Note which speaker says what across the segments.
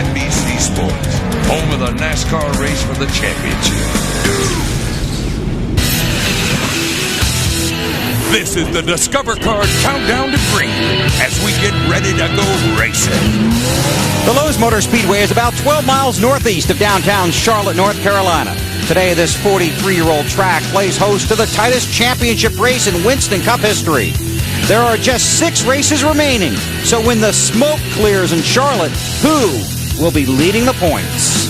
Speaker 1: NBC Sports, home of the NASCAR race for the championship. This is the Discover Card Countdown to Greenwood as we get ready to go racing.
Speaker 2: The Lowe's Motor Speedway is about 12 miles northeast of downtown Charlotte, North Carolina. Today, this 43-year-old track plays host to the tightest championship race in Winston Cup history. There are just 6 races remaining, so when the smoke clears in Charlotte, who will be leading the points?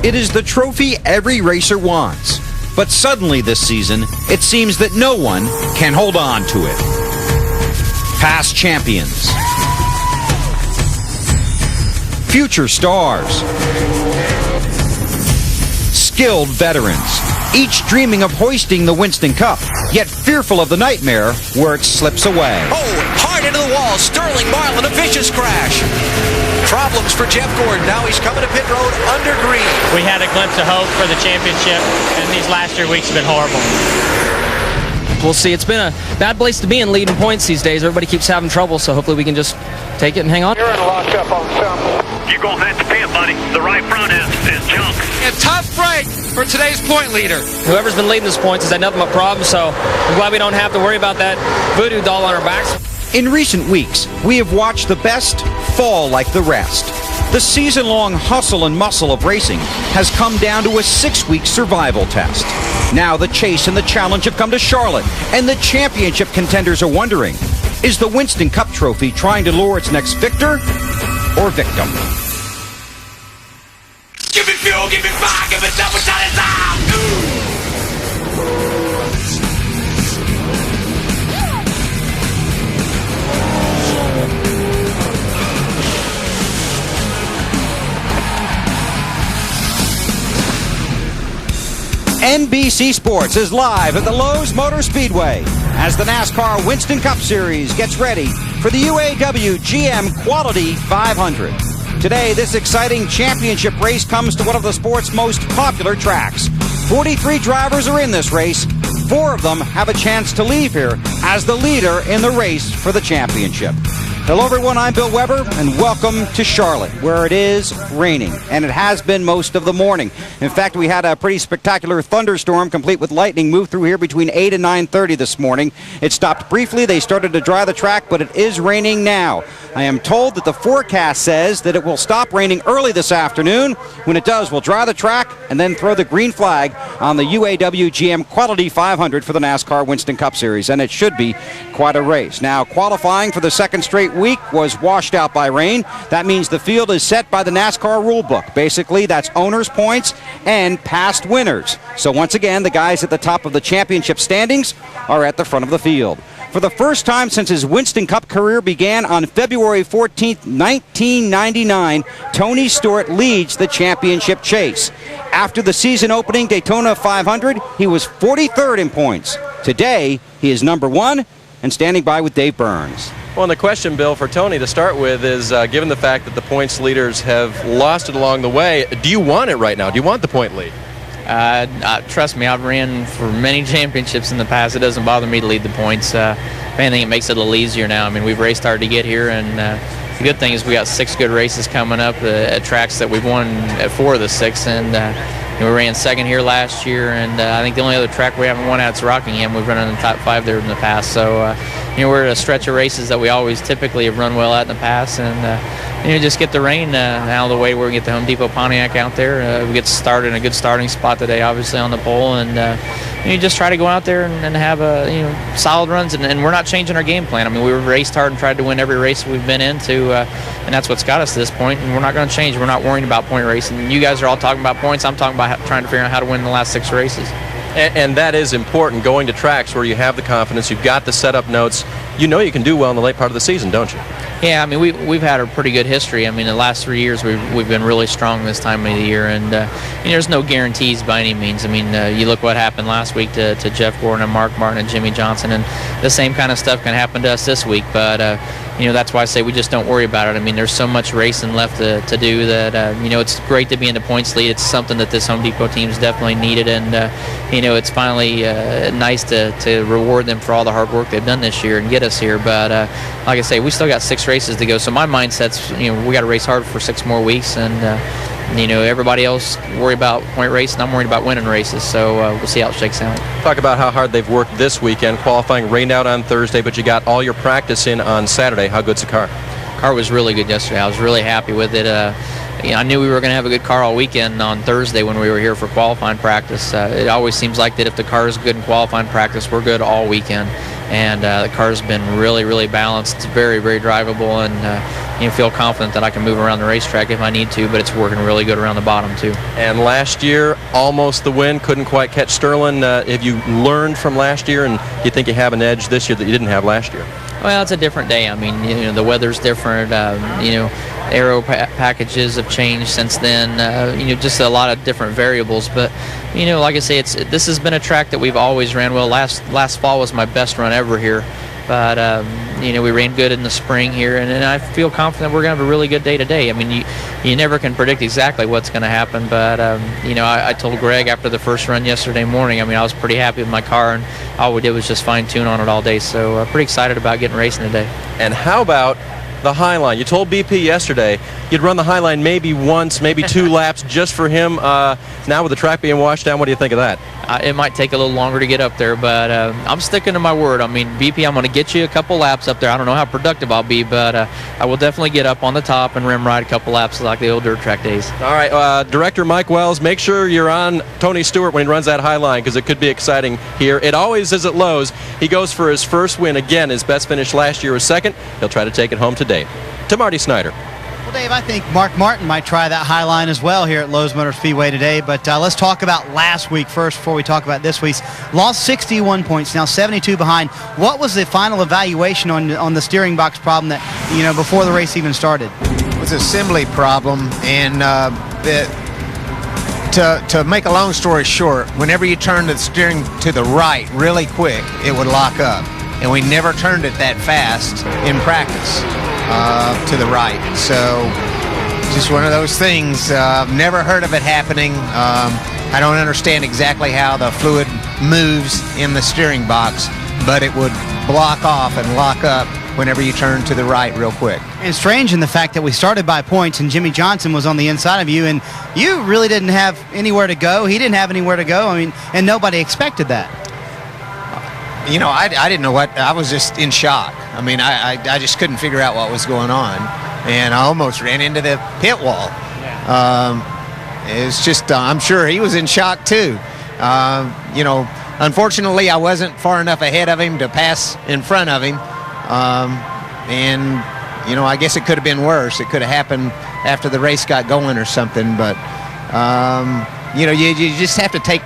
Speaker 2: It is the trophy every racer wants, but suddenly this season, it seems that no one can hold on to it. Past champions, future stars, skilled veterans, each dreaming of hoisting the Winston Cup, yet fearful of the nightmare where it slips away.
Speaker 3: Oh, hard into the wall. Sterling Marlin, a vicious crash. Problems for Jeff Gordon. Now he's coming to pit road under green.
Speaker 4: We had a glimpse of hope for the championship, and these last 3 weeks have been horrible.
Speaker 5: We'll see. It's been a bad place to be in leading points these days. Everybody keeps having trouble, so hopefully we can just take it and hang on.
Speaker 6: You're in lock up on some.
Speaker 7: You're going to have to pit, buddy. The right front is junk.
Speaker 8: A tough break for today's point leader.
Speaker 5: Whoever's been leading these points has had nothing but problems, so I'm glad we don't have to worry about that voodoo doll on our backs.
Speaker 2: In recent weeks, we have watched the best fall like the rest. The season-long hustle and muscle of racing has come down to a 6-week survival test. Now the chase and the challenge have come to Charlotte, and the championship contenders are wondering, is the Winston Cup trophy trying to lure its next victor or victim?
Speaker 3: Give me fuel, give me fire, give me double time.
Speaker 2: NBC Sports is live at the Lowe's Motor Speedway as the NASCAR Winston Cup Series gets ready for the UAW-GM Quality 500. Today, this exciting championship race comes to one of the sport's most popular tracks. 43 drivers are in this race. 4 of them have a chance to leave here as the leader in the race for the championship. Hello everyone, I'm Bill Weber, and welcome to Charlotte, where it is raining, and it has been most of the morning. In fact, we had a pretty spectacular thunderstorm, complete with lightning, move through here between 8 and 9:30 this morning. It stopped briefly, they started to dry the track, but it is raining now. I am told that the forecast says that it will stop raining early this afternoon. When it does, we'll dry the track and then throw the green flag on the UAW-GM Quality 500 for the NASCAR Winston Cup Series, and it should be quite a race. Now, qualifying for the second straight week was washed out by rain. That means the field is set by the NASCAR rule book. Basically, that's owners' points and past winners. So once again, the guys at the top of the championship standings are at the front of the field. For the first time since his Winston Cup career began on February 14th, 1999, Tony Stewart leads the championship chase. After the season opening Daytona 500, he was 43rd in points. Today, he is number 1 and standing by with Dave Burns.
Speaker 9: Well, and the question, Bill, for Tony to start with is, given the fact that the points leaders have lost it along the way, do you want it right now? Do you want the point lead?
Speaker 4: Trust me, I've ran for many championships in the past. It doesn't bother me to lead the points. If anything, it makes it a little easier now. I mean, we've raced hard to get here, and the good thing is we got 6 good races coming up at tracks that we've won at 4 of the 6, and we ran second here last year, and I think the only other track we haven't won at is Rockingham. We've run in the top 5 there in the past, so we're at a stretch of races that we always typically have run well at in the past, and just get the rain out of the way where we get the Home Depot Pontiac out there. We get started in a good starting spot today, obviously on the pole, and you just try to go out there and have solid runs, and we're not changing our game plan. I mean, we raced hard and tried to win every race we've been into, and that's what's got us to this point, and we're not going to change. We're not worrying about point racing. You guys are all talking about points. I'm talking about trying to figure out how to win the last 6 races.
Speaker 9: And that is important, going to tracks where you have the confidence, you've got the setup notes. You know you can do well in the late part of the season, don't you?
Speaker 4: Yeah, I mean, we've had a pretty good history. I mean, the last 3 years we've been really strong this time of the year, and there's no guarantees by any means. I mean, you look what happened last week to Jeff Gordon and Mark Martin and Jimmy Johnson, and the same kind of stuff can happen to us this week. But that's why I say we just don't worry about it. I mean, there's so much racing left to do that it's great to be in the points lead. It's something that this Home Depot team's definitely needed, and it's finally nice to reward them for all the hard work they've done this year and get us here. But like I say, we still got 6 races to go, so my mindset's we got to race hard for 6 more weeks, and everybody else worry about point race, and I'm worried about winning races, so we'll see how it shakes out.
Speaker 9: Talk about how hard they've worked this weekend. Qualifying rained out on Thursday, but you got all your practice in on Saturday. How good's the car?
Speaker 4: Car was really good yesterday. I was really happy with it. I knew we were going to have a good car all weekend on Thursday when we were here for qualifying practice. It always seems like that if the car is good in qualifying practice, we're good all weekend. And the car's been really, really balanced. It's very, very drivable, and feel confident that I can move around the racetrack if I need to, but it's working really good around the bottom too.
Speaker 9: And last year, almost the win, couldn't quite catch Sterling. Have you learned from last year, and do you think you have an edge this year that you didn't have last year?
Speaker 4: Well, it's a different day. I mean, the weather's different. Aero packages have changed since then. Just a lot of different variables. But like I say, this has been a track that we've always ran well. Last fall was my best run ever here. But we ran good in the spring here, and I feel confident we're going to have a really good day today. I mean, you never can predict exactly what's going to happen, but I told Greg after the first run yesterday morning, I was pretty happy with my car, and all we did was just fine tune on it all day. So pretty excited about getting racing today.
Speaker 9: And how about the High Line? You told BP yesterday you'd run the High Line maybe once, maybe 2 laps just for him. Now with the track being washed down, what do you think of that?
Speaker 4: It might take a little longer to get up there, but I'm sticking to my word. I mean, BP, I'm going to get you a couple laps up there. I don't know how productive I'll be, but I will definitely get up on the top and rim ride a couple laps like the old dirt track days.
Speaker 9: All right, Director Mike Wells, make sure you're on Tony Stewart when he runs that High Line, because it could be exciting here. It always is at Lowe's. He goes for his first win again. His best finish last year was second. He'll try to take it home today. To Marty Snyder.
Speaker 6: Well, Dave, I think Mark Martin might try that High Line as well here at Lowe's Motor Speedway today, but let's talk about last week first before we talk about this week's. Lost 61 points, now 72 behind. What was the final evaluation on the steering box problem that, before the race even started?
Speaker 10: It was an assembly problem, and to make a long story short, whenever you turn the steering to the right really quick, it would lock up, and we never turned it that fast in practice. To the right. So just one of those things. Never heard of it happening. I don't understand exactly how the fluid moves in the steering box, but it would block off and lock up whenever you turn to the right real quick.
Speaker 6: And strange in the fact that we started by points and Jimmy Johnson was on the inside of you, and you really didn't have anywhere to go. He didn't have anywhere to go. And nobody expected that.
Speaker 10: I didn't know what. I was just in shock. I just couldn't figure out what was going on, and I almost ran into the pit wall. It's just, I'm sure he was in shock too. Unfortunately, I wasn't far enough ahead of him to pass in front of him, and I guess it could have been worse. It could have happened after the race got going or something. But you just have to take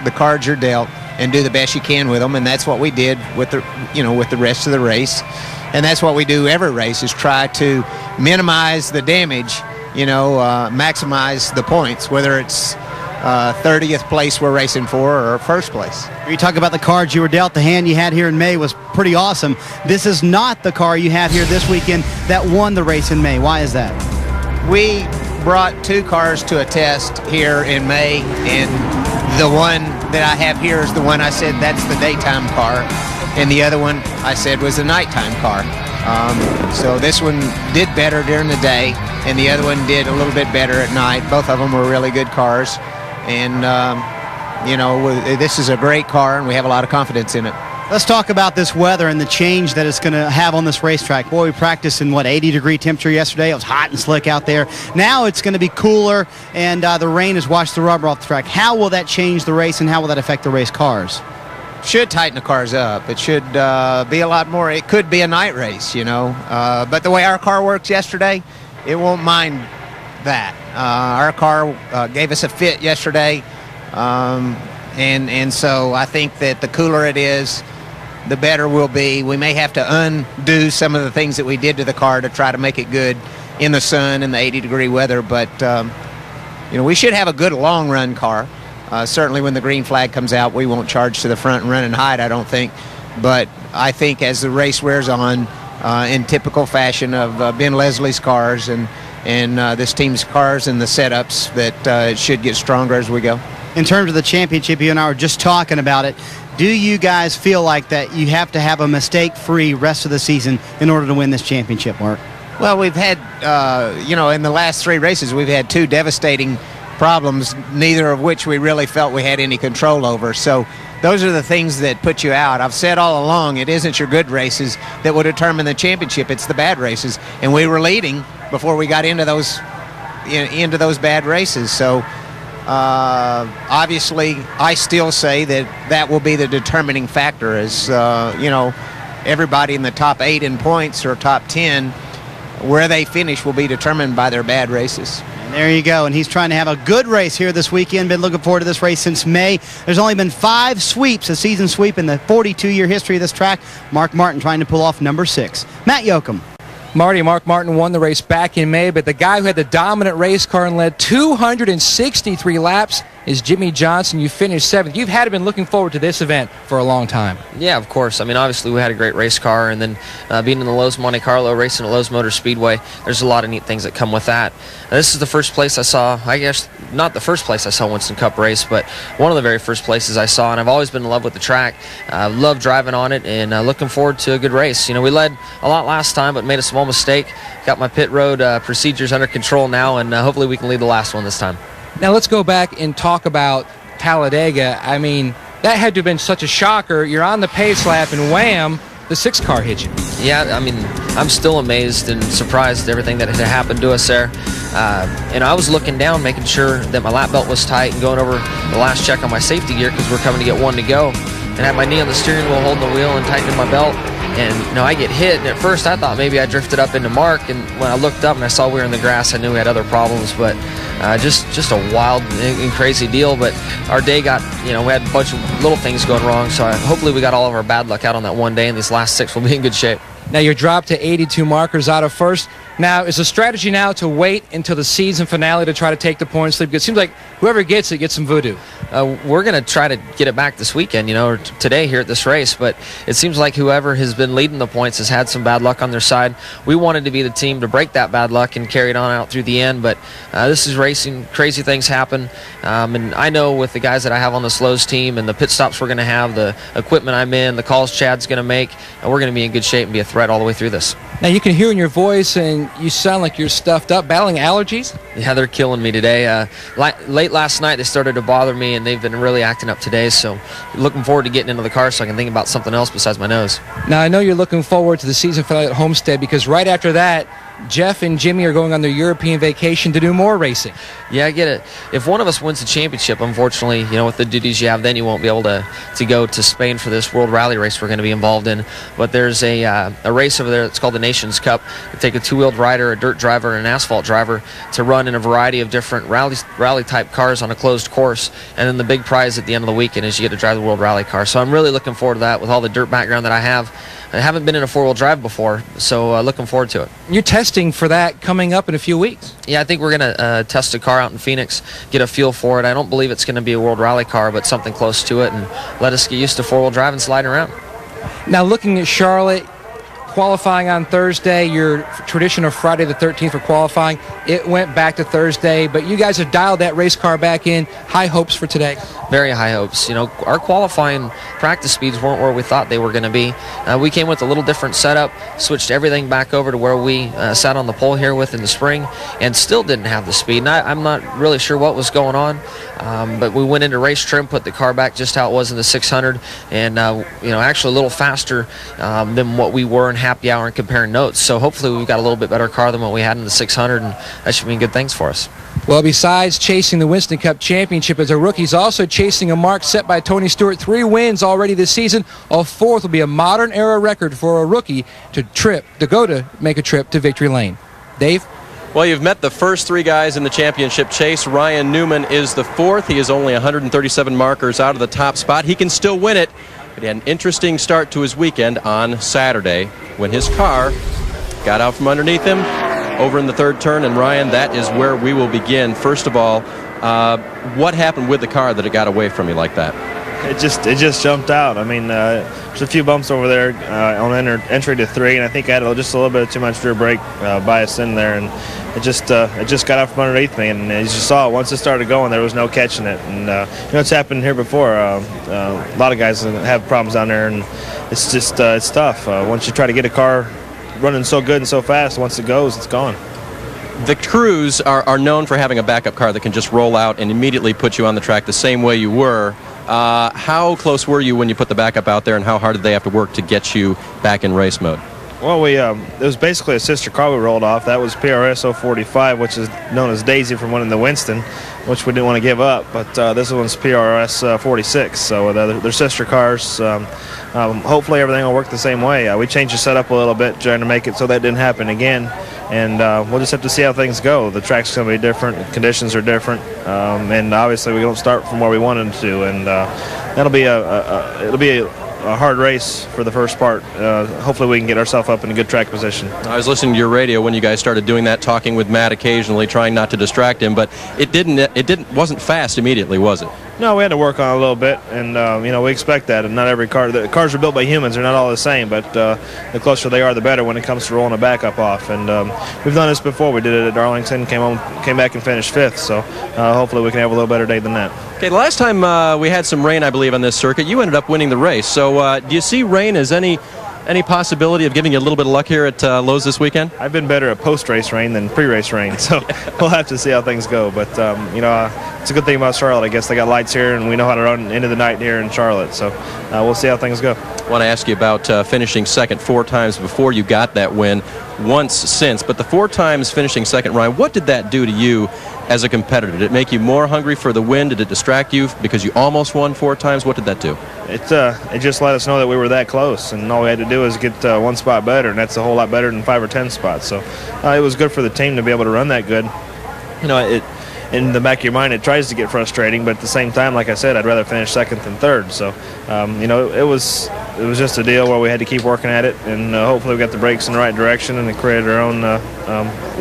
Speaker 10: the cards you're dealt and do the best you can with them, and that's what we did with the rest of the race, and that's what we do every race, is try to minimize the damage, maximize the points, whether it's 30th place we're racing for or first place.
Speaker 6: You talk about the cards you were dealt. The hand you had here in May was pretty awesome. This is not the car you have here this weekend that won the race in May. Why is that?
Speaker 10: We brought 2 cars to a test here in May, and the one that I have here is the one I said that's the daytime car, and the other one I said was the nighttime car. So this one did better during the day, and the other one did a little bit better at night. Both of them were really good cars, and this is a great car, and we have a lot of confidence in it.
Speaker 6: Let's talk about this weather and the change that it's going to have on this racetrack. Boy, we practiced in, 80-degree temperature yesterday. It was hot and slick out there. Now it's going to be cooler, and the rain has washed the rubber off the track. How will that change the race, and how will that affect the race cars?
Speaker 10: Should tighten the cars up. It should be a lot more. It could be a night race, But the way our car works yesterday, it won't mind that. Our car gave us a fit yesterday, and so I think that the cooler it is, the better we'll be. We may have to undo some of the things that we did to the car to try to make it good in the sun and the 80-degree weather. But, we should have a good long-run car. Certainly when the green flag comes out, we won't charge to the front and run and hide, I don't think. But I think as the race wears on, in typical fashion of Ben Leslie's cars and this team's cars and the setups, that it should get stronger as we go.
Speaker 6: In terms of the championship, you and I were just talking about it. Do you guys feel like that you have to have a mistake-free rest of the season in order to win this championship, Mark?
Speaker 10: Well, we've had, in the last 3 races, we've had 2 devastating problems, neither of which we really felt we had any control over. So those are the things that put you out. I've said all along, it isn't your good races that will determine the championship. It's the bad races. And we were leading before we got into those bad races. So obviously, I still say that will be the determining factor. As everybody in the top 8 in points or top 10, where they finish will be determined by their bad races.
Speaker 6: And there you go. And he's trying to have a good race here this weekend. Been looking forward to this race since May. There's only been 5 sweeps, a season sweep in the 42-year history of this track. Mark Martin trying to pull off number 6. Matt Yoakum.
Speaker 8: Mark Martin won the race back in May, but the guy who had the dominant race car and led 263 laps is Jimmy Johnson. You finished 7th. You've had been looking forward to this event for a long time.
Speaker 5: Yeah, of course. I mean, obviously we had a great race car, and then being in the Lowe's Monte Carlo, racing at Lowe's Motor Speedway, there's a lot of neat things that come with that. This is the first place I saw, I guess, not the first place I saw Winston Cup race, but one of the very first places I saw, and I've always been in love with the track. Love driving on it, and looking forward to a good race. We led a lot last time, but made a small mistake. Got my pit road procedures under control now, and hopefully we can lead the last one this time.
Speaker 8: Now let's go back and talk about Talladega. I mean, that had to have been such a shocker. You're on the pace lap, and wham, the 6 car hit you.
Speaker 5: Yeah, I mean, I'm still amazed and surprised at everything that had happened to us there. And I was looking down, making sure that my lap belt was tight and going over the last check on my safety gear because we're coming to get 1 to go. And had my knee on the steering wheel, holding the wheel and tightening my belt. And, I get hit, and at first I thought maybe I drifted up into Mark, and when I looked up and I saw we were in the grass, I knew we had other problems, but just a wild and crazy deal. But our day got, we had a bunch of little things going wrong, so hopefully we got all of our bad luck out on that one day, and these last 6 will be in good shape.
Speaker 8: Now you're dropped to 82 markers out of first. Now, is the strategy now to wait until the season finale to try to take the points lead? Because it seems like whoever gets it gets some voodoo.
Speaker 5: We're going to try to get it back this weekend, or today here at this race. But it seems like whoever has been leading the points has had some bad luck on their side. We wanted to be the team to break that bad luck and carry it on out through the end. But this is racing. Crazy things happen. And I know with the guys that I have on this Lowe's team and the pit stops we're going to have, the equipment I'm in, the calls Chad's going to make, we're going to be in good shape and be a threat all the way through this.
Speaker 8: Now you can hear in your voice, and you sound like you're stuffed up, battling allergies.
Speaker 5: Yeah, they're killing me today. Late last night, they started to bother me, and they've been really acting up today. So looking forward to getting into the car so I can think about something else besides my nose.
Speaker 8: Now, I know you're looking forward to the season finale at Homestead, because right after that, Jeff and Jimmy are going on their European vacation to do more racing.
Speaker 5: Yeah, I get it. If one of us wins the championship, unfortunately, with the duties you have, then you won't be able to go to Spain for this World Rally race we're going to be involved in. But there's a race over there that's called the Nations Cup. They take a 2-wheeled rider, a dirt driver, and an asphalt driver to run in a variety of different rally-type cars on a closed course. And then the big prize at the end of the weekend is you get to drive the World Rally car. So I'm really looking forward to that with all the dirt background that I have. I haven't been in a 4-wheel drive before, so looking forward to it.
Speaker 8: You're testing for that coming up in a few weeks.
Speaker 5: Yeah, I think we're going to test a car out in Phoenix, get a feel for it. I don't believe it's going to be a World Rally car, but something close to it, and let us get used to 4-wheel drive and sliding around.
Speaker 8: Now, looking at Charlotte, qualifying on Thursday, your tradition of Friday the 13th for qualifying, it went back to Thursday, but you guys have dialed that race car back in. High hopes for today?
Speaker 5: Very high hopes. Our qualifying practice speeds weren't where we thought they were going to be. We came with a little different setup, switched everything back over to where we sat on the pole here with in the spring, and still didn't have the speed. And I'm not really sure what was going on, but we went into race trim, put the car back just how it was in the 600, and actually a little faster than what we were in happy hour and comparing notes. So hopefully we've got a little bit better car than what we had in the 600, and that should mean good things for us.
Speaker 8: Well, besides chasing the Winston Cup Championship as a rookie, he's also chasing a mark set by Tony Stewart. 3 wins already this season. A 4th will be a modern era record for a rookie to make a trip to victory lane. Dave?
Speaker 9: Well, you've met the first 3 guys in the championship chase. Ryan Newman is the 4th. He is only 137 markers out of the top spot. He can still win it. But he had an interesting start to his weekend on Saturday when his car got out from underneath him over in the third turn. And Ryan, that is where we will begin. First of all, what happened with the car that it got away from you like that?
Speaker 11: It just jumped out. I mean, there's a few bumps over there on entry to 3, and I think I had just a little bit of too much rear brake bias in there, and it just got out from underneath me. And as you saw, once it started going, there was no catching it. And it's happened here before. A lot of guys have problems down there, and it's just it's tough. Once you try to get a car running so good and so fast, once it goes, it's gone.
Speaker 9: The crews are known for having a backup car that can just roll out and immediately put you on the track the same way you were. How close were you when you put the backup out there, and how hard did they have to work to get you back in race mode?
Speaker 11: Well, it was basically a sister car we rolled off. That was PRS 045, which is known as Daisy from winning the Winston, which we didn't want to give up. But this one's PRS 46, so they're sister cars. Hopefully everything will work the same way. We changed the setup a little bit, trying to make it so that didn't happen again. And we'll just have to see how things go. The track's going to be different, the conditions are different, and obviously we don't start from where we wanted to. And it'll be a hard race for the first part. Hopefully we can get ourselves up in a good track position.
Speaker 9: I was listening to your radio when you guys started doing that, talking with Matt occasionally, trying not to distract him, but it wasn't fast immediately, was it?
Speaker 11: No, we had to work on it a little bit, and we expect that. And not every car, the cars are built by humans; they're not all the same. But the closer they are, the better when it comes to rolling a backup off. And we've done this before. We did it at Darlington, came back and finished 5th. So hopefully we can have a little better day than that.
Speaker 9: Okay, the last time we had some rain, I believe, on this circuit, you ended up winning the race. So do you see rain as any possibility of giving you a little bit of luck here at Lowe's this weekend?
Speaker 11: I've been better at post-race rain than pre-race rain, so we'll have to see how things go. But, it's a good thing about Charlotte. I guess they got lights here, and we know how to run into the night here in Charlotte. So we'll see how things go.
Speaker 9: I want to ask you about finishing second 4 times before you got that win, once since. But the 4 times finishing second, Ryan, what did that do to you as a competitor? Did it make you more hungry for the win? Did it distract you because you almost won 4 times? What did that do?
Speaker 11: It just let us know that we were that close, and all we had to do was get 1 spot better, and that's a whole lot better than 5 or 10 spots. So it was good for the team to be able to run that good. In the back of your mind, it tries to get frustrating, but at the same time, like I said, I'd rather finish second than third. So, it was just a deal where we had to keep working at it, and hopefully we got the brakes in the right direction and created our own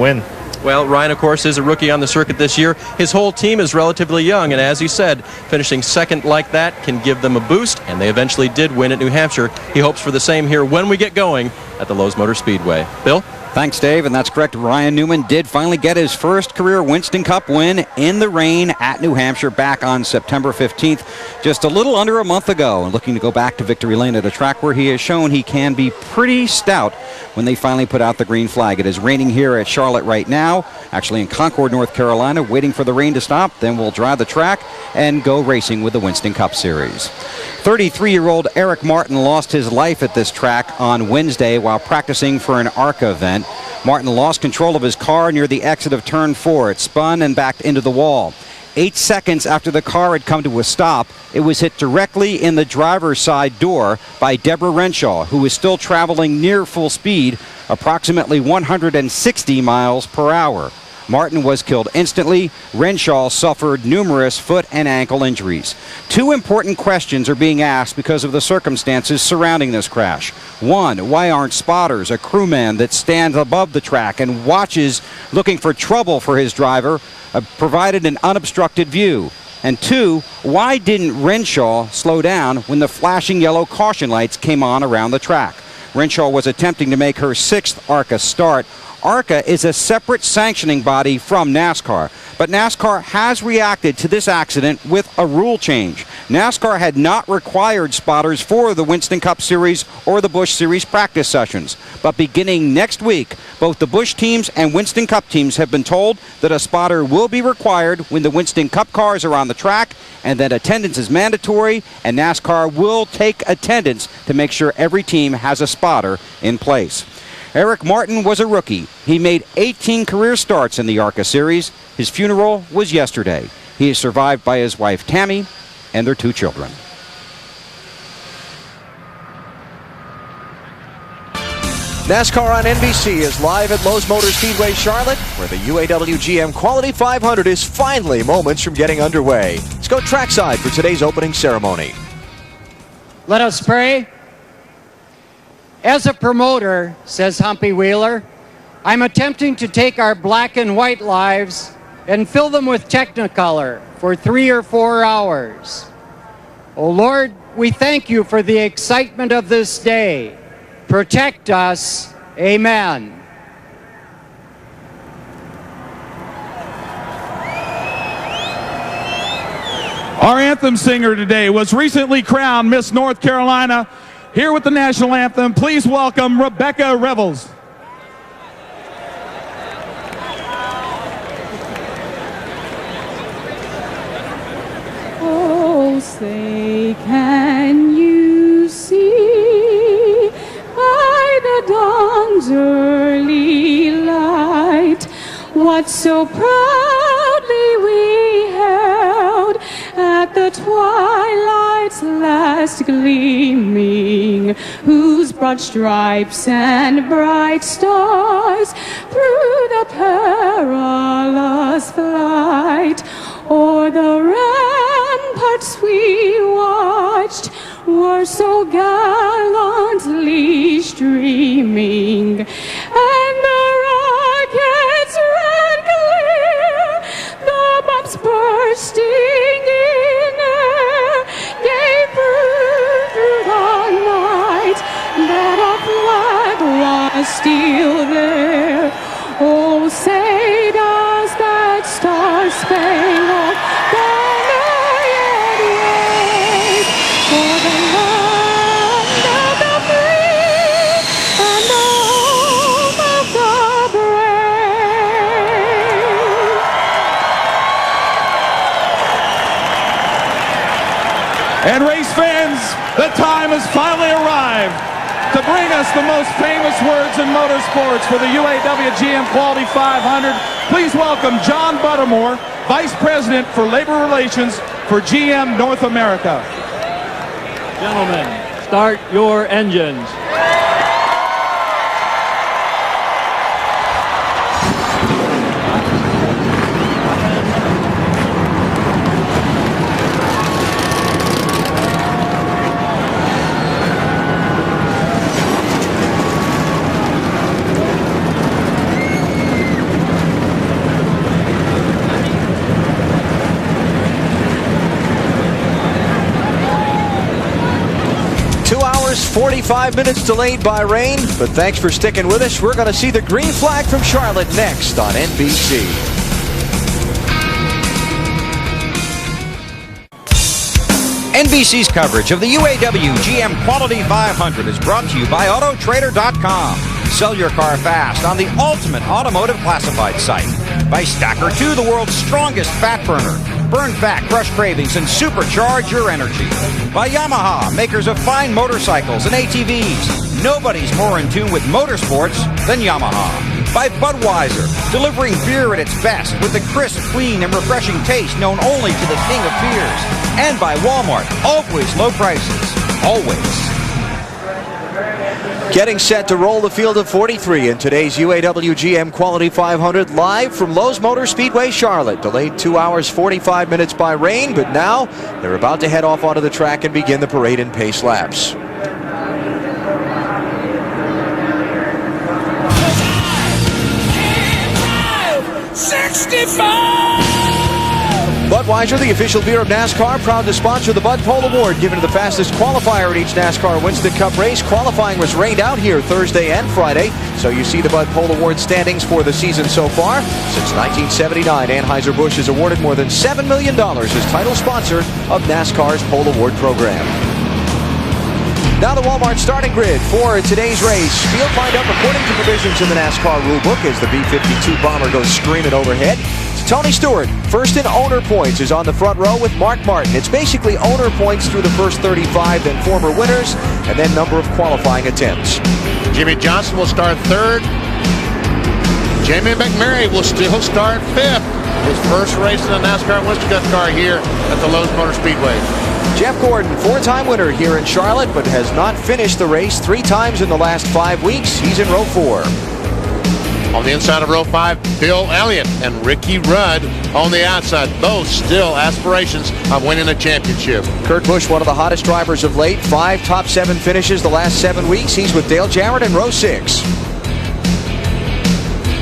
Speaker 11: win.
Speaker 9: Well, Ryan, of course, is a rookie on the circuit this year. His whole team is relatively young, and as you said, finishing second like that can give them a boost, and they eventually did win at New Hampshire. He hopes for the same here when we get going at the Lowe's Motor Speedway. Bill?
Speaker 2: Thanks, Dave, and that's correct. Ryan Newman did finally get his first career Winston Cup win in the rain at New Hampshire back on September 15th, just a little under a month ago, and looking to go back to victory lane at a track where he has shown he can be pretty stout when they finally put out the green flag. It is raining here at Charlotte right now, actually in Concord, North Carolina, waiting for the rain to stop. Then we'll dry the track and go racing with the Winston Cup Series. 33-year-old Eric Martin lost his life at this track on Wednesday while practicing for an ARCA event. Martin lost control of his car near the exit of turn 4. It spun and backed into the wall. 8 seconds after the car had come to a stop, it was hit directly in the driver's side door by Deborah Renshaw, who was still traveling near full speed, approximately 160 miles per hour. Martin was killed instantly. Renshaw suffered numerous foot and ankle injuries. 2 important questions are being asked because of the circumstances surrounding this crash. 1, why aren't spotters, a crewman that stands above the track and watches looking for trouble for his driver, provided an unobstructed view? And 2, why didn't Renshaw slow down when the flashing yellow caution lights came on around the track? Renshaw was attempting to make her 6th ARCA start. ARCA is a separate sanctioning body from NASCAR, but NASCAR has reacted to this accident with a rule change. NASCAR had not required spotters for the Winston Cup Series or the Busch Series practice sessions, but beginning next week, both the Busch teams and Winston Cup teams have been told that a spotter will be required when the Winston Cup cars are on the track, and that attendance is mandatory, and NASCAR will take attendance to make sure every team has a spotter in place. Eric Martin was a rookie. He made 18 career starts in the ARCA Series. His funeral was yesterday. He is survived by his wife Tammy and their 2 children.
Speaker 3: NASCAR on NBC is live at Lowe's Motor Speedway, Charlotte, where the UAW-GM Quality 500 is finally moments from getting underway. Let's go trackside for today's opening ceremony.
Speaker 12: Let us pray. As a promoter, says Humpy Wheeler, I'm attempting to take our black and white lives and fill them with Technicolor for 3 or 4 hours. Oh Lord, we thank you for the excitement of this day. Protect us. Amen.
Speaker 13: Our anthem singer today was recently crowned Miss North Carolina. Here with the national anthem, please welcome Rebecca Revels.
Speaker 14: Oh, say, can you see by the dawn's early light what so proudly we held at the twilight's last gleaming, whose broad stripes and bright stars through the perilous flight o'er the ramparts we watched were so gallantly streaming, and the rockets ran clear, the bombs bursting in air gave proof through the night that our flag was still there. Oh, say does that star-spangled banner yet wave for the land of the free and the home of the brave.
Speaker 13: And race fans, the time has finally arrived to bring us the most famous words in motorsports for the UAW-GM Quality 500. Please welcome John Buttermore, Vice President for Labor Relations for GM North America.
Speaker 15: Gentlemen, start your engines.
Speaker 3: 45 minutes delayed by rain, but thanks for sticking with us. We're going to see the green flag from Charlotte next on NBC.
Speaker 2: NBC's coverage of the UAW-GM Quality 500 is brought to you by Autotrader.com. Sell your car fast on the ultimate automotive classified site. By Stacker 2, the world's strongest fat burner. Burn fat, crush cravings, and supercharge your energy. By Yamaha, makers of fine motorcycles and ATVs. Nobody's more in tune with motorsports than Yamaha. By Budweiser, delivering beer at its best with the crisp, clean, and refreshing taste known only to the king of beers. And by Walmart, always low prices, always.
Speaker 3: Getting set to roll the field of 43 in today's UAW-GM Quality 500 live from Lowe's Motor Speedway, Charlotte. Delayed 2 hours, 45 minutes by rain, but now they're about to head off onto the track and begin the parade and pace laps. Budweiser, the official beer of NASCAR, proud to sponsor the Bud Pole Award given to the fastest qualifier at each NASCAR Winston Cup race. Qualifying was rained out here Thursday and Friday, so you see the Bud Pole Award standings for the season so far. Since 1979, Anheuser-Busch has awarded more than $7 million as title sponsor of NASCAR's Pole Award program. Now the Walmart starting grid for today's race. Field lined up according to provisions in the NASCAR rulebook as the B-52 bomber goes screaming overhead. Tony Stewart, first in owner points, is on the front row with Mark Martin. It's basically owner points through the first 35, then former winners, and then number of qualifying attempts.
Speaker 16: Jimmy Johnson will start third. Jamie McMurray will still start fifth. His first race in the NASCAR Winston Cup car here at the Lowe's Motor Speedway.
Speaker 3: Jeff Gordon, four-time winner here in Charlotte, but has not finished the race 3 times in the last 5 weeks. He's in row 4.
Speaker 16: On the inside of row 5, Bill Elliott and Ricky Rudd on the outside. Both still aspirations of winning a championship.
Speaker 3: Kurt Busch, one of the hottest drivers of late. 5 top 7 finishes the last 7 weeks. He's with Dale Jarrett in row 6.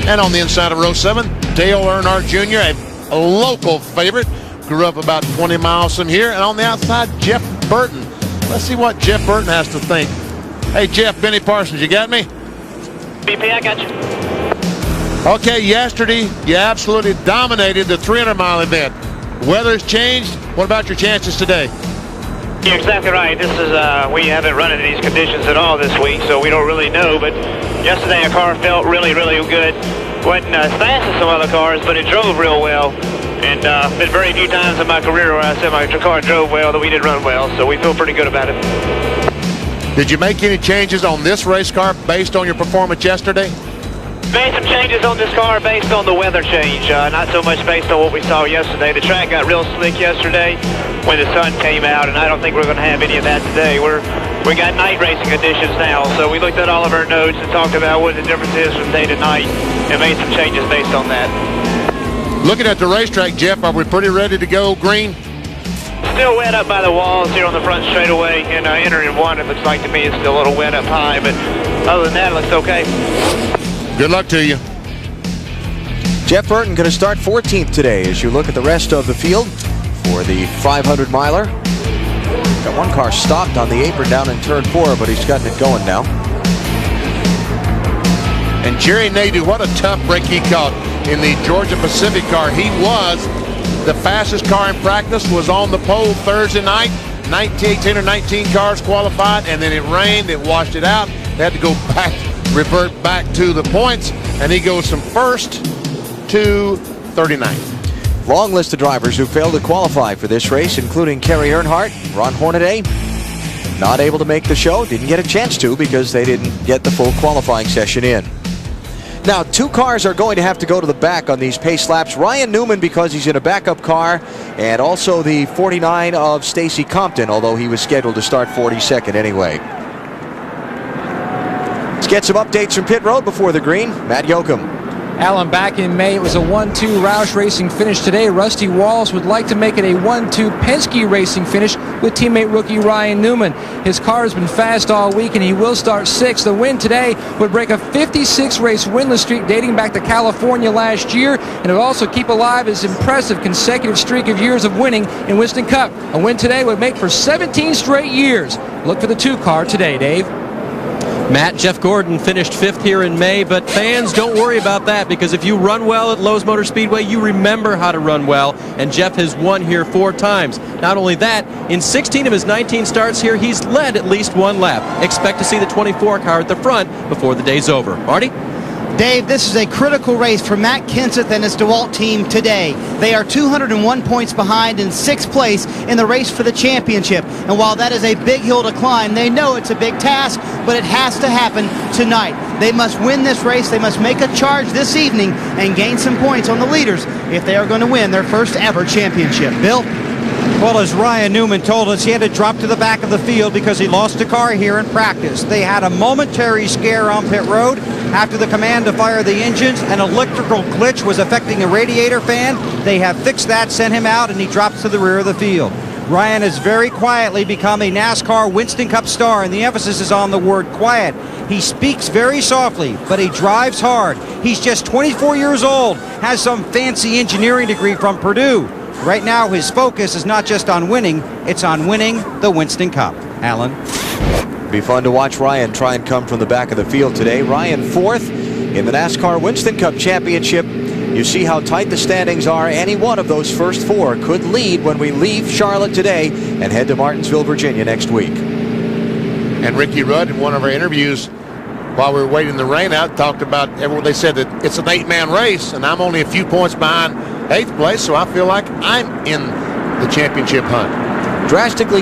Speaker 16: And on the inside of row 7, Dale Earnhardt Jr., a local favorite. Grew up about 20 miles from here. And on the outside, Jeff Burton. Let's see what Jeff Burton has to think. Hey, Jeff, Benny Parsons, you got me?
Speaker 7: BP, I got you.
Speaker 16: Okay, yesterday, you absolutely dominated the 300-mile event. Weather's changed. What about your chances today?
Speaker 7: You're exactly right. This is we haven't run into these conditions at all this week, so we don't really know. But yesterday, our car felt really, really good. Wasn't as fast as some other cars, but it drove real well. And been very few times in my career where I said my car drove well that we did run well, so we feel pretty good about it.
Speaker 16: Did you make any changes on this race car based on your performance yesterday?
Speaker 7: Made some changes on this car based on the weather change, not so much based on what we saw yesterday. The track got real slick yesterday when the sun came out, and I don't think we're going to have any of that today. We got night racing conditions now, so we looked at all of our notes and talked about what the difference is from day to night and made some changes based on that.
Speaker 16: Looking at the racetrack, Jeff, are we pretty ready to go green?
Speaker 7: Still wet up by the walls here on the front straightaway, and entering 1, it looks like to me it's still a little wet up high, but other than that, it looks okay.
Speaker 16: Good luck to you.
Speaker 3: Jeff Burton going to start 14th today as you look at the rest of the field for the 500-miler. Got one car stopped on the apron down in turn 4, but he's gotten it going now.
Speaker 16: And Jerry Nadeau, what a tough break he caught in the Georgia Pacific car. He was the fastest car in practice, was on the pole Thursday night. 18 or 19 cars qualified, and then it rained, it washed it out. They had to go back, revert back to the points, and he goes from 1st to 39th.
Speaker 3: Long list of drivers who failed to qualify for this race, including Kerry Earnhardt, Ron Hornaday. Not able to make the show, didn't get a chance to because they didn't get the full qualifying session in. Now, 2 cars are going to have to go to the back on these pace laps. Ryan Newman, because he's in a backup car, and also the 49 of Stacy Compton, although he was scheduled to start 42nd anyway. Let's get some updates from pit road before the green. Matt Yoakum.
Speaker 8: Alan, back in May, it was a 1-2 Roush Racing finish. Today, Rusty Walls would like to make it a 1-2 Penske Racing finish with teammate rookie Ryan Newman. His car has been fast all week, and he will start 6th. The win today would break a 56-race winless streak dating back to California last year, and it would also keep alive his impressive consecutive streak of years of winning in Winston Cup. A win today would make for 17 straight years. Look for the 2 car today, Dave.
Speaker 9: Matt, Jeff Gordon finished 5th here in May, but fans, don't worry about that, because if you run well at Lowe's Motor Speedway, you remember how to run well, and Jeff has won here 4 times. Not only that, in 16 of his 19 starts here, he's led at least 1 lap. Expect to see the 24 car at the front before the day's over. Marty?
Speaker 6: Dave, this is a critical race for Matt Kenseth and his DeWalt team today. They are 201 points behind in 6th place in the race for the championship. And while that is a big hill to climb, they know it's a big task, but it has to happen tonight. They must win this race. They must make a charge this evening and gain some points on the leaders if they are going to win their first ever championship. Bill?
Speaker 2: Well, as Ryan Newman told us, he had to drop to the back of the field because he lost a car here in practice. They had a momentary scare on pit road after the command to fire the engines. An electrical glitch was affecting a radiator fan. They have fixed that, sent him out, and he drops to the rear of the field. Ryan has very quietly become a NASCAR Winston Cup star, and the emphasis is on the word quiet. He speaks very softly, but he drives hard. He's just 24 years old, has some fancy engineering degree from Purdue. Right now, his focus is not just on winning, it's on winning the Winston Cup. Alan?
Speaker 3: Be fun to watch Ryan try and come from the back of the field today. Ryan 4th in the NASCAR Winston Cup Championship. You see how tight the standings are. Any one of those first 4 could lead when we leave Charlotte today and head to Martinsville, Virginia next week.
Speaker 16: And Ricky Rudd, in one of our interviews while we were waiting the rain out, talked about everyone. They said that it's an 8-man race, and I'm only a few points behind 8th place, so I feel like I'm in the championship hunt.
Speaker 3: Drastically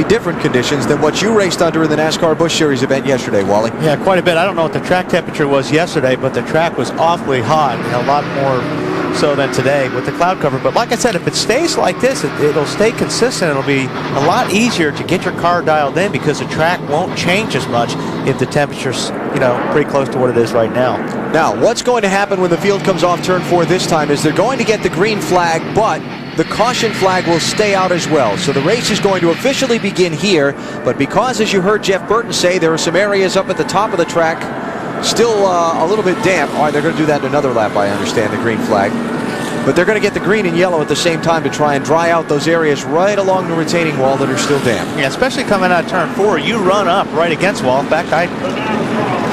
Speaker 3: different conditions than what you raced under in the NASCAR Busch Series event yesterday, Wally.
Speaker 17: Yeah, quite a bit. I don't know what the track temperature was yesterday, but the track was awfully hot. A lot more
Speaker 3: so than today with the cloud cover. But like I said, if it stays like this, it'll stay consistent. It'll be a lot easier to get your car dialed in because the track won't change as much if the temperature's, pretty close to what it is right now.
Speaker 2: Now, what's going to happen when the field comes off turn 4 this time is they're going to get the green flag, but the caution flag will stay out as well. So the race is going to officially begin here, but because, as you heard Jeff Burton say, there are some areas up at the top of the track still a little bit damp. All right, they're going to do that in another lap, I understand, the green flag. But they're going to get the green and yellow at the same time to try and dry out those areas right along the retaining wall that are still damp.
Speaker 3: Yeah, especially coming out of turn 4, you run up right against the wall. In fact, I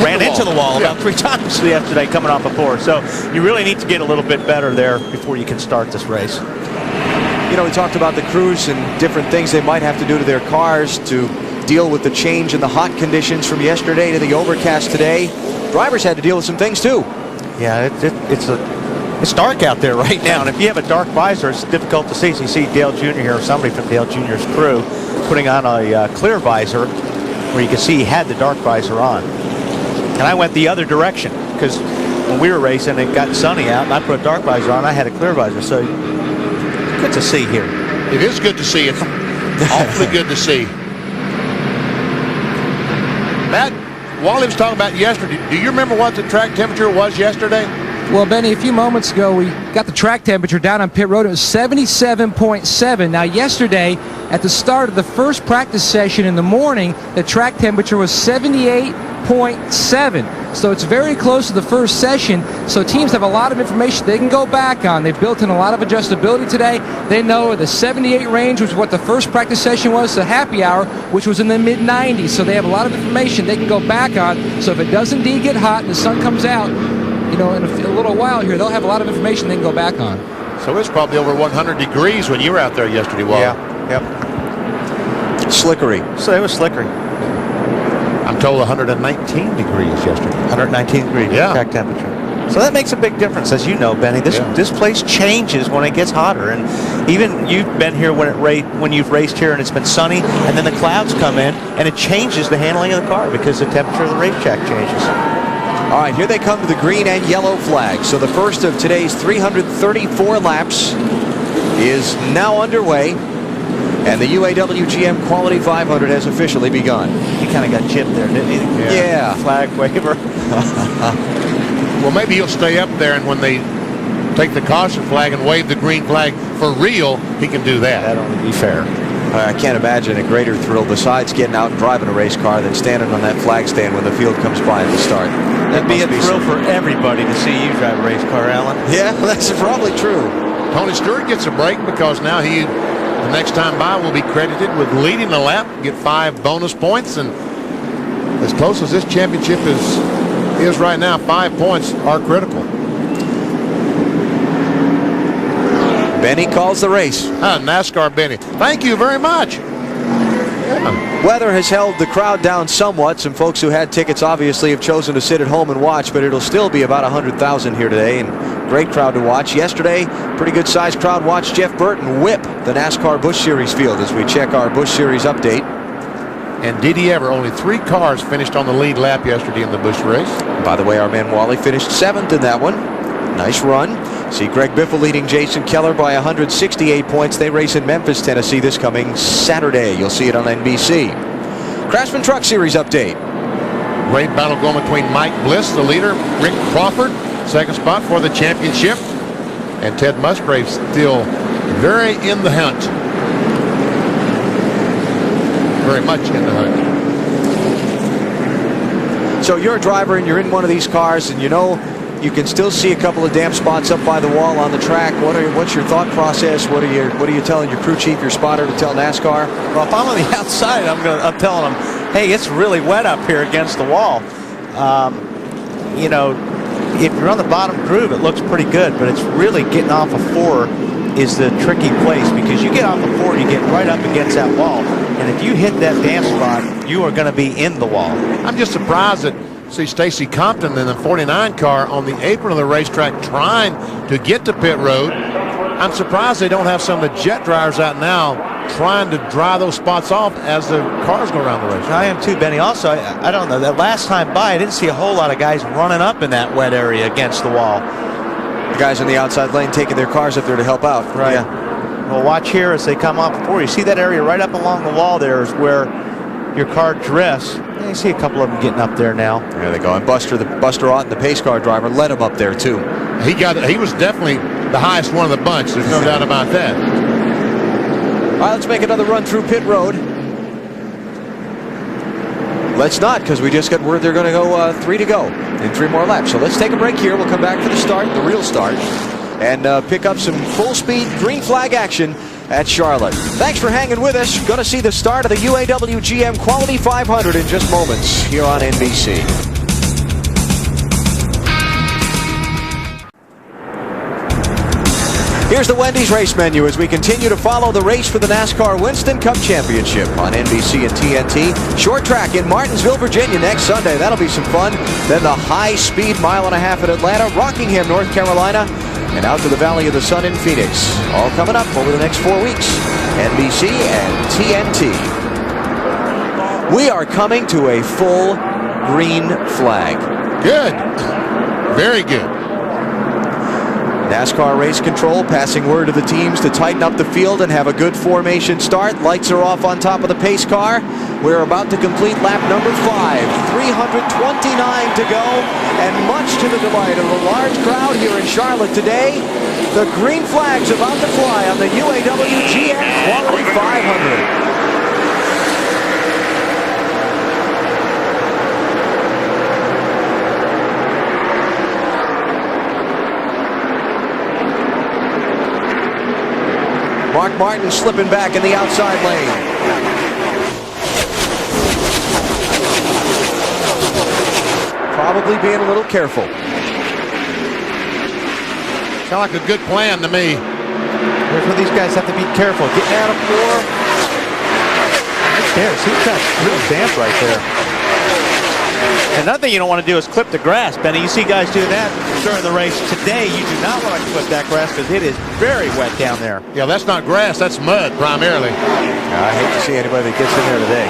Speaker 3: ran into the wall about 3 times yesterday coming off a 4. So you really need to get a little bit better there before you can start this race.
Speaker 2: We talked about the crews and different things they might have to do to their cars to deal with the change in the hot conditions from yesterday to the overcast today. Drivers had to deal with some things too.
Speaker 3: Yeah, it's dark out there right now, and if you have a dark visor, it's difficult to see. So you see Dale Jr. here, or somebody from Dale Jr.'s crew, putting on a clear visor where you can see he had the dark visor on. And I went the other direction because when we were racing, it got sunny out, and I put a dark visor on. I had a clear visor, so good to see here.
Speaker 16: It is good to see. It's awfully good to see. Matt, Wally was talking about yesterday. Do you remember what the track temperature was yesterday?
Speaker 8: Well, Benny, a few moments ago, we got the track temperature down on pit road. It was 77.7. Now, yesterday, at the start of the first practice session in the morning, the track temperature was 78.7. So it's very close to the first session. So teams have a lot of information they can go back on. They've built in a lot of adjustability today. They know the 78 range, which is what the first practice session was, the happy hour, which was in the mid-90s. So they have a lot of information they can go back on. So if it does indeed get hot and the sun comes out, in a little while here, they'll have a lot of information they can go back on.
Speaker 16: So it's probably over 100 degrees when you were out there yesterday, Wally.
Speaker 3: Yeah, yep.
Speaker 2: Slickery.
Speaker 3: So it was slickery.
Speaker 16: I'm told 119 degrees yesterday.
Speaker 3: 119 degrees track temperature. So that makes a big difference, as you know, Benny. This place changes when it gets hotter, and even you've been here when you've raced here and it's been sunny, and then the clouds come in, and it changes the handling of the car because the temperature of the racetrack changes.
Speaker 2: All right, here they come to the green and yellow flag. So the first of today's 334 laps is now underway, and the UAW-GM Quality 500 has officially begun.
Speaker 3: He kind of got chipped there, didn't he?
Speaker 2: Yeah.
Speaker 3: Flag waiver.
Speaker 16: Well, maybe he'll stay up there, and when they take the caution flag and wave the green flag for real, he can do that.
Speaker 3: That'll only be fair.
Speaker 2: I can't imagine a greater thrill besides getting out and driving a race car than standing on that flag stand when the field comes by at the start.
Speaker 3: That'd be a thrill for everybody to see you drive a race car, Alan.
Speaker 2: Yeah, that's probably true.
Speaker 16: Tony Stewart gets a break because now the next time by, will be credited with leading the lap, get 5 bonus points, and as close as this championship is right now, 5 points are critical.
Speaker 2: Benny calls the race.
Speaker 16: NASCAR Benny. Thank you very much.
Speaker 2: Weather has held the crowd down somewhat. Some folks who had tickets obviously have chosen to sit at home and watch, but it'll still be about 100,000 here today, and great crowd to watch. Yesterday, pretty good sized crowd watched Jeff Burton whip the NASCAR Busch Series field as we check our Busch Series update.
Speaker 16: And did he ever? Only 3 cars finished on the lead lap yesterday in the Busch race.
Speaker 2: By the way, our man Wally finished 7th in that one. Nice run. See Greg Biffle leading Jason Keller by 168 points. They race in Memphis, Tennessee this coming Saturday. You'll see it on NBC. Craftsman Truck Series update.
Speaker 16: Great battle going between Mike Bliss, the leader, Rick Crawford, second spot for the championship, and Ted Musgrave still very in the hunt. Very much in the hunt.
Speaker 2: So you're a driver and you're in one of these cars, and you can still see a couple of damp spots up by the wall on the track. What's your thought process? What are you telling your crew chief, your spotter, to tell NASCAR?
Speaker 3: Well, if I'm on the outside, I'm telling them, hey, it's really wet up here against the wall. If you're on the bottom groove, it looks pretty good, but it's really getting off of 4 is the tricky place, because you get off of 4, you get right up against that wall, and if you hit that damp spot, you are going to be in the wall.
Speaker 16: I'm just surprised that see Stacy Compton in the 49 car on the apron of the racetrack trying to get to pit road. I'm surprised they don't have some of the jet drivers out now trying to dry those spots off as the cars go around the racetrack.
Speaker 3: I am too, Benny. Also, I don't know, that last time by, I didn't see a whole lot of guys running up in that wet area against the wall. The guys in the outside lane taking their cars up there to help out.
Speaker 17: Right.
Speaker 3: Yeah.
Speaker 17: Well, watch here as they come off before. You see that area right up along the wall there is where your car drifts. Yeah, you see a couple of them getting up there now.
Speaker 3: There they go. And Buster Otten, the pace car driver, led him up there too.
Speaker 16: He was definitely the highest one of the bunch. There's no doubt about that.
Speaker 3: All right, let's make another run through pit road. Let's not, because we just got word they're going to go 3 to go in 3 more laps. So let's take a break here. We'll come back for the start, the real start, and pick up some full-speed green flag action at Charlotte. Thanks for hanging with us. Going to see the start of the UAW-GM Quality 500 in just moments here on NBC. Here's the Wendy's race menu as we continue to follow the race for the NASCAR Winston Cup Championship on NBC and TNT. Short track in Martinsville, Virginia next Sunday. That'll be some fun. Then the high-speed mile-and-a-half at Atlanta, Rockingham, North Carolina, and out to the Valley of the Sun in Phoenix. All coming up over the next 4 weeks. NBC and TNT. We are coming to a full green flag.
Speaker 16: Good. Very good.
Speaker 3: NASCAR Race Control passing word to the teams to tighten up the field and have a good formation start. Lights are off on top of the pace car. We're about to complete lap number 5. 329 to go, and much to the delight of a large crowd here in Charlotte today, the green flag's about to fly on the UAW-GM Quality 500. Mark Martin slipping back in the outside lane. Probably being a little careful.
Speaker 16: Sound like a good plan to me.
Speaker 17: Here's where these guys have to be careful. Getting out of 4. Right there. See that real damp right there. Another thing you don't want to do is clip the grass, Benny. You see guys do that during the race. Today, you do not want to clip that grass because it is very wet down there.
Speaker 16: Yeah, that's not grass. That's mud, primarily.
Speaker 3: I hate to see anybody that gets in there today.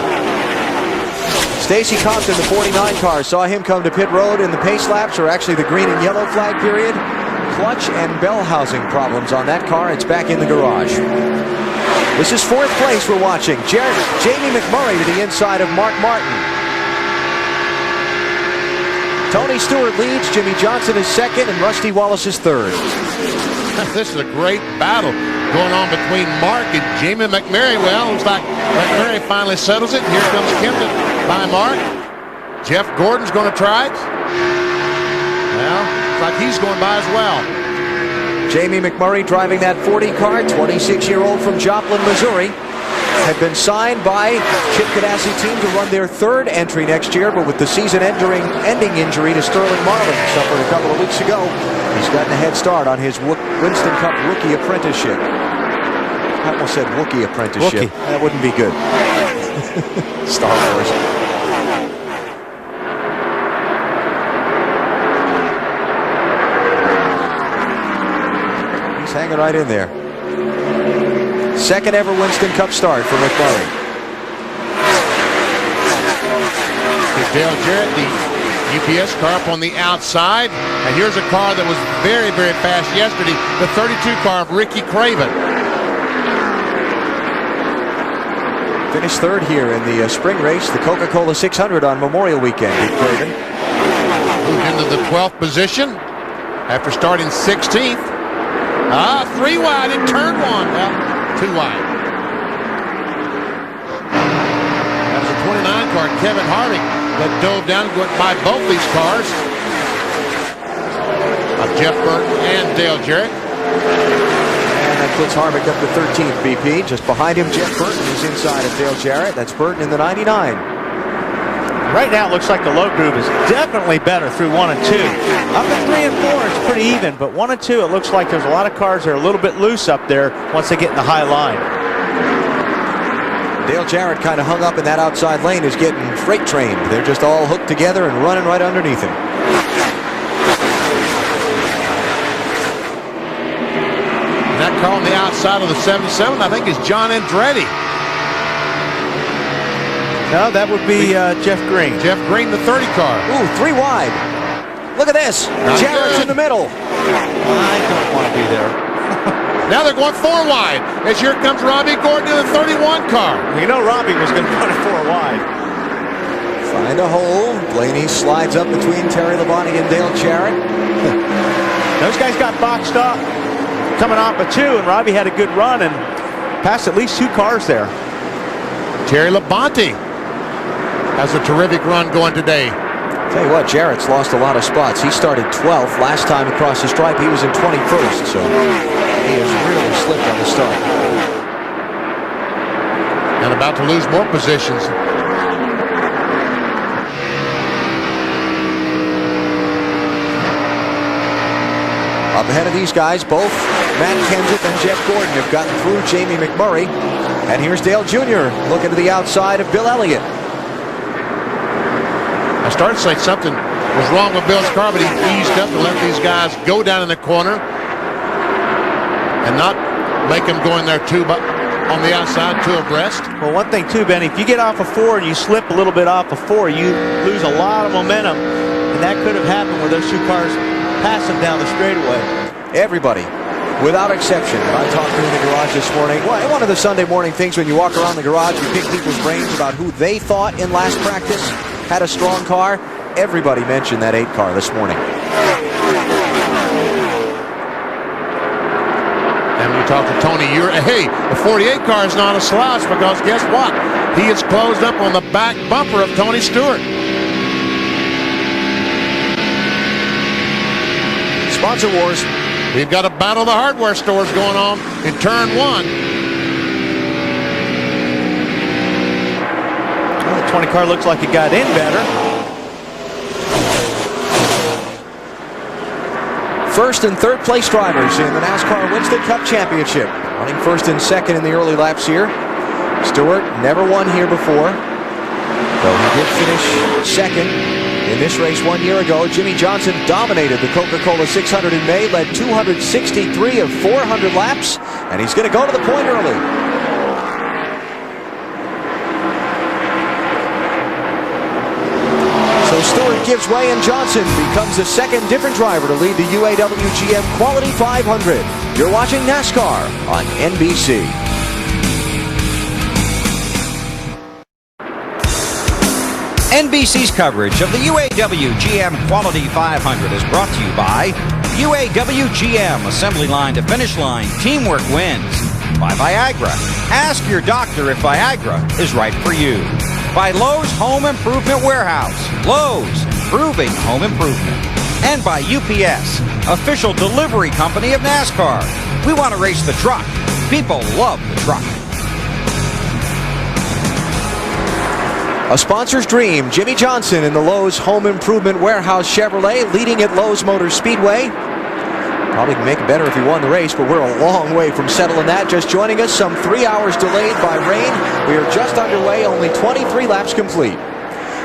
Speaker 3: Stacy Compton, the 49 car, saw him come to pit road in the pace laps, or actually the green and yellow flag period. Clutch and bell housing problems on that car. It's back in the garage. This is 4th place we're watching. Jamie McMurray to the inside of Mark Martin. Tony Stewart leads, Jimmy Johnson is 2nd, and Rusty Wallace is 3rd.
Speaker 16: This is a great battle going on between Mark and Jamie McMurray. Well, looks like McMurray finally settles it. Here comes Kempton by Mark. Jeff Gordon's going to try it. Well, looks like he's going by as well.
Speaker 3: Jamie McMurray driving that 40 car, 26-year-old from Joplin, Missouri. Had been signed by Chip Ganassi team to run their 3rd entry next year, but with the season-ending injury to Sterling Marlin suffered a couple of weeks ago, he's gotten a head start on his Winston Cup rookie apprenticeship. I almost said Wookiee apprenticeship.
Speaker 17: Wookiee.
Speaker 3: That wouldn't be good. Star Wars. He's hanging right in there. 2nd ever Winston Cup start for McMurray.
Speaker 16: Dale Jarrett, the UPS car up on the outside. And here's a car that was very, very fast yesterday, the 32 car of Ricky Craven.
Speaker 3: Finished 3rd here in the spring race, the Coca-Cola 600 on Memorial Weekend. Craven
Speaker 16: moved into the 12th position after starting 16th. 3 wide in turn 1. Well, 2 wide. That was a 29 car, Kevin Harvick, that dove down and went by both these cars of Jeff Burton and Dale Jarrett.
Speaker 3: And that puts Harvick up to 13th BP. Just behind him, Jeff Burton is inside of Dale Jarrett. That's Burton in the 99.
Speaker 17: Right now, it looks like the low groove is definitely better through 1 and 2. Up at 3 and 4, it's pretty even, but 1 and 2, it looks like there's a lot of cars that are a little bit loose up there once they get in the high line.
Speaker 3: Dale Jarrett kind of hung up in that outside lane, is getting freight trained. They're just all hooked together and running right underneath him.
Speaker 16: And that car on the outside of the 77, I think, is John Andretti.
Speaker 17: No, that would be Jeff Green.
Speaker 16: Jeff Green, the 30 car.
Speaker 3: Ooh, 3 wide. Look at this.
Speaker 16: Not
Speaker 3: Jarrett's
Speaker 16: good.
Speaker 3: in the middle.
Speaker 17: I don't want to be there.
Speaker 16: Now they're going 4 wide. As here comes Robbie Gordon in the 31 car.
Speaker 17: You know Robbie was going to run it 4 wide.
Speaker 3: Find a hole. Blaney slides up between Terry Labonte and Dale Jarrett.
Speaker 17: Those guys got boxed up coming off of 2, and Robbie had a good run and passed at least 2 cars there.
Speaker 16: Terry Labonte has a terrific run going today.
Speaker 3: Tell you what, Jarrett's lost a lot of spots. He started 12th. Last time across the stripe, he was in 21st. So he has really slipped on the start.
Speaker 16: And about to lose more positions.
Speaker 3: Up ahead of these guys, both Matt Kenseth and Jeff Gordon have gotten through Jamie McMurray. And here's Dale Jr. looking to the outside of Bill Elliott.
Speaker 16: I started to say something was wrong with Bill's car, but he eased up to let these guys go down in the corner and not make them go in there on the outside 2 abreast.
Speaker 17: Well, one thing too, Benny, if you get off of 4 and you slip a little bit off of 4, you lose a lot of momentum, and that could have happened where those 2 cars pass them down the straightaway.
Speaker 3: Everybody, without exception, I talked to in the garage this morning. Well, one of the Sunday morning things when you walk around the garage, you pick people's brains about who they thought in last practice had a strong car. Everybody mentioned that 8 car this morning.
Speaker 16: And we talked to Tony, hey, the 48 car is not a slouch because guess what? He is closed up on the back bumper of Tony Stewart.
Speaker 3: Sponsor wars.
Speaker 16: We've got a battle of the hardware stores going on in turn 1.
Speaker 17: Well, the 20 car looks like it got in better.
Speaker 3: First and third place drivers in the NASCAR Winston Cup Championship. Running first and second in the early laps here. Stewart never won here before, though he did finish second in this race 1 year ago. Jimmy Johnson dominated the Coca-Cola 600 in May, led 263 of 400 laps, and he's going to go to the point early. So Stewart gives way, and Johnson becomes the second different driver to lead the UAW-GM Quality 500. You're watching NASCAR on NBC.
Speaker 2: NBC's coverage of the UAW-GM Quality 500 is brought to you by UAW-GM, assembly line to finish line, teamwork wins. By Viagra, ask your doctor if Viagra is right for you. By Lowe's Home Improvement Warehouse, Lowe's, improving home improvement. And by UPS, official delivery company of NASCAR. We want to race the truck. People love the truck.
Speaker 3: A sponsor's dream, Jimmy Johnson in the Lowe's Home Improvement Warehouse Chevrolet, leading at Lowe's Motor Speedway. Probably can make it better if he won the race, but we're a long way from settling that. Just joining us, some 3 hours delayed by rain. We are just underway, only 23 laps complete.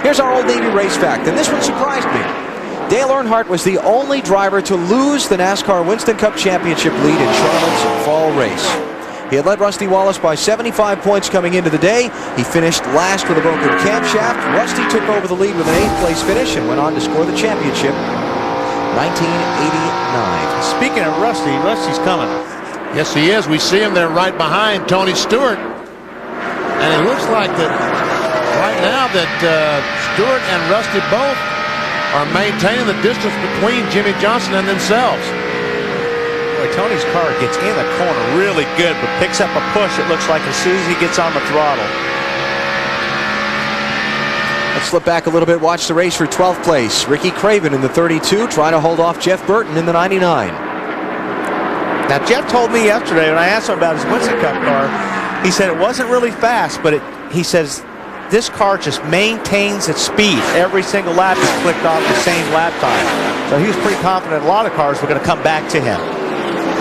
Speaker 3: Here's our Old Navy race fact, and this one surprised me. Dale Earnhardt was the only driver to lose the NASCAR Winston Cup Championship lead in Charlotte's fall race. He had led Rusty Wallace by 75 points coming into the day. He finished last with a broken camshaft. Rusty took over the lead with an 8th place finish and went on to score the championship. 1989.
Speaker 17: Speaking of Rusty, Rusty's coming.
Speaker 16: Yes, he is. We see him there right behind Tony Stewart. And it looks like that right now that Stewart and Rusty both are maintaining the distance between Jimmy Johnson and themselves.
Speaker 17: Boy, Tony's car gets in the corner really good, but picks up a push, it looks like, as soon as he gets on the throttle.
Speaker 3: Let's slip back a little bit, watch the race for 12th place. Ricky Craven in the 32, trying to hold off Jeff Burton in the 99.
Speaker 17: Now, Jeff told me yesterday when I asked him about his Winston Cup car, he said it wasn't really fast, but he says this car just maintains its speed. Every single lap is clicked off the same lap time. So he was pretty confident a lot of cars were going to come back to him.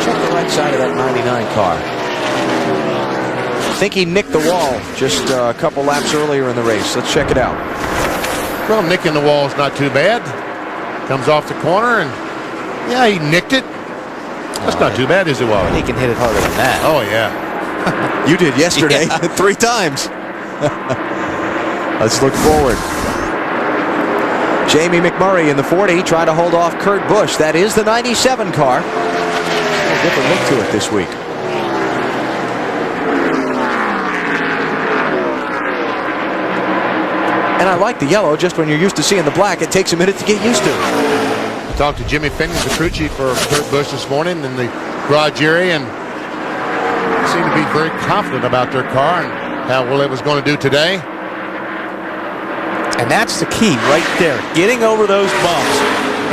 Speaker 3: Check the right side of that 99 car. I think he nicked the wall just a couple laps earlier in the race. Let's check it out.
Speaker 16: Well, nicking the wall is not too bad. Comes off the corner, and yeah, he nicked it. That's not too bad, is it, Wally?
Speaker 17: He can hit it harder than that.
Speaker 16: Oh, yeah.
Speaker 3: You did yesterday, 3 times. Let's look forward. Jamie McMurray in the 40 trying to hold off Kurt Busch. That is the 97 car. A different look to it this week. And I like the yellow. Just when you're used to seeing the black, it takes a minute to get used to.
Speaker 16: I talked to Jimmy Fenton, the crew chief for Kurt Busch this morning in the garage area, and seemed to be very confident about their car and how well it was going to do today.
Speaker 17: And that's the key right there, getting over those bumps.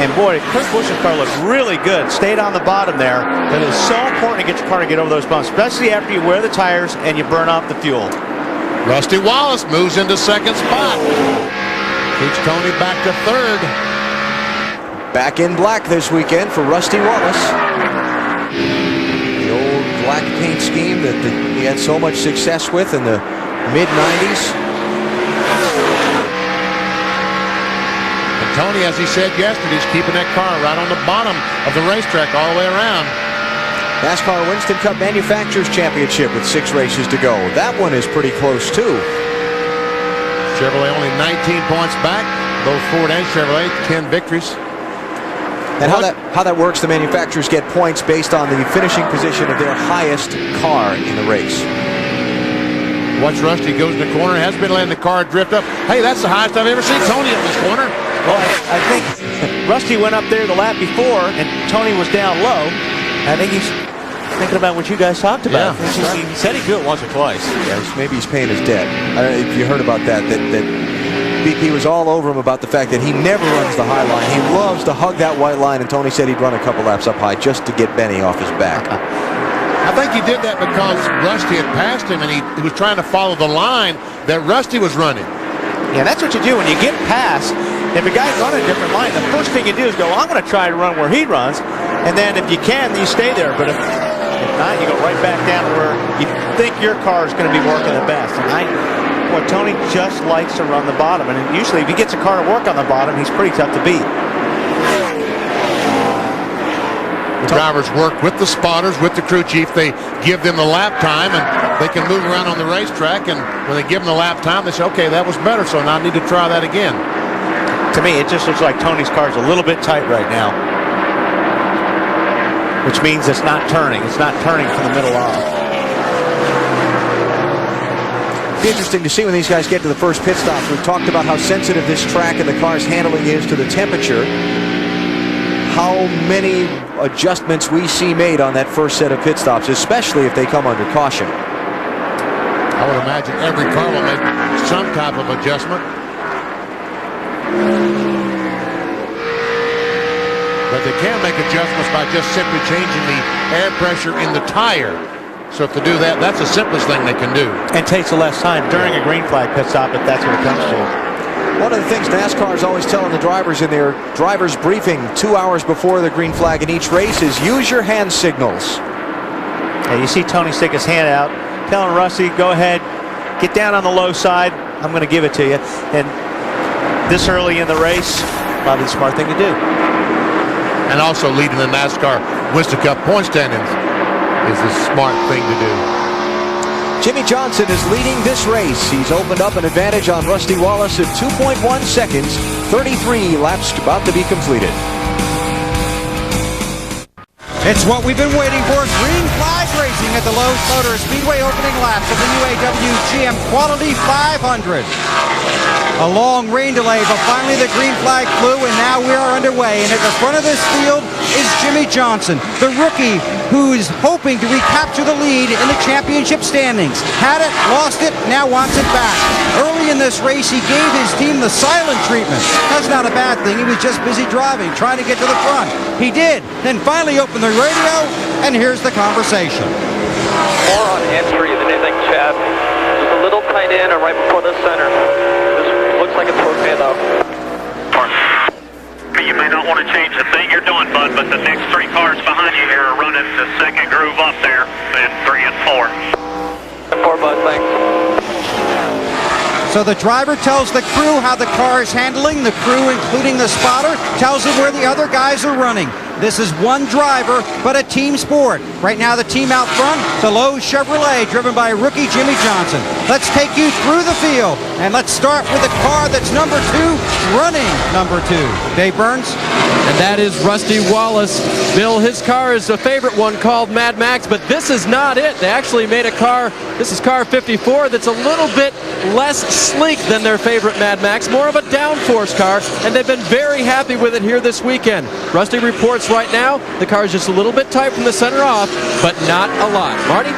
Speaker 17: And boy, Kurt Busch's car looked really good. Stayed on the bottom there. But it's so important to get your car to get over those bumps, especially after you wear the tires and you burn off the fuel.
Speaker 16: Rusty Wallace moves into second spot. Keeps Tony back to third.
Speaker 3: Back in black this weekend for Rusty Wallace. The old black paint scheme that he had so much success with in the mid-90s.
Speaker 16: And Tony, as he said yesterday, is keeping that car right on the bottom of the racetrack all the way around.
Speaker 3: NASCAR Winston Cup Manufacturers Championship with 6 races to go. That one is pretty close, too.
Speaker 16: Chevrolet only 19 points back. Both Ford and Chevrolet, 10 victories.
Speaker 3: And how that works, the manufacturers get points based on the finishing position of their highest car in the race.
Speaker 16: Watch Rusty goes in the corner, has been letting the car drift up. Hey, that's the highest I've ever seen Tony in this corner.
Speaker 17: Well, I think Rusty went up there the lap before, and Tony was down low. I think he's thinking about what you guys talked about.
Speaker 3: Yeah.
Speaker 17: He said he'd do it once or twice.
Speaker 3: Yes, maybe he's paying his debt. I don't know if you heard about that BP was all over him about the fact that he never runs the high line. He loves to hug that white line, and Tony said he'd run a couple laps up high just to get Benny off his back.
Speaker 16: I think he did that because Rusty had passed him, and he was trying to follow the line that Rusty was running.
Speaker 17: Yeah, that's what you do when you get past. If a guy's running a different line, the first thing you do is go, I'm going to try to run where he runs. And then if you can, you stay there. But if not, you go right back down to where you think your car is going to be working the best. And Tony just likes to run the bottom. And usually if he gets a car to work on the bottom, he's pretty tough to beat.
Speaker 16: The drivers work with the spotters, with the crew chief. They give them the lap time, and they can move around on the racetrack. And when they give them the lap time, they say, okay, that was better, so now I need to try that again.
Speaker 17: To me, it just looks like Tony's car is a little bit tight right now, which means it's not turning. It's not turning from the middle off.
Speaker 3: Be interesting to see when these guys get to the first pit stop. We've talked about how sensitive this track and the car's handling is to the temperature. How many adjustments we see made on that first set of pit stops, especially if they come under caution.
Speaker 16: I would imagine every car will make some type of adjustment. But they can make adjustments by just simply changing the air pressure in the tire. So if they do that, that's the simplest thing they can do.
Speaker 17: And takes less time during a green flag pit stop if that's what it comes to.
Speaker 3: One of the things NASCAR is always telling the drivers in their driver's briefing 2 hours before the green flag in each race is use your hand signals.
Speaker 17: Yeah, you see Tony stick his hand out, telling Rusty, go ahead, get down on the low side, I'm going to give it to you. And this early in the race, probably the smart thing to do.
Speaker 16: And also leading the NASCAR Winston Cup point standings is the smart thing to do.
Speaker 3: Jimmy Johnson is leading this race. He's opened up an advantage on Rusty Wallace at 2.1 seconds. 33 laps about to be completed.
Speaker 2: It's what we've been waiting for. Green flag racing at the Lowe's Motor Speedway opening laps of the UAW-GM Quality 500. A long rain delay, but finally the green flag flew, and now we are underway. And at the front of this field is Jimmy Johnson, the rookie who's hoping to recapture the lead in the championship standings. Had it, lost it, now wants it back. Early in this race, he gave his team the silent treatment. That's not a bad thing. He was just busy driving, trying to get to the front. He did. Then finally opened the radio, and here's the conversation.
Speaker 18: More on entry than anything, Chad. Just a little tight in or right before the center. Looks like it's okay, though.
Speaker 7: You may not want to change the thing you're doing, bud, but the next 3 cars behind you here are running the second groove up there in 3 and 4.
Speaker 18: 4, bud, thanks.
Speaker 2: So the driver tells the crew how the car is handling. The crew, including the spotter, tells him where the other guys are running. This is one driver, but a team sport. Right now, the team out front, the Lowe's Chevrolet, driven by rookie Jimmy Johnson. Let's take you through the field, and let's start with the car that's number 2, running number 2. Dave Burns.
Speaker 9: And that is Rusty Wallace. Bill, his car is a favorite one called Mad Max, but this is not it. They actually made a car, this is car 54, that's a little bit less sleek than their favorite Mad Max, more of a downforce car, and they've been very happy with it here this weekend. Rusty reports right now the car is just a little bit tight from the center off, but not a lot. Marty?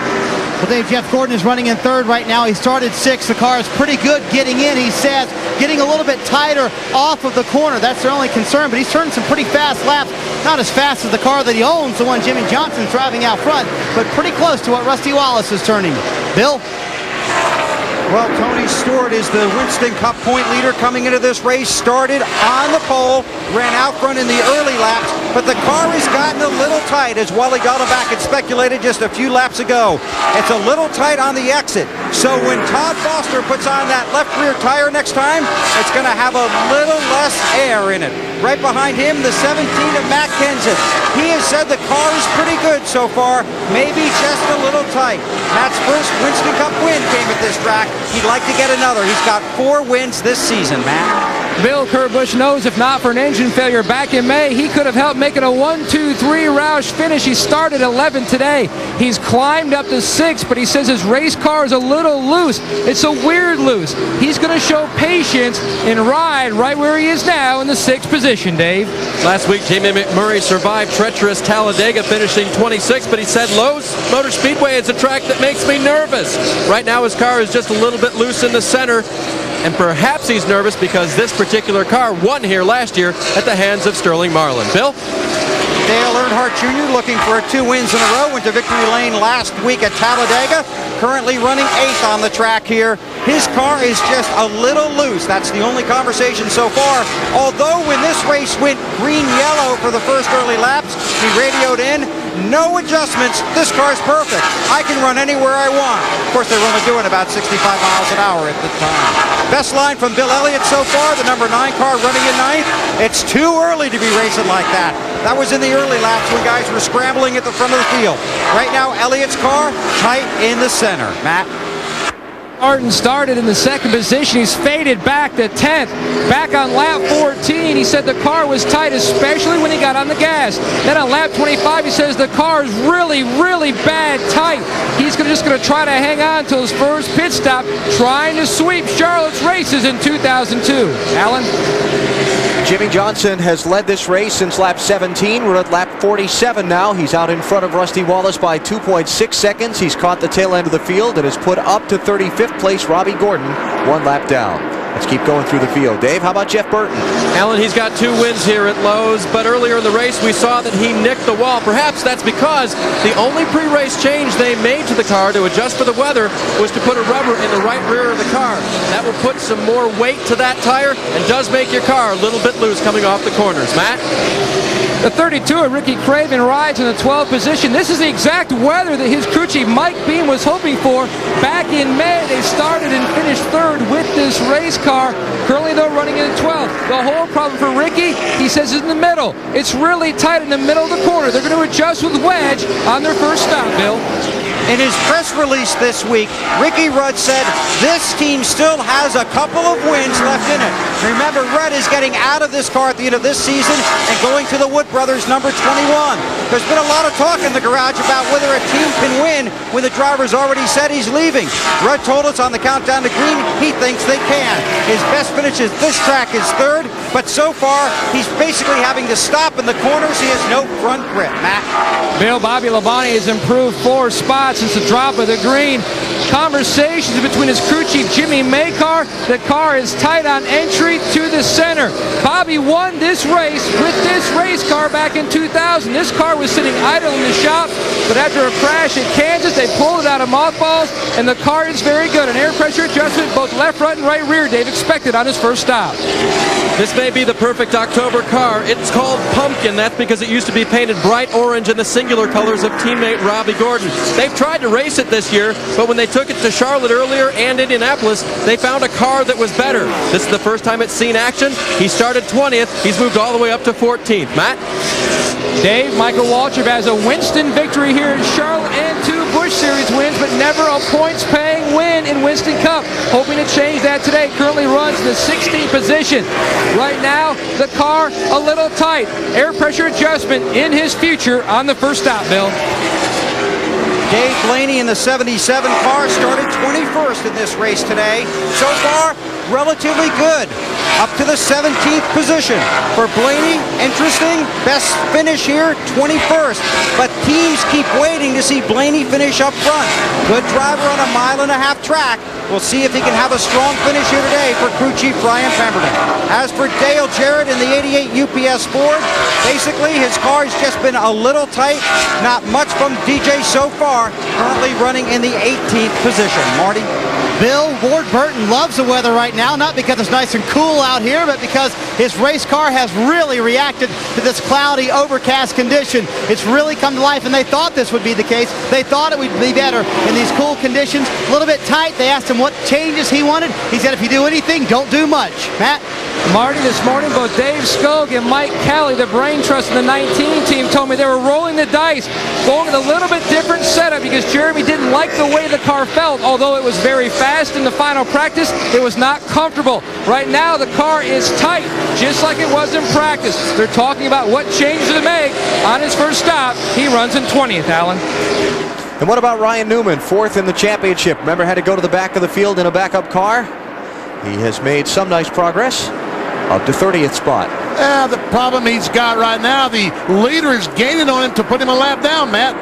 Speaker 6: Well, Dave, Jeff Gordon is running in third right now. He started 6th. The car is pretty good getting in, he says. Getting a little bit tighter off of the corner. That's their only concern, but he's turning some pretty fast laps. Not as fast as the car that he owns, the one Jimmy Johnson's driving out front, but pretty close to what Rusty Wallace is turning. Bill?
Speaker 2: Well, Tony Stewart is the Winston Cup point leader coming into this race. Started on the pole, ran out front in the early laps, but the car has gotten a little tight, as Wally Golovac had speculated just a few laps ago. It's a little tight on the exit. So when Todd Foster puts on that left rear tire next time, it's going to have a little less air in it. Right behind him, the 17 of Matt Kenseth. He has said the car is pretty good so far, maybe just a little tight. Matt's first Winston Cup win came at this track. He'd like to get another. He's got 4 wins this season, Matt.
Speaker 8: Bill, Kurt Busch knows if not for an engine failure back in May, he could have helped make it a 1-2-3 Roush finish. He started 11th today. He's climbed up to 6th, but he says his race car is a little loose. It's a weird loose. He's going to show patience and ride right where he is now in the 6th position, Dave.
Speaker 9: Last week, Jamie McMurray survived treacherous Talladega, finishing 26th, but he said Lowe's Motor Speedway is a track that makes me nervous. Right now, his car is just a little bit loose in the center, and perhaps he's nervous because this particular car won here last year at the hands of Sterling Marlin. Bill?
Speaker 2: Dale Earnhardt Jr. looking for 2 wins in a row. Went to victory lane last week at Talladega. Currently running 8th on the track here. His car is just a little loose. That's the only conversation so far. Although when this race went green-yellow for the first early laps, he radioed in, no adjustments. This car's perfect. I can run anywhere I want. Of course, they were only doing about 65 miles an hour at the time. Best line from Bill Elliott so far, the number 9 car running in 9th. It's too early to be racing like that. That was in the early laps when guys were scrambling at the front of the field. Right now, Elliott's car tight in the center. Matt?
Speaker 8: Martin started in the 2nd position. He's faded back to 10th. Back on lap 14, he said the car was tight, especially when he got on the gas. Then on lap 25, he says the car is really, really bad tight. He's just going to try to hang on until his first pit stop, trying to sweep Charlotte's races in 2002. Alan?
Speaker 3: Jimmy Johnson has led this race since lap 17. We're at lap 47 now. He's out in front of Rusty Wallace by 2.6 seconds. He's caught the tail end of the field and has put up to 35th place Robbie Gordon 1 lap down. Let's keep going through the field. Dave, how about Jeff Burton?
Speaker 9: Alan, he's got 2 wins here at Lowe's, but earlier in the race we saw that he nicked the wall. Perhaps that's because the only pre-race change they made to the car to adjust for the weather was to put a rubber in the right rear of the car. That will put some more weight to that tire and does make your car a little bit loose coming off the corners. Matt?
Speaker 8: The 32 of Ricky Craven rides in the 12th position. This is the exact weather that his crew chief Mike Beam was hoping for back in May. They started and finished 3rd with this race car. Currently, though, running in 12th. The whole problem for Ricky, he says, is in the middle. It's really tight in the middle of the corner. They're going to adjust with wedge on their first stop, Bill.
Speaker 2: In his press release this week, Ricky Rudd said this team still has a couple of wins left in it. Remember, Rudd is getting out of this car at the end of this season and going to the Wood Brothers number 21. There's been a lot of talk in the garage about whether a team can win when the driver's already said he's leaving. Rudd told us on the countdown to green he thinks they can. His best finish at this track is 3rd, but so far he's basically having to stop in the corners. He has no front grip. Matt?
Speaker 8: Bill, Bobby Labonte has improved 4 spots since the drop of the green. Conversations between his crew chief Jimmy Maycar. The car is tight on entry to the center. Bobby won this race with this race car back in 2000. This car was sitting idle in the shop, but after a crash at Kansas, they pulled it out of mothballs, and the car is very good. An air pressure adjustment, both left front and right rear, Dave expected on his first stop.
Speaker 9: This may be the perfect October car. It's called Pumpkin. That's because it used to be painted bright orange in the singular colors of teammate Robbie Gordon. They've tried to race it this year, but when they took it to Charlotte earlier and Indianapolis, they found a car that was better. This is the first time it's seen action. He started 20th. He's moved all the way up to 14th. Matt?
Speaker 8: Dave, Michael Waltrip has a Winston victory here in Charlotte and 2 Busch Series wins, but never a points-paying win in Winston Cup. Hoping to change that today. Currently runs in the 16th position. Right now, the car a little tight. Air pressure adjustment in his future on the first stop, Bill.
Speaker 2: Dave Blaney in the 77 car started 21st in this race today. So far, relatively good. Up to the 17th position. For Blaney, interesting. Best finish here, 21st. But teams keep waiting to see Blaney finish up front. Good driver on a 1.5-mile track. We'll see if he can have a strong finish here today for crew chief Brian Pemberton. As for Dale Jarrett in the 88 UPS Ford, basically his car's just been a little tight. Not much from DJ so far. Currently running in the 18th position. Marty?
Speaker 6: Bill, Ward Burton loves the weather right now, not because it's nice and cool out here, but because his race car has really reacted to this cloudy, overcast condition. It's really come to life, and they thought this would be the case. They thought it would be better in these cool conditions. A little bit tight. They asked him what changes he wanted. He said, if you do anything, don't do much. Matt?
Speaker 8: Marty, this morning, both Dave Skog and Mike Kelly, the brain trust in the 19 team, told me they were rolling the dice, going with a little bit different setup because Jeremy didn't like the way the car felt. Although it was very fast in the final practice, it was not comfortable. Right now, the car is tight, just like it was in practice. They're talking about what changes to make on his first stop. He runs in 20th, Alan.
Speaker 3: And what about Ryan Newman, 4th in the championship? Remember, had to go to the back of the field in a backup car? He has made some nice progress. Up to 30th spot.
Speaker 16: The problem he's got right now, the leader is gaining on him to put him a lap down, Matt.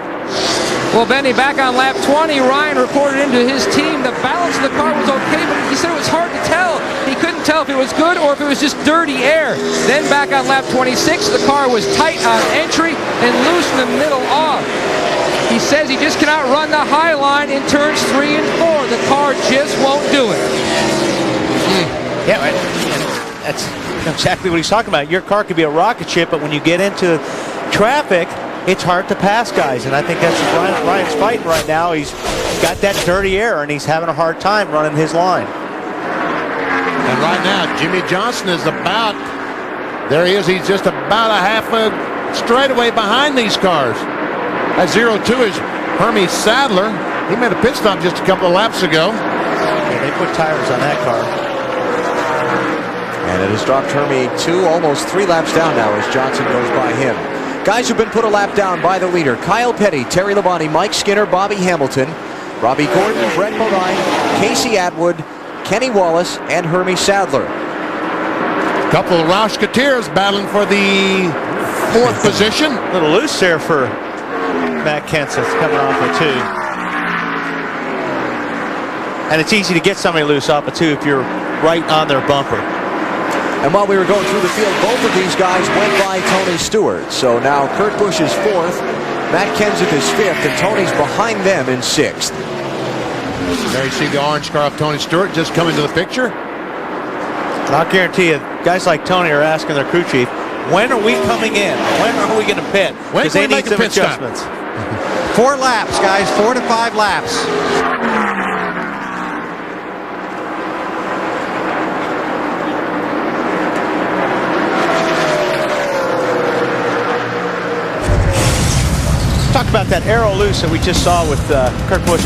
Speaker 8: Well, Benny, back on lap 20, Ryan reported into his team the balance of the car was okay, but he said it was hard to tell. He couldn't tell if it was good or if it was just dirty air. Then back on lap 26, the car was tight on entry and loose in the middle off. He says he just cannot run the high line in turns 3 and 4. The car just won't do it.
Speaker 17: Yeah, that's exactly what he's talking about. Your car could be a rocket ship, but when you get into traffic, it's hard to pass guys. And I think that's what Ryan's fighting right now. He's got that dirty air, and he's having a hard time running his line.
Speaker 16: And right now, Jimmy Johnson is about, there he is, he's just about a half a straightaway behind these cars. At 0-2 is Hermie Sadler. He made a pit stop just a couple of laps ago.
Speaker 17: Yeah, they put tires on that car.
Speaker 3: And it has dropped Hermie 2, almost 3 laps down now as Johnson goes by him. Guys who've been put a lap down by the leader: Kyle Petty, Terry Labonte, Mike Skinner, Bobby Hamilton, Robbie Gordon, Brett Bodine, Casey Atwood, Kenny Wallace, and Hermie Sadler.
Speaker 16: A couple of Roush Gutierrez battling for the 4th position.
Speaker 17: A little loose there for Matt Kenseth coming off a 2. And it's easy to get somebody loose off a 2 if you're right on their bumper.
Speaker 3: And while we were going through the field, both of these guys went by Tony Stewart. So now Kurt Busch is 4th, Matt Kenseth is 5th, and Tony's behind them in 6th.
Speaker 16: There you see the orange car of Tony Stewart just coming to the picture.
Speaker 17: And I'll guarantee you, guys like Tony are asking their crew chief, when are we coming in? When are we going to pit?
Speaker 16: When can we make a pit
Speaker 17: adjustments.
Speaker 2: 4 laps, guys, 4 to 5 laps.
Speaker 17: Talk about that arrow loose that we just saw with Kurt Busch.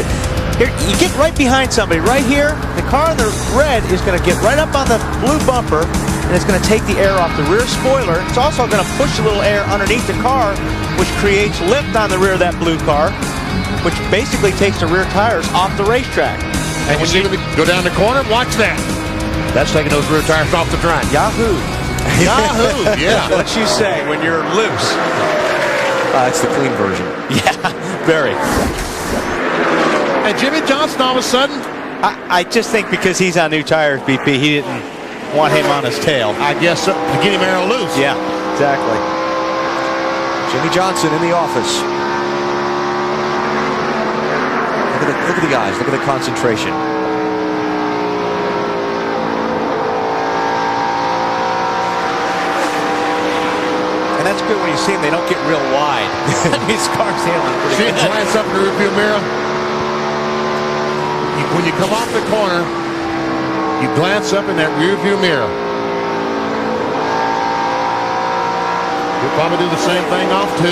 Speaker 17: Here, you get right behind somebody. Right here, the car in the red is going to get right up on the blue bumper, and it's going to take the air off the rear spoiler. It's also going to push a little air underneath the car, which creates lift on the rear of that blue car, which basically takes the rear tires off the racetrack.
Speaker 16: And when you go down the corner, watch that. That's taking those rear tires off the track.
Speaker 17: Yahoo!
Speaker 16: Yahoo! Yeah.
Speaker 17: What you say when you're loose?
Speaker 3: It's the clean version.
Speaker 17: Yeah, very.
Speaker 16: And Jimmy Johnson, all of a sudden,
Speaker 17: I just think because he's on new tires, BP, he didn't want him on his tail.
Speaker 16: I guess so, to get him arrow loose.
Speaker 17: Yeah, exactly.
Speaker 3: Jimmy Johnson in the office. Look at the guys. Look at the concentration.
Speaker 17: And that's good when you see them. They don't get real wide. These cars handling pretty good.
Speaker 16: Glance up in the rearview mirror. When you come off the corner, you glance up in that rearview mirror. He'll probably do the same thing off 2.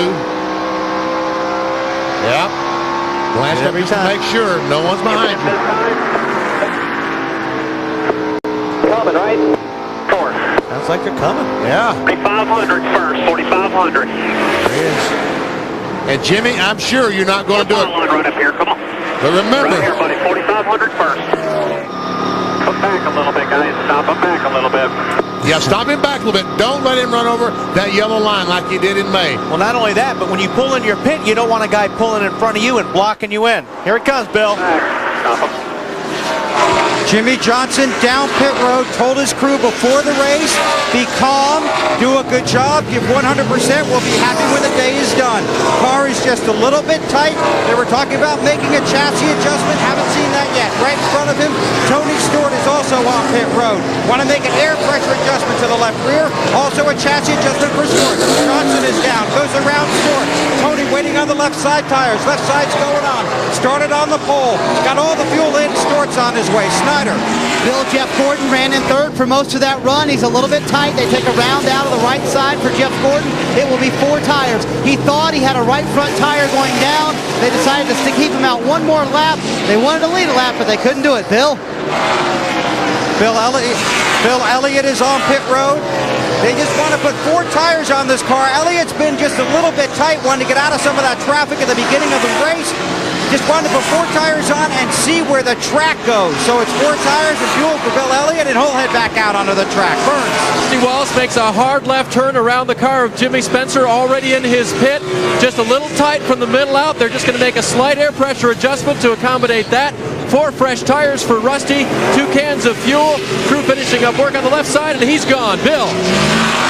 Speaker 16: Yep. Glance every time. Make sure no one's behind you.
Speaker 7: Coming, right? 4.
Speaker 17: Sounds like they're coming.
Speaker 16: Yeah.
Speaker 7: 4,500 first, 4,500.
Speaker 16: There he is. And Jimmy, I'm sure you're not going to do it.
Speaker 7: Right up here, come on.
Speaker 16: But remember.
Speaker 7: Right here, buddy, 4,500 first. Come back a little bit, guys. Stop him back a little bit.
Speaker 16: Yeah, stop him back a little bit. Don't let him run over that yellow line like he did in May.
Speaker 17: Well, not only that, but when you pull in your pit, you don't want a guy pulling in front of you and blocking you in. Here it comes, Bill.
Speaker 7: Stop him.
Speaker 2: Jimmy Johnson down pit road, told his crew before the race, be calm, do a good job, give 100%, we'll be happy when the day is done. Car is just a little bit tight. They were talking about making a chassis adjustment, haven't seen that yet. Right in front of him, Tony Stewart is also on pit road. Want to make an air pressure adjustment to the left rear, also a chassis adjustment for Stewart. Johnson is down, goes around Stewart. Tony waiting on the left side tires, left side's going on. Started on the pole, got all the fuel in, Stewart's on his way. Snyder.
Speaker 6: Bill, Jeff Gordon ran in third for most of that run. He's a little bit tight. They take a round out of the right side for Jeff Gordon. It will be 4 tires. He thought he had a right front tire going down. They decided to keep him out one more lap. They wanted to lead a lap, but they couldn't do it. Bill?
Speaker 2: Bill Elliott is on pit road. They just want to put 4 tires on this car. Elliott's been just a little bit tight, wanting to get out of some of that traffic at the beginning of the race. Just wanted to put 4 tires on and see where the track goes. So it's 4 tires and fuel for Bill Elliott, and he'll head back out onto the track. Burns.
Speaker 9: Rusty Wallace makes a hard left turn around the car of Jimmy Spencer, already in his pit. Just a little tight from the middle out. They're just going to make a slight air pressure adjustment to accommodate that. 4 fresh tires for Rusty, 2 cans of fuel. Crew finishing up work on the left side, and he's gone. Bill.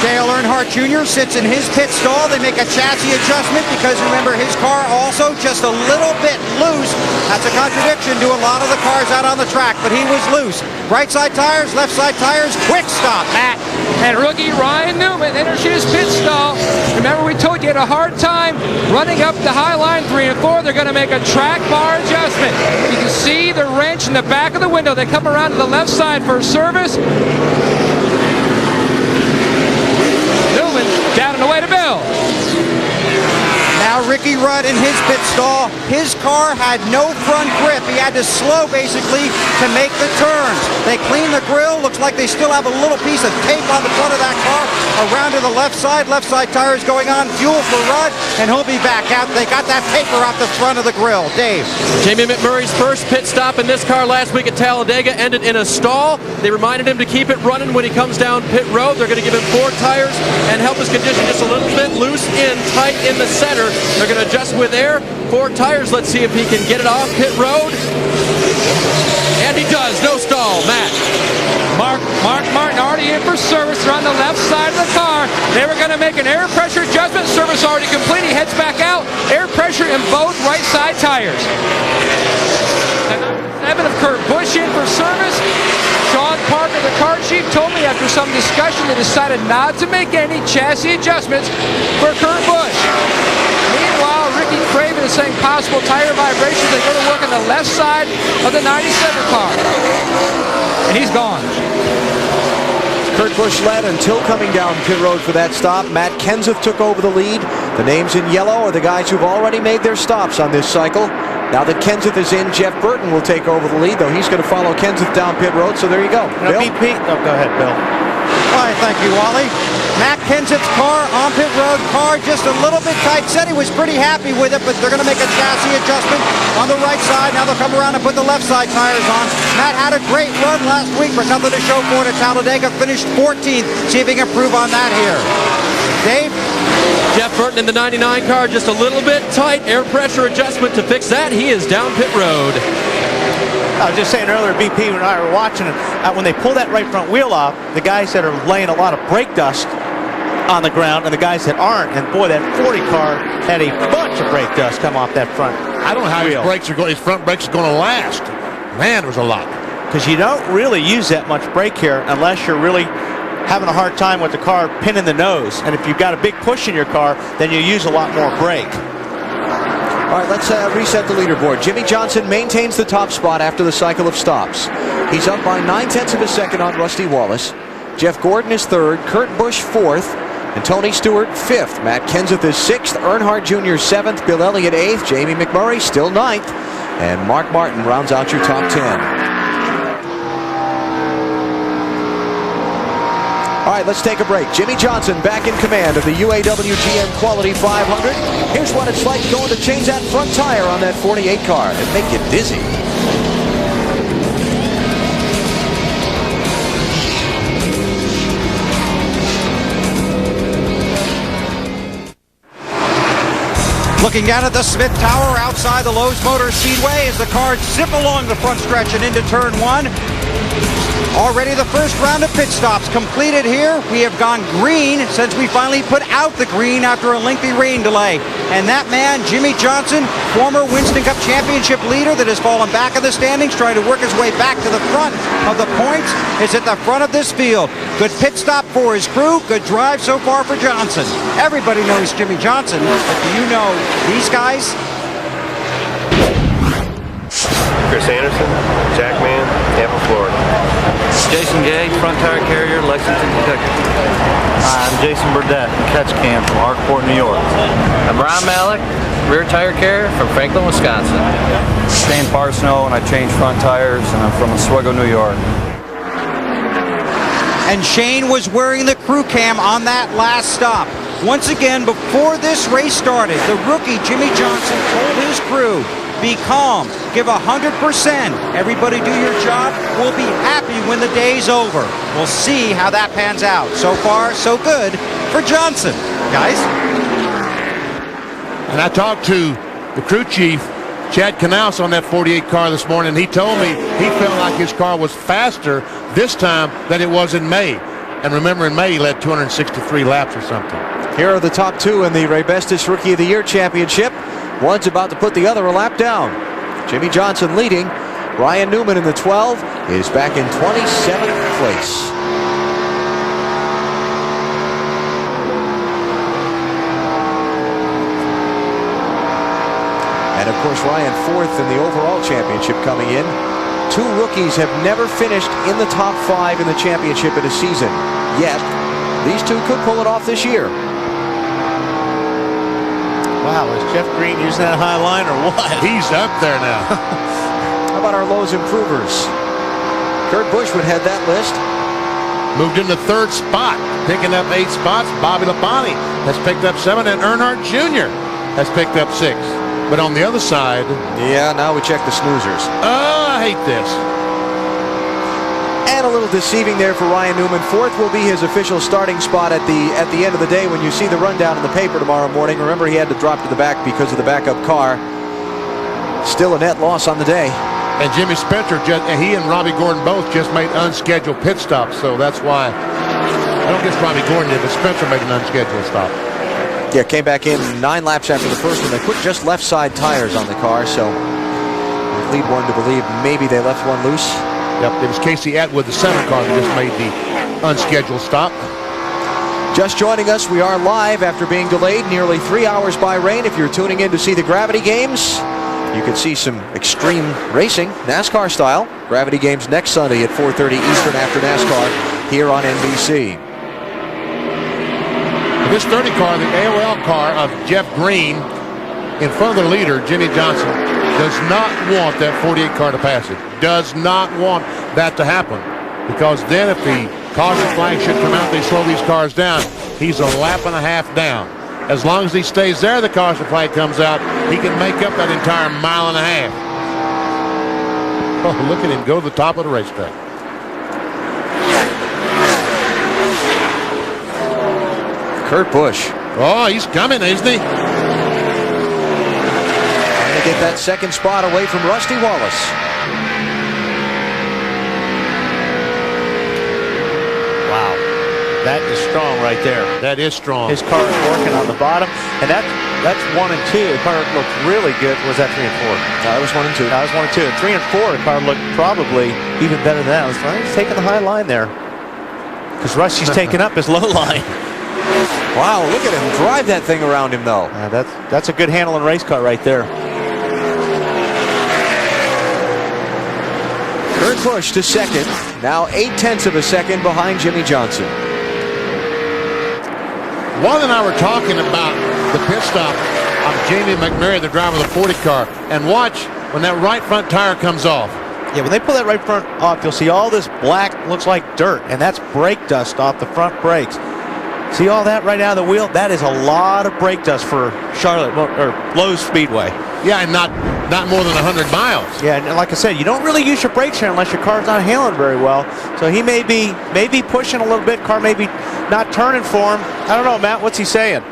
Speaker 2: Dale Earnhardt Jr. sits in his pit stall. They make a chassis adjustment because, remember, his car also just a little bit loose. That's a contradiction to a lot of the cars out on the track, but he was loose. Right side tires, left side tires, quick stop, Matt.
Speaker 8: And rookie Ryan Newman enters his pit stall. Remember, we told you he had a hard time running up the high line 3 and 4. They're going to make a track bar adjustment. You can see the wrench in the back of the window. They come around to the left side for service. Newman down and away to Bill.
Speaker 2: Now Ricky Rudd in his pit stall. His car had no front grip. He had to slow basically to make the turns. They cleaned the grill. Looks like they still have a little piece of tape on the front of that car. Around to the left side tires going on. Fuel for Rudd, and he'll be back out. They got that paper off the front of the grill. Dave.
Speaker 9: Jamie McMurray's first pit stop in this car last week at Talladega ended in a stall. They reminded him to keep it running when he comes down pit road. They're going to give him 4 tires and help his condition just a little bit loose in, tight in the center. They're going to adjust with air. 4 tires. Let's see if he can get it off pit road. And he does. No stall. Matt.
Speaker 8: Mark Martin already in for service. They're on the left side of the car. They were going to make an air pressure adjustment. Service already complete. He heads back out. Air pressure in both right side tires. 7 of Kurt Busch in for service. Sean Parker, the car chief, told me after some discussion they decided not to make any chassis adjustments for Kurt Busch. Meanwhile, Ricky Craven is saying possible tire vibrations. They go to work on the left side of the 97 car. And he's gone.
Speaker 3: Kurt Busch led until coming down pit road for that stop. Matt Kenseth took over the lead. The names in yellow are the guys who've already made their stops on this cycle. Now that Kenseth is in, Jeff Burton will take over the lead, though he's going to follow Kenseth down pit road, so there you go. Bill?
Speaker 17: Go ahead, Bill.
Speaker 2: All right, thank you, Wally. Matt Kenseth's car on pit road, car just a little bit tight. Said he was pretty happy with it, but they're going to make a chassis adjustment on the right side. Now they'll come around and put the left side tires on. Matt had a great run last week, but nothing to show for it at Talladega. Finished 14th. See if he can improve on that here. Dave?
Speaker 9: Jeff Burton in the 99 car, just a little bit tight. Air pressure adjustment to fix that. He is down pit road.
Speaker 17: I was just saying earlier, BP, when I were watching it, when they pull that right front wheel off, the guys that are laying a lot of brake dust on the ground and the guys that aren't, and boy, that 40 car had a bunch of brake dust come off that front
Speaker 16: I don't know how
Speaker 17: wheel.
Speaker 16: his front brakes are going to last. Man, there's a lot.
Speaker 17: Because you don't really use that much brake here unless you're really having a hard time with the car pinning the nose. And if you've got a big push in your car, then you use a lot more brake.
Speaker 3: All right, let's reset the leaderboard. Jimmy Johnson maintains the top spot after the cycle of stops. He's up by 9/10 of a second on Rusty Wallace. Jeff Gordon is 3rd. Kurt Busch 4th. And Tony Stewart 5th. Matt Kenseth is 6th. Earnhardt Jr. 7th. Bill Elliott 8th. Jamie McMurray still 9th. And Mark Martin rounds out your top 10. All right, let's take a break. Jimmy Johnson back in command of the UAW-GM Quality 500. Here's what it's like going to change that front tire on that 48 car. It'd make you dizzy.
Speaker 2: Looking down at the Smith Tower outside the Lowe's Motor Speedway as the cars zip along the front stretch and into turn 1. Already the first round of pit stops completed here. We have gone green since we finally put out the green after a lengthy rain delay. And that man, Jimmy Johnson, former Winston Cup Championship leader that has fallen back in the standings, trying to work his way back to the front of the points, is at the front of this field. Good pit stop for his crew. Good drive so far for Johnson. Everybody knows Jimmy Johnson, but do you know these guys?
Speaker 19: Chris Anderson, Jackman, Tampa, Florida.
Speaker 20: Jason Gay, front tire carrier, Lexington, Kentucky.
Speaker 21: I'm Jason Burdett, catch cam from Arkport, New York.
Speaker 20: I'm Brian Malik, rear tire carrier from Franklin, Wisconsin.
Speaker 22: Shane Parsnow, and I change front tires, and I'm from Oswego, New York.
Speaker 2: And Shane was wearing the crew cam on that last stop. Once again, before this race started, the rookie Jimmy Johnson told his crew, be calm, give 100%. Everybody do your job. We'll be happy when the day's over. We'll see how that pans out. So far, so good for Johnson. Guys?
Speaker 16: And I talked to the crew chief, Chad Knaus, on that 48 car this morning. He told me he felt like his car was faster this time than it was in May. And remember, in May, he led 263 laps or something.
Speaker 3: Here are the top 2 in the Ray Bestis Rookie of the Year Championship. One's about to put the other a lap down. Jimmy Johnson leading. Ryan Newman in the 12 is back in 27th place. And of course, Ryan 4th in the overall championship coming in. 2 rookies have never finished in the top 5 in the championship in a season. Yet, these 2 could pull it off this year.
Speaker 17: Wow, is Jeff Green using that high line or what?
Speaker 16: He's up there now.
Speaker 3: How about our Lowe's improvers? Kurt Busch would head that list.
Speaker 16: Moved into 3rd spot, picking up 8 spots. Bobby Labonte has picked up 7, and Earnhardt Jr. has picked up 6. But on the other side...
Speaker 3: Yeah, now we check the snoozers.
Speaker 16: Oh, I hate this.
Speaker 3: And a little deceiving there for Ryan Newman. 4th will be his official starting spot at the end of the day when you see the rundown in the paper tomorrow morning. Remember, he had to drop to the back because of the backup car. Still a net loss on the day.
Speaker 16: And Jimmy Spencer, he and Robbie Gordon both just made unscheduled pit stops, so that's why. I don't guess Robbie Gordon did, but Spencer made an unscheduled stop.
Speaker 3: Yeah, came back in 9 laps after the first one. They put just left side tires on the car, so we lead one to believe maybe they left one loose.
Speaker 16: Yep, it was Casey Atwood, the 7 car, that just made the unscheduled stop.
Speaker 3: Just joining us, we are live after being delayed nearly 3 hours by rain. If you're tuning in to see the Gravity Games, you can see some extreme racing, NASCAR style. Gravity Games next Sunday at 4:30 Eastern after NASCAR here on NBC.
Speaker 16: This 30 car, the AOL car of Jeff Green, in front of the leader, Jimmy Johnson, does not want that 48 car to pass it. Does not want that to happen. Because then if the caution flag should come out, they slow these cars down, he's a lap and a half down. As long as he stays there, the caution flag comes out, he can make up that entire mile and a half. Oh, look at him go to the top of the racetrack.
Speaker 3: Kurt Busch.
Speaker 16: Oh, he's coming, isn't he?
Speaker 3: Trying to get that second spot away from Rusty Wallace.
Speaker 17: Wow, that is strong right there.
Speaker 16: That is strong.
Speaker 17: His car is working on the bottom, and that's 1 and 2. The car looked really good. Was that 3 and 4?
Speaker 3: No, that was 1 and 2.
Speaker 17: That was 1 and 2. And 3 and 4, the car looked probably even better than that. He's taking the high line there, because Rusty's taking up his low line.
Speaker 3: Wow, look at him drive that thing around him, though.
Speaker 17: That's a good handling race car right there.
Speaker 3: Kurt Busch to second, now 0.8 of a second behind Jimmy Johnson.
Speaker 16: Wally and I were talking about the pit stop of Jamie McMurray, the driver of the 40 car, and watch when that right front tire comes off.
Speaker 17: Yeah, when they pull that right front off, you'll see all this black, looks like dirt, and that's brake dust off the front brakes. See all that right out of the wheel? That is a lot of brake dust for Charlotte or Lowe's Speedway.
Speaker 16: Yeah, and not more than 100 miles.
Speaker 17: Yeah, and like I said, you don't really use your brakes here unless your car's not handling very well. So he may be pushing a little bit. Car may be not turning for him. I don't know, Matt. What's he saying?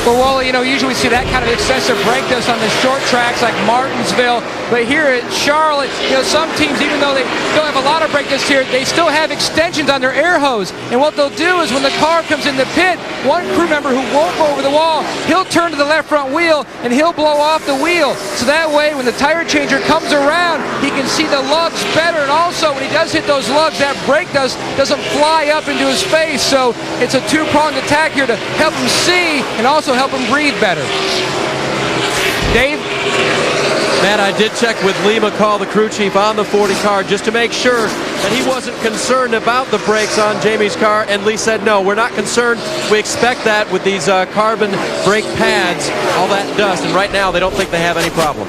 Speaker 8: Well, Wally, usually we see that kind of excessive brake dust on the short tracks like Martinsville, but here at Charlotte, some teams, even though they don't have a lot of brake dust here, they still have extensions on their air hose. And what they'll do is when the car comes in the pit, one crew member who won't go over the wall, he'll turn to the left front wheel and he'll blow off the wheel. So that way, when the tire changer comes around, he can see the lugs better. And also, when he does hit those lugs, that brake dust doesn't fly up into his face. So it's a two-pronged attack here to help him see and also help him breathe better. Dave?
Speaker 9: Matt, I did check with Lee McCall, the crew chief on the 40 car, just to make sure that he wasn't concerned about the brakes on Jamie's car, and Lee said, no, we're not concerned. We expect that with these carbon brake pads, all that dust, and right now they don't think they have any problem.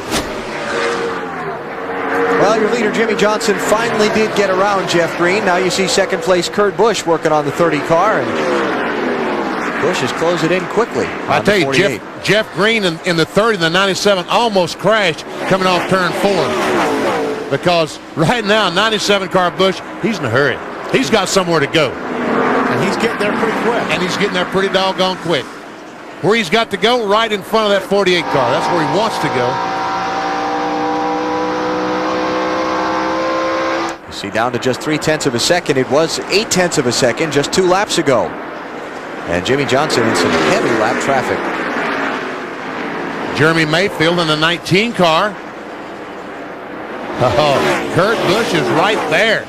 Speaker 3: Well, your leader, Jimmy Johnson, finally did get around Jeff Green. Now you see second place Kurt Busch working on the 30 car, and Busch has closed it in quickly.
Speaker 16: I tell you, Jeff Green in the 30 and the 97 almost crashed coming off turn 4. Because right now, 97 car Busch, he's in a hurry. He's got somewhere to go.
Speaker 17: And he's getting there pretty quick.
Speaker 16: And he's getting there pretty doggone quick. Where he's got to go, right in front of that 48 car. That's where he wants to go.
Speaker 3: You see, down to just 0.3 of a second. It was 0.8 of a second just 2 laps ago. And Jimmy Johnson in some heavy lap traffic.
Speaker 16: Jeremy Mayfield in the 19 car. Oh, Kurt Busch is right there.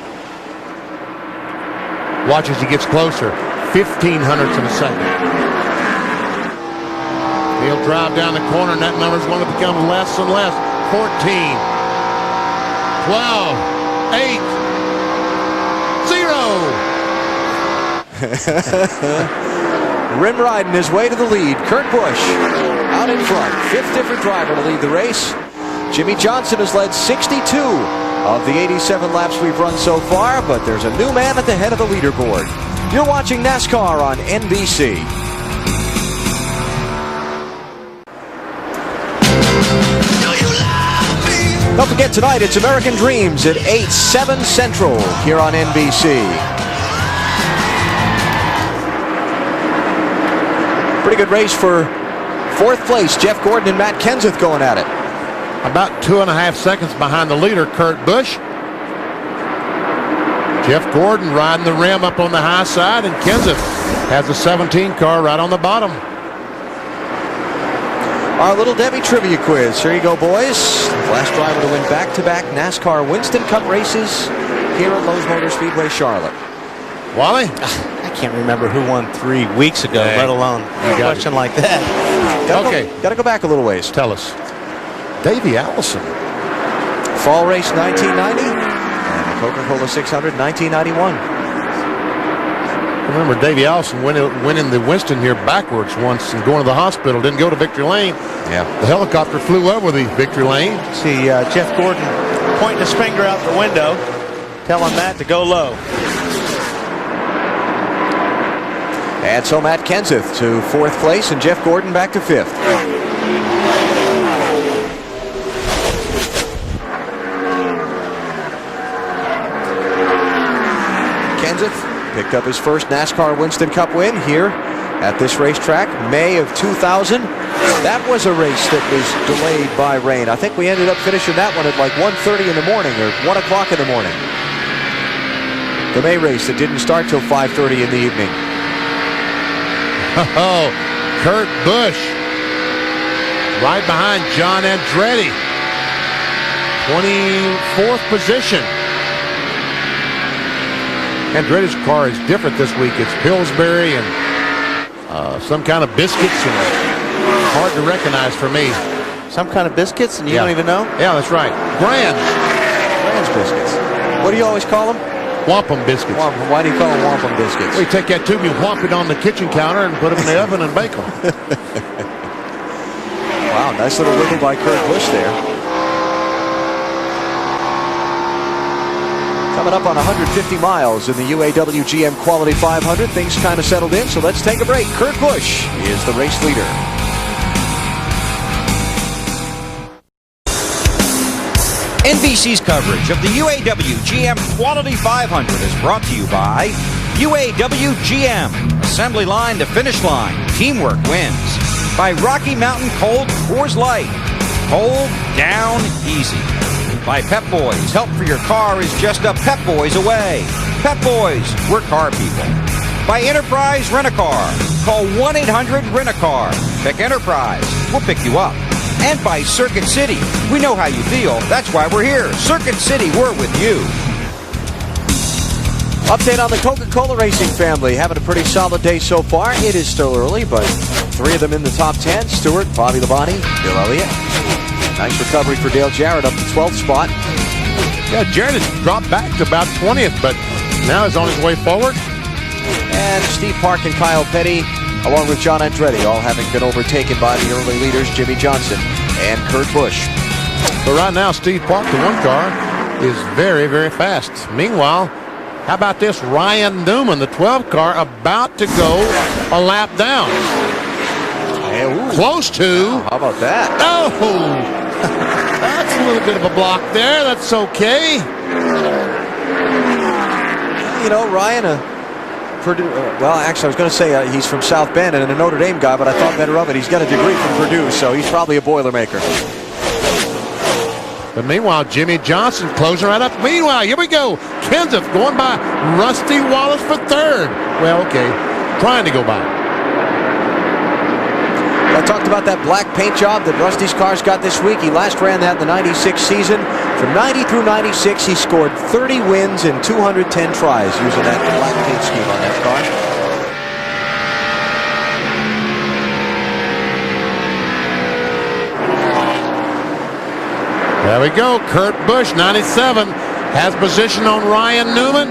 Speaker 16: Watch as he gets closer. 0.15 of a second. He'll drive down the corner, and that number's going to become less and less. 14, 12, 8, 0.
Speaker 3: Rim riding his way to the lead. Kurt Busch out in front. 5th different driver to lead the race. Jimmy Johnson has led 62 of the 87 laps we've run so far, but there's a new man at the head of the leaderboard. You're watching NASCAR on NBC. Don't forget tonight, it's American Dreams at 8, 7 Central here on NBC. Pretty good race for 4th place. Jeff Gordon and Matt Kenseth going at it.
Speaker 16: About 2.5 seconds behind the leader, Kurt Busch. Jeff Gordon riding the rim up on the high side, and Kenseth has a 17 car right on the bottom.
Speaker 3: Our Little Debbie trivia quiz. Here you go, boys. Last driver to win back-to-back NASCAR Winston Cup races here at Lowe's Motor Speedway, Charlotte.
Speaker 16: Wally?
Speaker 17: I can't remember who won 3 weeks ago, let alone a question like that.
Speaker 3: Got to go back a little ways.
Speaker 16: Tell us. Davey Allison.
Speaker 3: Fall race 1990 and the Coca-Cola 600 1991.
Speaker 16: Remember, Davey Allison winning the Winston here backwards once and going to the hospital. Didn't go to Victory Lane.
Speaker 3: Yeah.
Speaker 16: The helicopter flew over the Victory Lane.
Speaker 17: See Jeff Gordon pointing his finger out the window, telling Matt to go low.
Speaker 3: And so Matt Kenseth to 4th place and Jeff Gordon back to 5th. Kenseth picked up his first NASCAR Winston Cup win here at this racetrack, May of 2000. That was a race that was delayed by rain. I think we ended up finishing that one at like 1:30 in the morning or 1 o'clock in the morning. The May race that didn't start till 5:30 in the evening.
Speaker 16: Oh, Kurt Busch right behind John Andretti. 24th position. Andretti's car is different this week. It's Pillsbury and some kind of biscuits, and hard to recognize for me.
Speaker 17: Some kind of biscuits, and you don't even know?
Speaker 16: Yeah, that's right. Grand's
Speaker 3: biscuits. What do you always call them?
Speaker 16: Wampum biscuits.
Speaker 3: Why do you call them wampum biscuits?
Speaker 16: We take that tube, you whomp it on the kitchen counter and put them in the oven and bake them.
Speaker 3: Wow, nice little wiggle by Kurt Busch there. Coming up on 150 miles in the UAW-GM Quality 500. Things kind of settled in, so let's take a break. Kurt Busch is the race leader.
Speaker 2: NBC's coverage of the UAW-GM Quality 500 is brought to you by UAW-GM. Assembly line to finish line. Teamwork wins. By Rocky Mountain Cold Coors Light. Cold down easy. By Pep Boys. Help for your car is just a Pep Boys away. Pep Boys, we're car people. By Enterprise Rent-A-Car. Call 1-800-RENT-A-CAR. Pick Enterprise. We'll pick you up. And by Circuit City. We know how you feel. That's why we're here. Circuit City, we're with you.
Speaker 3: Update on the Coca-Cola Racing family. Having a pretty solid day so far. It is still early, but 3 of them in the top 10. Stewart, Bobby Labonte, Bill Elliott. Nice recovery for Dale Jarrett up the 12th spot.
Speaker 16: Yeah, Jarrett has dropped back to about 20th, but now is on his way forward.
Speaker 3: And Steve Park and Kyle Petty, along with John Andretti, all having been overtaken by the early leaders, Jimmy Johnson and Kurt Busch.
Speaker 16: But right now, Steve Park, the 1 car, is very, very fast. Meanwhile, how about this? Ryan Newman, the 12 car, about to go a lap down. Close to.
Speaker 3: How about that?
Speaker 16: Oh! That's a little bit of a block there. That's okay.
Speaker 3: You know, Ryan, Purdue, well, actually, I was going to say he's from South Bend and a Notre Dame guy, but I thought better of it. He's got a degree from Purdue, so he's probably a Boilermaker.
Speaker 16: But meanwhile, Jimmy Johnson closing right up. Meanwhile, here we go. Kenseth going by Rusty Wallace for 3rd. Well, okay, trying to go by.
Speaker 3: I talked about that black paint job that Rusty's cars got this week. He last ran that in the 96 season. From 90 through 96, he scored 30 wins in 210 tries using that black paint scheme on that car.
Speaker 16: There we go. Kurt Busch, 97, has position on Ryan Newman.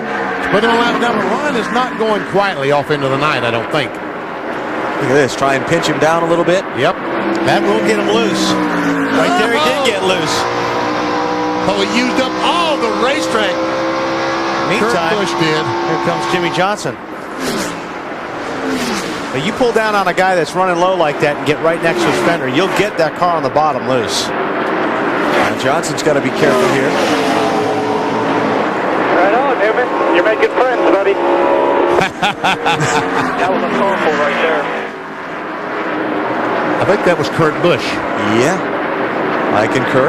Speaker 16: Put him on lap down. Ryan is not going quietly off into the night, I don't think.
Speaker 3: Look at this. Try and pinch him down a little bit.
Speaker 16: Yep.
Speaker 17: That will get him loose. Right there, he did get loose.
Speaker 16: Oh, he used up all the racetrack.
Speaker 17: Meantime,
Speaker 16: Kurt Busch did.
Speaker 17: Here comes Jimmy Johnson. But you pull down on a guy that's running low like that and get right next to his fender, you'll get that car on the bottom loose.
Speaker 3: And Johnson's got to be careful here.
Speaker 18: Right on, Newman. You're making friends, buddy. That was a powerful right there.
Speaker 16: I think that was Kurt Busch.
Speaker 3: Yeah, I concur.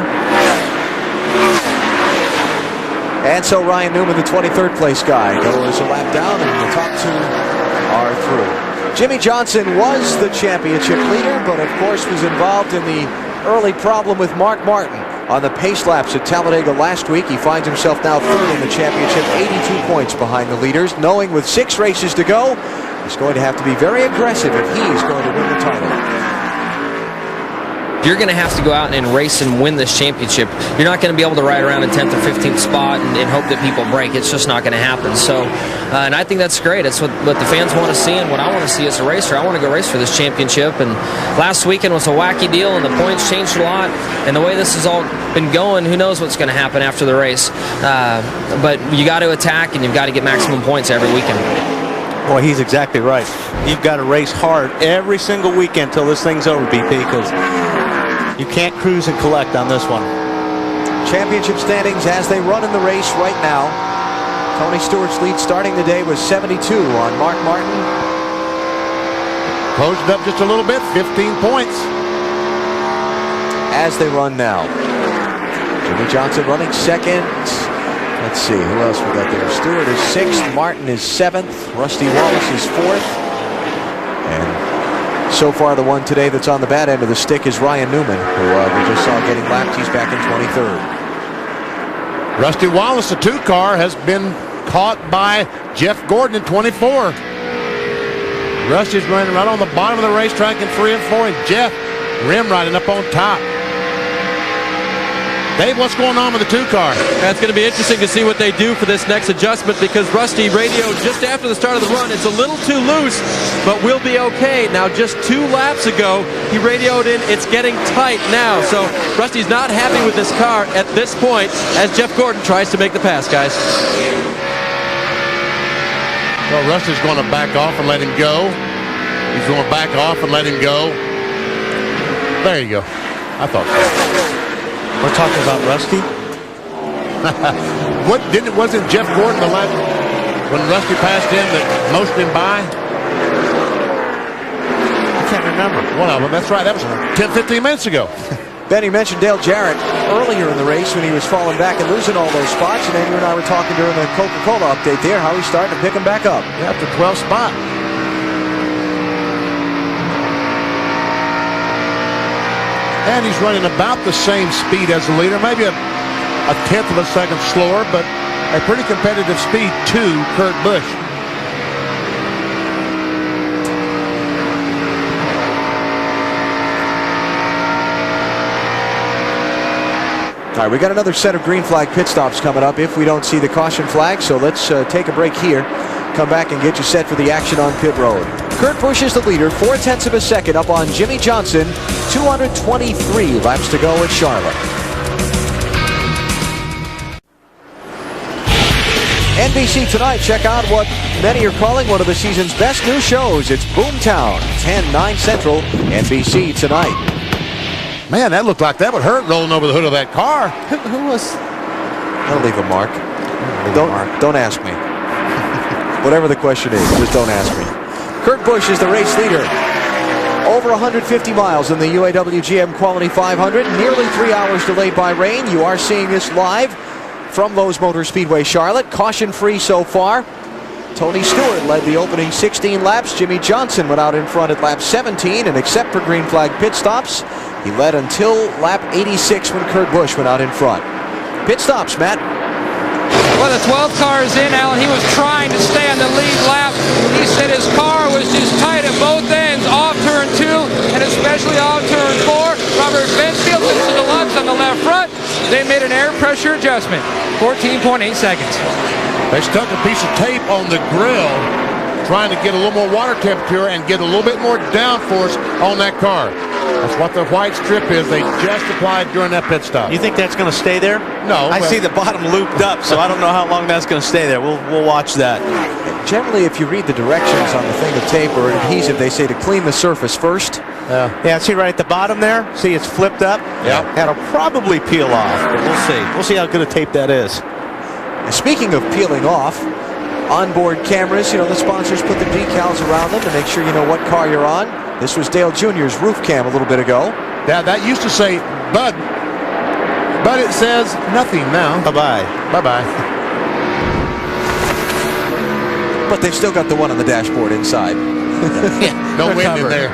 Speaker 3: And so Ryan Newman, the 23rd place guy, goes a lap down, and the top 2 are through. Jimmy Johnson was the championship leader, but of course was involved in the early problem with Mark Martin on the pace laps at Talladega last week. He finds himself now 3rd in the championship, 82 points behind the leaders, knowing with 6 races to go, he's going to have to be very aggressive if he's going to win the title.
Speaker 5: You're going to have to go out and race and win this championship. You're not going to be able to ride around in 10th or 15th spot and hope that people break. It's just not going to happen. So, and I think that's great. It's what the fans want to see and what I want to see as a racer. I want to go race for this championship. And last weekend was a wacky deal, and the points changed a lot. And the way this has all been going, who knows what's going to happen after the race. But you got to attack, and you've got to get maximum points every weekend.
Speaker 17: Boy, he's exactly right. You've got to race hard every single weekend till this thing's over, BP, because you can't cruise and collect on this one.
Speaker 3: Championship standings as they run in the race right now. Tony Stewart's lead starting the day was 72 on Mark Martin.
Speaker 16: Closed it up just a little bit, 15 points.
Speaker 3: As they run now. Jimmy Johnson running 2nd. Let's see, who else we got there? Stewart is 6th, Martin is 7th, Rusty Wallace is 4th. And so far, the one today that's on the bad end of the stick is Ryan Newman, who we just saw getting lapped. He's back in 23rd.
Speaker 16: Rusty Wallace, the 2 car, has been caught by Jeff Gordon in 24. Rusty's running right on the bottom of the racetrack in 3 and 4, and Jeff rim riding up on top. Dave, what's going on with the 2 car?
Speaker 9: It's going to be interesting to see what they do for this next adjustment because Rusty radioed just after the start of the run. It's a little too loose, but we'll be okay. Now, just 2 laps ago, he radioed in, it's getting tight now. So Rusty's not happy with this car at this point as Jeff Gordon tries to make the pass, guys.
Speaker 16: Well, Rusty's going to back off and let him go. He's going to back off and let him go. There you go. I thought so.
Speaker 17: We're talking about Rusty?
Speaker 16: Wasn't Jeff Gordon the last when Rusty passed him that motioned him by?
Speaker 17: I can't remember.
Speaker 16: One of them, that's right. That was 10, 15 minutes ago.
Speaker 3: Benny mentioned Dale Jarrett earlier in the race when he was falling back and losing all those spots, and then you and I were talking during the Coca-Cola update there, how he's starting to pick him back up.
Speaker 16: Yeah, up to 12th spot. And he's running about the same speed as the leader, maybe a tenth of a second slower, but a pretty competitive speed to Kurt Busch.
Speaker 3: All right, we got another set of green flag pit stops coming up if we don't see the caution flag, so let's take a break here. Come back and get you set for the action on pit road. Kurt Busch is the leader, 0.4 of a second up on Jimmy Johnson. 223 laps to go at Charlotte. NBC tonight, check out what many are calling one of the season's best new shows. It's Boomtown, 10, 9 Central, NBC tonight.
Speaker 16: Man, that looked like that would hurt rolling over the hood of that car.
Speaker 3: Who was? I'll leave a mark. Don't ask me. Whatever the question is, just don't ask me. Kurt Busch is the race leader. Over 150 miles in the UAW-GM Quality 500. Nearly 3 hours delayed by rain. You are seeing this live from Lowe's Motor Speedway, Charlotte. Caution-free so far. Tony Stewart led the opening 16 laps. Jimmy Johnson went out in front at lap 17, and except for green flag pit stops, he led until lap 86 when Kurt Busch went out in front. Pit stops, Matt.
Speaker 8: Well, the 12 car is in, Alan. He was trying to stay on the lead lap. He said his car was just tight at both ends, off turn 2 and especially off turn 4. Robert Bensfield to the left on the left front. They made an air pressure adjustment, 14.8 seconds.
Speaker 16: They stuck a piece of tape on the grill trying to get a little more water temperature and get a little bit more downforce on that car. That's what the white strip is they just applied during that pit stop.
Speaker 17: You think that's going to stay there?
Speaker 16: No.
Speaker 17: I see the bottom looped up, so I don't know how long that's going to stay there. We'll watch that.
Speaker 3: Generally, if you read the directions on the thing of tape or adhesive, they say to clean the surface first.
Speaker 17: Yeah, see right at the bottom there? See it's flipped up?
Speaker 16: Yeah.
Speaker 17: That'll probably peel off, but we'll see. We'll see how good a tape that is.
Speaker 3: And speaking of peeling off, onboard cameras, the sponsors put the decals around them to make sure you know what car you're on. This was Dale Jr.'s roof cam a little bit ago.
Speaker 16: Yeah, that used to say Bud, but it says nothing now.
Speaker 17: Bye-bye.
Speaker 16: Bye-bye.
Speaker 3: But they've still got the one on the dashboard inside.
Speaker 16: No wind in there.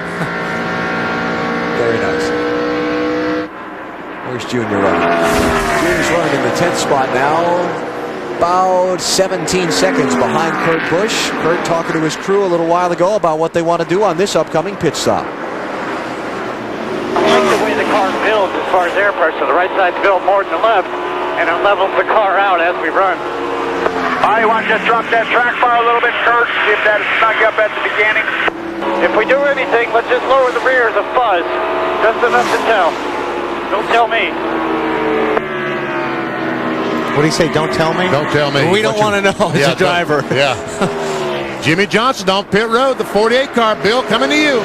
Speaker 3: Very nice. Where's Junior running? Junior's running in the 10th spot now. About 17 seconds behind Kurt Busch. Kurt talking to his crew a little while ago about what they want to do on this upcoming pit stop.
Speaker 7: I like the way the car builds as far as air pressure. The right side's built more than the left, and it levels the car out as we run.
Speaker 1: All right, you want to just drop that track bar a little bit, Kurt? See if that snuck up at the beginning.
Speaker 7: If we do anything, let's just lower the rear as a fuzz. Just enough to tell. Don't tell me.
Speaker 17: What do you say? Don't tell me?
Speaker 16: Don't tell me.
Speaker 17: We don't want to know as a driver.
Speaker 16: Yeah. Jimmy Johnson on pit road, the 48 car. Bill, coming to you.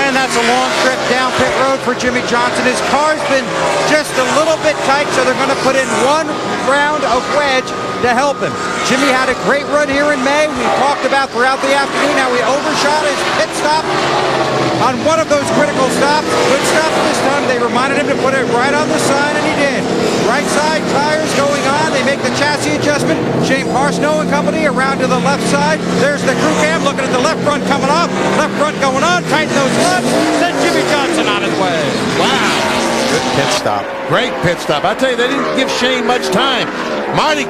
Speaker 2: And that's a long trip down pit road for Jimmy Johnson. His car's been just a little bit tight, so they're going to put in one round of wedge to help him. Jimmy had a great run here in May. We talked about throughout the afternoon how he overshot his pit stop on one of those critical stops. Good stop this time. They reminded him to put it right on the sign, and he did. Right side tires going on. They make the chassis adjustment. Shane Parsnow and company around to the left side. There's the crew cam looking at the left front coming off. Left front going on. Tighten those lugs. Then Jimmy Johnson on his way.
Speaker 16: Wow.
Speaker 17: Good pit stop.
Speaker 16: Great pit stop. I tell you, they didn't give Shane much time. Marty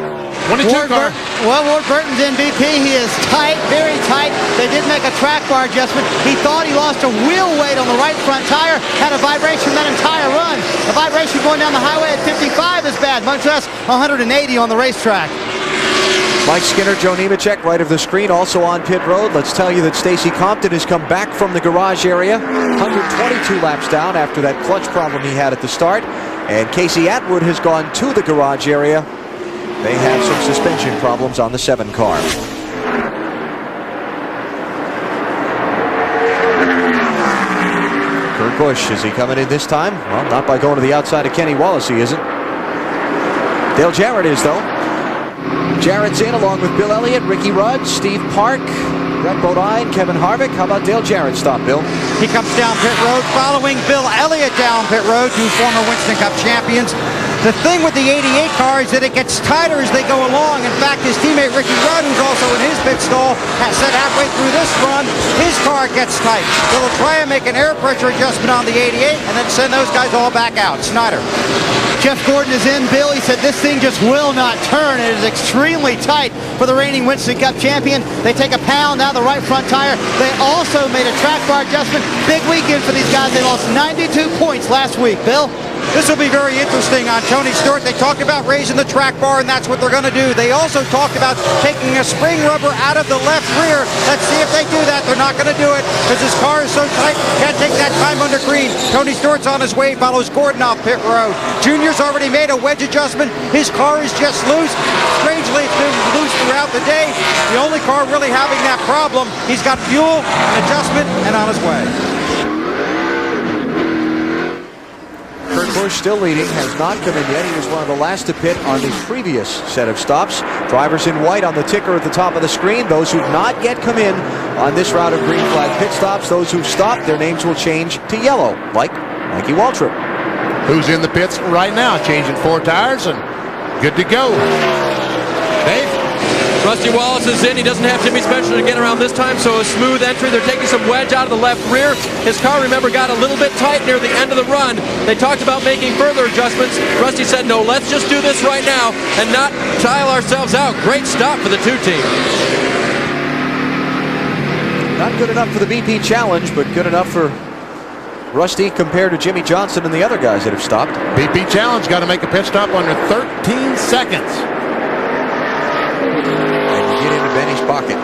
Speaker 16: 22 car.
Speaker 6: Ward Burton's MVP. He is tight, very tight. They did make a track bar adjustment. He thought he lost a wheel weight on the right front tire. Had a vibration that entire run. The vibration going down the highway at 55 is bad, much less 180 on the racetrack.
Speaker 3: Mike Skinner, Joe Nemechek, right of the screen, also on pit road. Let's tell you that Stacy Compton has come back from the garage area, 122 laps down after that clutch problem he had at the start. And Casey Atwood has gone to the garage area. They have some suspension problems on the 7 car. Kurt Busch, is he coming in this time? Well, not by going to the outside of Kenny Wallace, he isn't. Dale Jarrett is, though. Jarrett's in along with Bill Elliott, Ricky Rudd, Steve Park, Brett Bodine, Kevin Harvick. How about Dale Jarrett's stop, Bill?
Speaker 2: He comes down pit road following Bill Elliott down pit road, 2 former Winston Cup champions. The thing with the 88 car is that it gets tighter as they go along. In fact, his teammate Ricky Rudd, who's also in his pit stall, has said halfway through this run, his car gets tight. So they'll try and make an air pressure adjustment on the 88 and then send those guys all back out. Snyder.
Speaker 6: Jeff Gordon is in, Bill. He said this thing just will not turn. It is extremely tight for the reigning Winston Cup champion. They take a pound out of the right front tire. They also made a track bar adjustment. Big weekend for these guys. They lost 92 points last week, Bill.
Speaker 2: This will be very interesting on Tony Stewart. They talked about raising the track bar, and that's what they're going to do. They also talked about taking a spring rubber out of the left rear. Let's see if they do that. They're not going to do it because his car is so tight. Can't take that time under green. Tony Stewart's on his way, follows Gordon off pit road. Junior's already made a wedge adjustment. His car is just loose. Strangely, it's been loose throughout the day. The only car really having that problem. He's got fuel, an adjustment, and on his way.
Speaker 3: Kurt Busch still leading, has not come in yet. He was one of the last to pit on the previous set of stops. Drivers in white on the ticker at the top of the screen. Those who've not yet come in on this round of green flag pit stops. Those who've stopped, their names will change to yellow, like Mikey Waltrip.
Speaker 16: Who's in the pits right now, changing 4 tires and good to go. Dave?
Speaker 9: Rusty Wallace is in. He doesn't have Jimmy Spencer to get around this time, so a smooth entry. They're taking some wedge out of the left rear. His car, remember, got a little bit tight near the end of the run. They talked about making further adjustments. Rusty said, no, let's just do this right now and not tile ourselves out. Great stop for the 2 team.
Speaker 3: Not good enough for the BP Challenge, but good enough for Rusty compared to Jimmy Johnson and the other guys that have stopped.
Speaker 16: BP Challenge got to make a pit stop under 13 seconds.
Speaker 3: Get into Benny's pocket.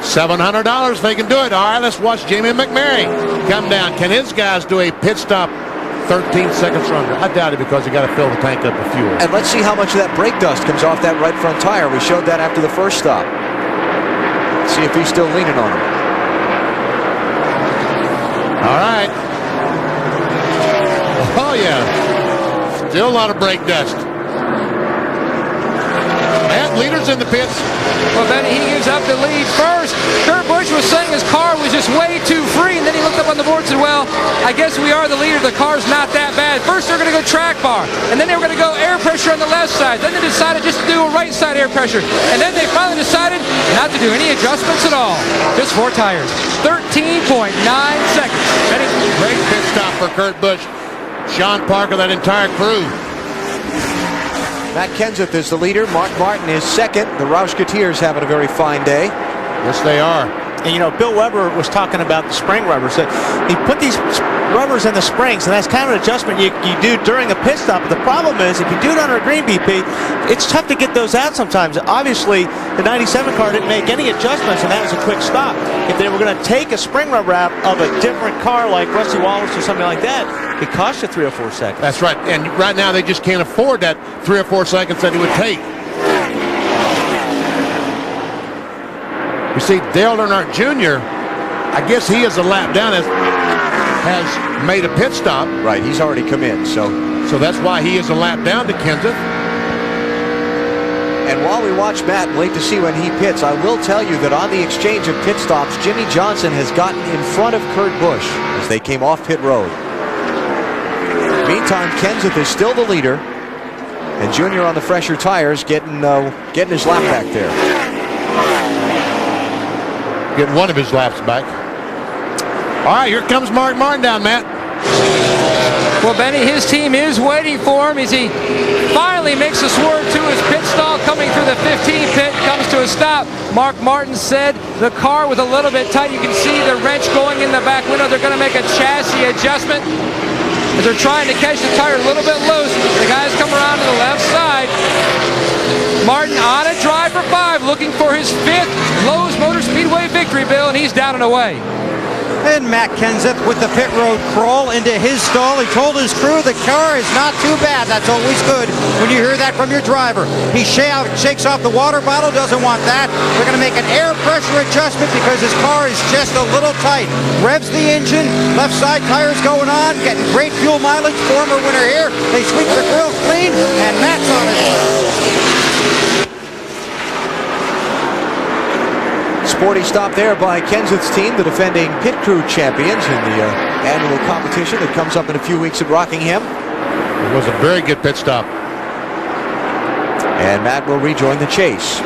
Speaker 16: $700 if they can do it. All right, let's watch Jamie McMurray come down. Can his guys do a pit stop 13 seconds or under? I doubt it because you got to fill the tank up with fuel.
Speaker 3: And let's see how much of that brake dust comes off that right front tire. We showed that after the first stop. Let's see if he's still leaning on him.
Speaker 16: All right. Oh, yeah. Still a lot of brake dust. Leaders in the pits.
Speaker 8: Well, then he gives up the lead first. Kurt Busch was saying his car was just way too free, and then he looked up on the board and said, well, I guess we are the leader. The car's not that bad. First, they're going to go track bar, and then they were going to go air pressure on the left side. Then they decided just to do a right side air pressure, and then they finally decided not to do any adjustments at all. Just 4 tires. 13.9 seconds.
Speaker 16: Great pit stop for Kurt Busch. Sean Parker, that entire crew.
Speaker 3: Matt Kenseth is the leader. Mark Martin is second. The Roush-Gutierrez having a very fine day.
Speaker 16: Yes, they are.
Speaker 17: And, you know, Bill Weber was talking about the spring rubbers. He put these rubbers in the springs, and that's kind of an adjustment you do during a pit stop. But the problem is, if you do it under a green BP, it's tough to get those out sometimes. Obviously, the 97 car didn't make any adjustments, and that was a quick stop. If they were going to take a spring rubber out of a different car like Rusty Wallace or something like that, it cost you 3 or 4 seconds.
Speaker 16: That's right. And right now, they just can't afford that 3 or 4 seconds that it would take. You see, Dale Earnhardt Jr., I guess he is a lap down, has made a pit stop.
Speaker 3: Right, he's already come in, so
Speaker 16: that's why he is a lap down to Kenseth.
Speaker 3: And while we watch Matt and wait to see when he pits, I will tell you that on the exchange of pit stops, Jimmy Johnson has gotten in front of Kurt Busch as they came off pit road. Meantime, Kenseth is still the leader, and Junior on the fresher tires getting his lap back there.
Speaker 16: Getting one of his laps back. All right, here comes Mark Martin down, Matt.
Speaker 8: Well, Benny, his team is waiting for him as he finally makes a swerve to his pit stall, coming through the 15 pit, comes to a stop. Mark Martin said the car was a little bit tight. You can see the wrench going in the back window. They're going to make a chassis adjustment as they're trying to catch the tire a little bit loose. The guys come around to the left side. Martin on a drive for 5, looking for his 5th Lowe's Motor Speedway victory, Bill, and he's down and away.
Speaker 2: And Matt Kenseth with the pit road crawl into his stall. He told his crew the car is not too bad. That's always good when you hear that from your driver. He shakes off the water bottle, doesn't want that. They're going to make an air pressure adjustment because his car is just a little tight. Revs the engine, left side tires going on, getting great fuel mileage. Former winner here. They sweep the grill clean, and Matt's on it.
Speaker 3: Sporty stop there by Kenseth's team, the defending pit crew champions in the annual competition that comes up in a few weeks at Rockingham.
Speaker 16: It was a very good pit stop.
Speaker 3: And Matt will rejoin the chase.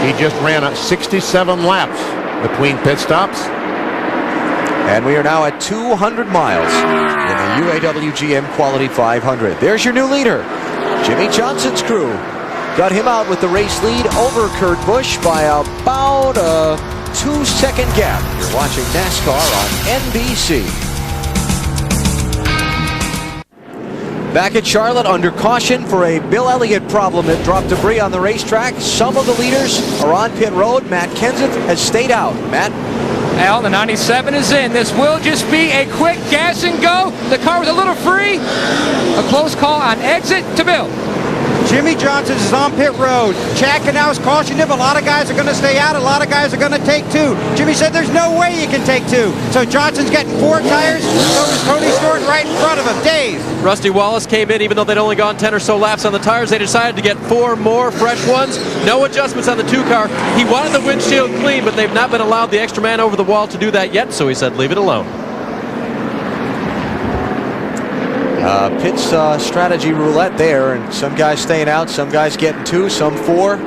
Speaker 16: He just ran 67 laps between pit stops.
Speaker 3: And we are now at 200 miles in the UAW-GM Quality 500. There's your new leader, Jimmy Johnson's crew. Got him out with the race lead over Kurt Busch by about a 2-second gap. You're watching NASCAR on NBC. Back at Charlotte under caution for a Bill Elliott problem that dropped debris on the racetrack. Some of the leaders are on pit road. Matt Kenseth has stayed out. Matt?
Speaker 8: Al, the 97 is in. This will just be a quick gas and go. The car was a little free. A close call on exit to Bill.
Speaker 2: Jimmy Johnson is on pit road. Chad Canals cautioned him. A lot of guys are going to stay out. A lot of guys are going to take 2. Jimmy said there's no way you can take 2. So Johnson's getting 4 tires. So is Tony Stewart right in front of him. Dave.
Speaker 9: Rusty Wallace came in, even though they'd only gone 10 or so laps on the tires. They decided to get 4 more fresh ones. No adjustments on the 2 car. He wanted the windshield clean, but they've not been allowed the extra man over the wall to do that yet. So he said, leave it alone.
Speaker 3: Pit's strategy roulette there, and some guys staying out, some guys getting 2, some 4.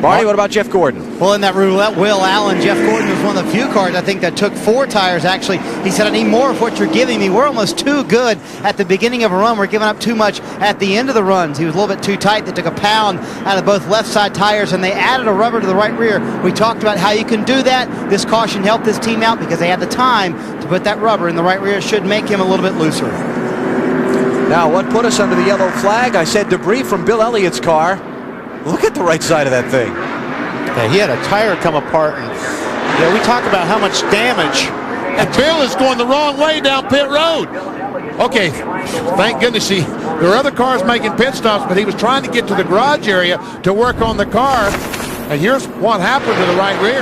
Speaker 3: Marty, what about Jeff Gordon?
Speaker 6: Well, in that roulette, Will Allen, Jeff Gordon was one of the few cars, I think, that took 4 tires, actually. He said, I need more of what you're giving me. We're almost too good at the beginning of a run. We're giving up too much at the end of the runs. He was a little bit too tight. They took a pound out of both left side tires, and they added a rubber to the right rear. We talked about how you can do that. This caution helped this team out because they had the time to put that rubber in the right rear. Should make him a little bit looser.
Speaker 3: Now, what put us under the yellow flag? I said debris from Bill Elliott's car. Look at the right side of that thing.
Speaker 17: Yeah, he had a tire come apart. And, we talk about how much damage.
Speaker 16: And Bill is going the wrong way down pit road. Okay, thank goodness there were other cars making pit stops, but he was trying to get to the garage area to work on the car. And here's what happened to the right rear.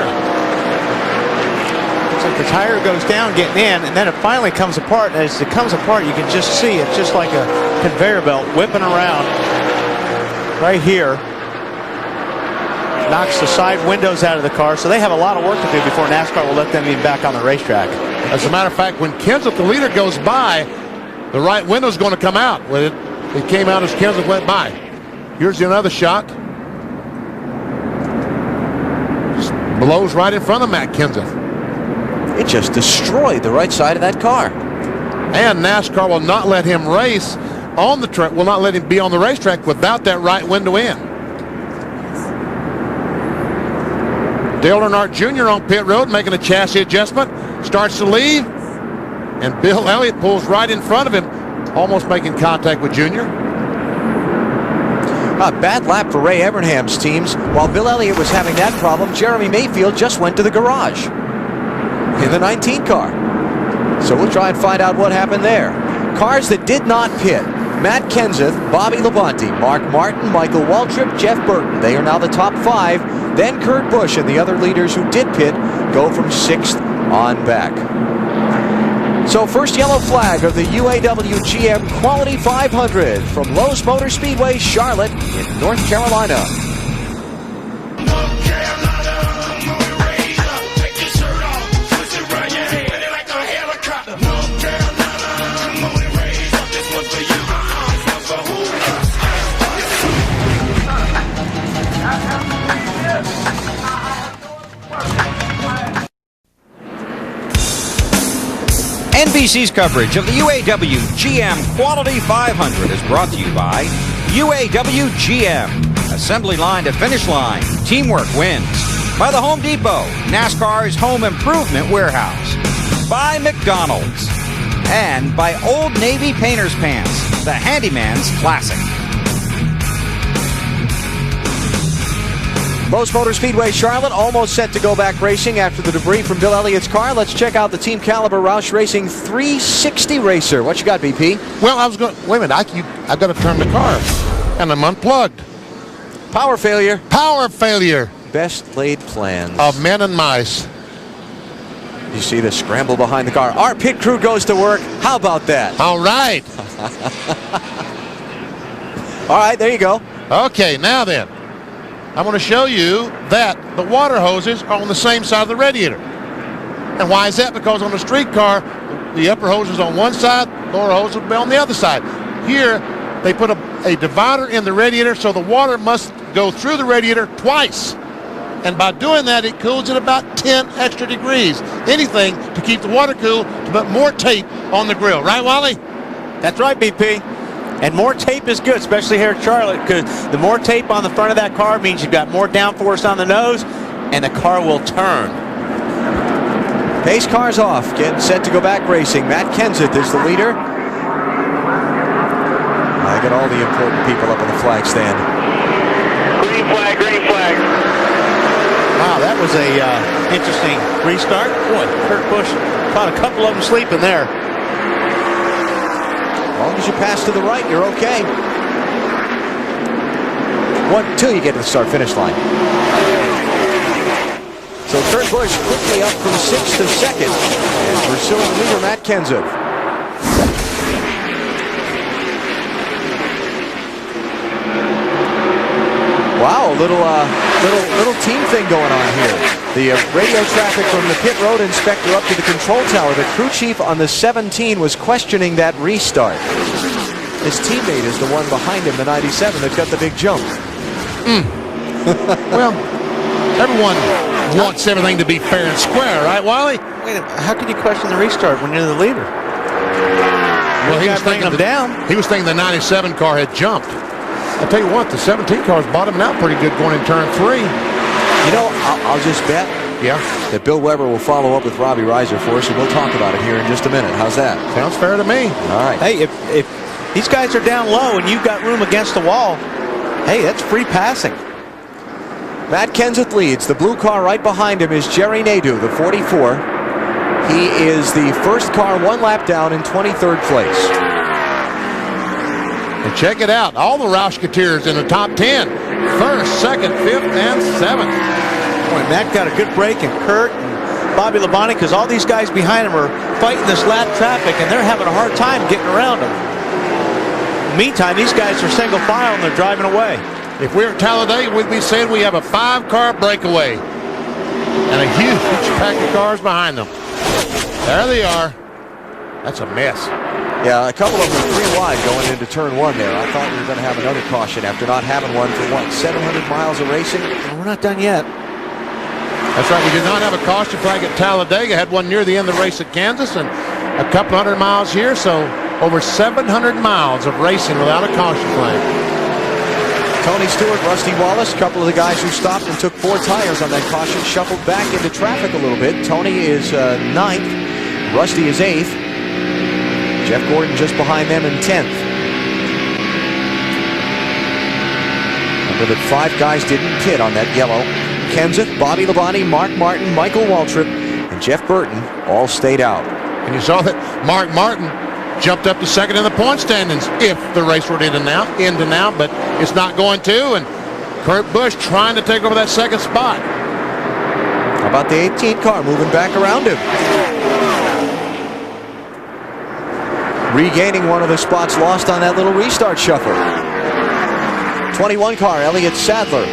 Speaker 17: Looks like the tire goes down getting in, and then it finally comes apart. And as it comes apart, you can just see it's just like a conveyor belt whipping around right here. Knocks the side windows out of the car, so they have a lot of work to do before NASCAR will let them be back on the racetrack.
Speaker 16: As a matter of fact, when Kenseth, the leader, goes by, the right window's going to come out. It came out as Kenseth went by. Here's another shot. Just blows right in front of Matt Kenseth.
Speaker 3: It just destroyed the right side of that car.
Speaker 16: And NASCAR will not let him race on the track, will not let him be on the racetrack without that right window in. Dale Earnhardt Jr. on pit road making a chassis adjustment, starts to leave, and Bill Elliott pulls right in front of him, almost making contact with Jr.
Speaker 3: A bad lap for Ray Evernham's teams. While Bill Elliott was having that problem, Jeremy Mayfield just went to the garage in the 19 car. So we'll try and find out what happened there. Cars that did not pit. Matt Kenseth, Bobby Labonte, Mark Martin, Michael Waltrip, Jeff Burton. They are now the top 5. Then Kurt Busch and the other leaders who did pit go from 6th on back. So first yellow flag of the UAW-GM Quality 500 from Lowe's Motor Speedway, Charlotte in North Carolina.
Speaker 2: NBC's coverage of the UAW-GM Quality 500 is brought to you by UAW-GM. Assembly line to finish line. Teamwork wins. By the Home Depot, NASCAR's home improvement warehouse. By McDonald's. And by Old Navy Painter's Pants, the handyman's classic.
Speaker 3: Lowe's Motor Speedway Charlotte almost set to go back racing after the debris from Bill Elliott's car. Let's check out the Team Caliber Roush Racing 360 racer. What you got, BP?
Speaker 16: Well, I was going. Wait a minute. I've got to turn the car, and I'm unplugged.
Speaker 3: Power failure.
Speaker 16: Power failure.
Speaker 3: Best laid plans
Speaker 16: of men and mice.
Speaker 3: You see the scramble behind the car. Our pit crew goes to work. How about that?
Speaker 16: All right.
Speaker 3: All right, there you go.
Speaker 16: Okay, now then. I'm going to show you that the water hoses are on the same side of the radiator. And why is that? Because on a street car, the upper hose is on one side, lower hose will be on the other side. Here, they put a divider in the radiator, so the water must go through the radiator twice. And by doing that, it cools at about 10 extra degrees. Anything to keep the water cool, to put more tape on the grill. Right, Wally?
Speaker 17: That's right, BP. And more tape is good, especially here at Charlotte, because the more tape on the front of that car means you've got more downforce on the nose, and the car will turn.
Speaker 3: Pace car's off, getting set to go back racing. Matt Kenseth is the leader. I got all the important people up on the flag stand.
Speaker 7: Green flag, green flag.
Speaker 17: Wow, that was a interesting restart. Boy, Kurt Busch caught a couple of them sleeping there.
Speaker 3: As long as you pass to the right, you're okay. Till you get to the start-finish line. So Kurt Busch quickly up from 6th to 2nd. And pursuing leader Matt Kenseth. Wow, a little team thing going on here. The radio traffic from the pit road inspector up to the control tower. The crew chief on the 17 was questioning that restart. His teammate is the one behind him, the 97, that got the big jump.
Speaker 16: Well, everyone wants everything to be fair and square, right, Wally?
Speaker 17: Wait a minute, how can you question the restart when you're the leader?
Speaker 16: Well, he was thinking
Speaker 17: them down.
Speaker 16: He was thinking the 97 car had jumped. I'll tell you what, the 17 car's bottoming out pretty good going in turn 3.
Speaker 3: You know, I'll just bet that Bill Weber will follow up with Robbie Reiser for us, and we'll talk about it here in just a minute. How's that?
Speaker 16: Sounds fair to me.
Speaker 3: All right.
Speaker 17: Hey, if these guys are down low and you've got room against the wall, hey, that's free passing.
Speaker 3: Matt Kenseth leads. The blue car right behind him is Jerry Nadeau, the 44. He is the first car one lap down in 23rd place.
Speaker 16: And check it out. All the Roushketeers in the top 10. First, second, fifth, and seventh.
Speaker 17: Boy, Matt got a good break, and Kurt and Bobby Labonte, because all these guys behind him are fighting this lap traffic, and they're having a hard time getting around them. Meantime, these guys are single file, and they're driving away.
Speaker 16: If we were at Talladega, we'd be saying we have a 5-car breakaway. And a huge pack of cars behind them. There they are. That's a mess.
Speaker 3: Yeah, a couple of them were 3 wide going into turn 1 there. I thought we were going to have another caution after not having one for, 700 miles of racing?
Speaker 17: Well, we're not done yet.
Speaker 16: That's right. We did not have a caution flag at Talladega. Had one near the end of the race at Kansas and a couple hundred miles here. So over 700 miles of racing without a caution flag.
Speaker 3: Tony Stewart, Rusty Wallace, a couple of the guys who stopped and took 4 tires on that caution, shuffled back into traffic a little bit. Tony is 9th. Rusty is 8th. Jeff Gordon just behind them in 10th. Remember that 5 guys didn't pit on that yellow. Kenseth, Bobby Labonte, Mark Martin, Michael Waltrip, and Jeff Burton all stayed out.
Speaker 16: And you saw that Mark Martin jumped up to second in the point standings if the race were to end now, but it's not going to. And Kurt Busch trying to take over that second spot.
Speaker 3: How about the 18 car moving back around him? Regaining one of the spots lost on that little restart shuffle. 21 car, Elliott Sadler.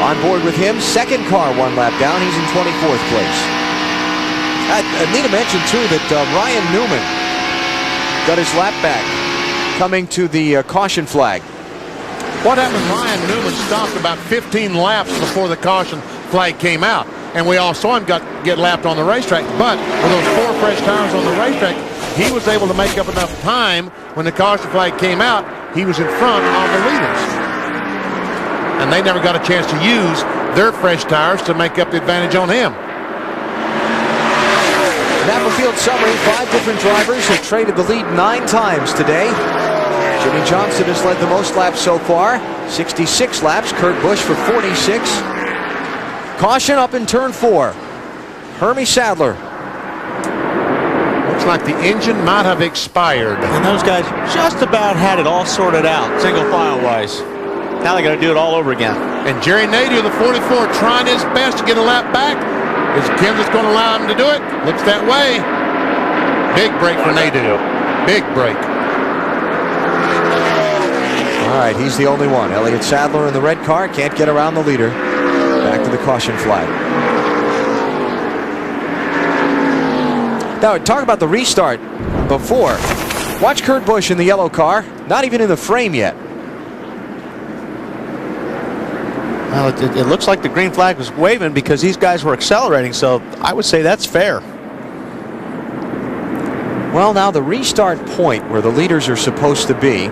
Speaker 3: On board with him, second car 1 lap down. He's in 24th place. I need to mention, too, that Ryan Newman got his lap back coming to the caution flag.
Speaker 16: What happened? Ryan Newman stopped about 15 laps before the caution flag came out. and we all saw him get lapped on the racetrack. But with those 4 fresh tires on the racetrack, he was able to make up enough time. When the caution flag came out, he was in front of the leaders. And they never got a chance to use their fresh tires to make up the advantage on him.
Speaker 3: Napa Field summary, 5 different drivers have traded the lead 9 times today. Jimmy Johnson has led the most laps so far, 66 laps. Kurt Busch for 46. Caution up in turn 4. Hermie Sadler.
Speaker 16: Looks like the engine might have expired.
Speaker 17: And those guys just about had it all sorted out, single file wise. Now they got to do it all over again.
Speaker 16: And Jerry Nadeau, the 44, trying his best to get a lap back. Is Kansas going to allow him to do it? Looks that way. Big break for Nadeau. Big break.
Speaker 3: All right, he's the only one. Elliott Sadler in the red car can't get around the leader. Back to the caution flag. Now, talk about the restart before. Watch Kurt Busch in the yellow car. Not even in the frame yet.
Speaker 17: Well, it looks like the green flag was waving because these guys were accelerating, so I would say that's fair.
Speaker 3: Well, now the restart point where the leaders are supposed to be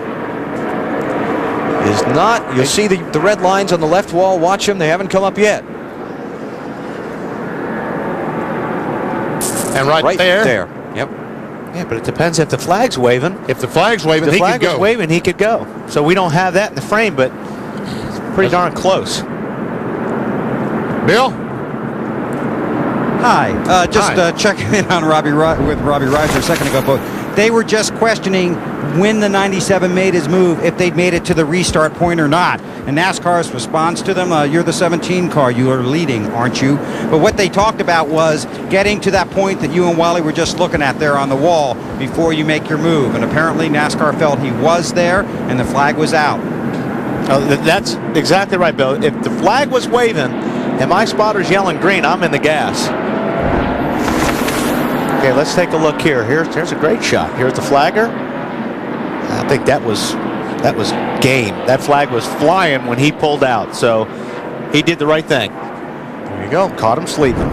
Speaker 3: is not. You'll see the red lines on the left wall. Watch them. They haven't come up yet.
Speaker 16: And right there.
Speaker 3: Yep.
Speaker 17: Yeah, but it depends if the flag's waving.
Speaker 16: If the flag's waving,
Speaker 17: he could go. If the flag was waving, he could go. So we don't have that in the frame, but it's pretty darn close.
Speaker 16: Bill?
Speaker 2: Hi. Checking in on Robbie Reiser a second ago. But they were just questioning when the 97 made his move, if they'd made it to the restart point or not. And NASCAR's response to them, you're the 17 car, you are leading, aren't you? But what they talked about was getting to that point that you and Wally were just looking at there on the wall before you make your move. And apparently NASCAR felt he was there and the flag was out.
Speaker 17: Oh, that's exactly right, Bill. If the flag was waving and my spotter's yelling green, I'm in the gas. Okay, let's take a look here. Here's a great shot. Here's the flagger. I think that was game. That flag was flying when he pulled out, so he did the right thing.
Speaker 3: There you go.
Speaker 17: Caught him sleeping.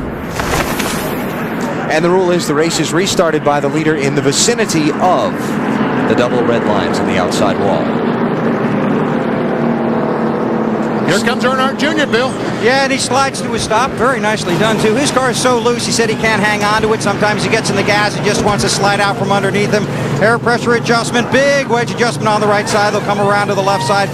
Speaker 3: And the rule is the race is restarted by the leader in the vicinity of the double red lines on the outside wall.
Speaker 16: Here comes Earnhardt Jr., Bill.
Speaker 2: Yeah, and he slides to a stop. Very nicely done, too. His car is so loose, he said he can't hang on to it. Sometimes he gets in the gas, he just wants to slide out from underneath him. Air pressure adjustment, big wedge adjustment on the right side. They'll come around to the left side.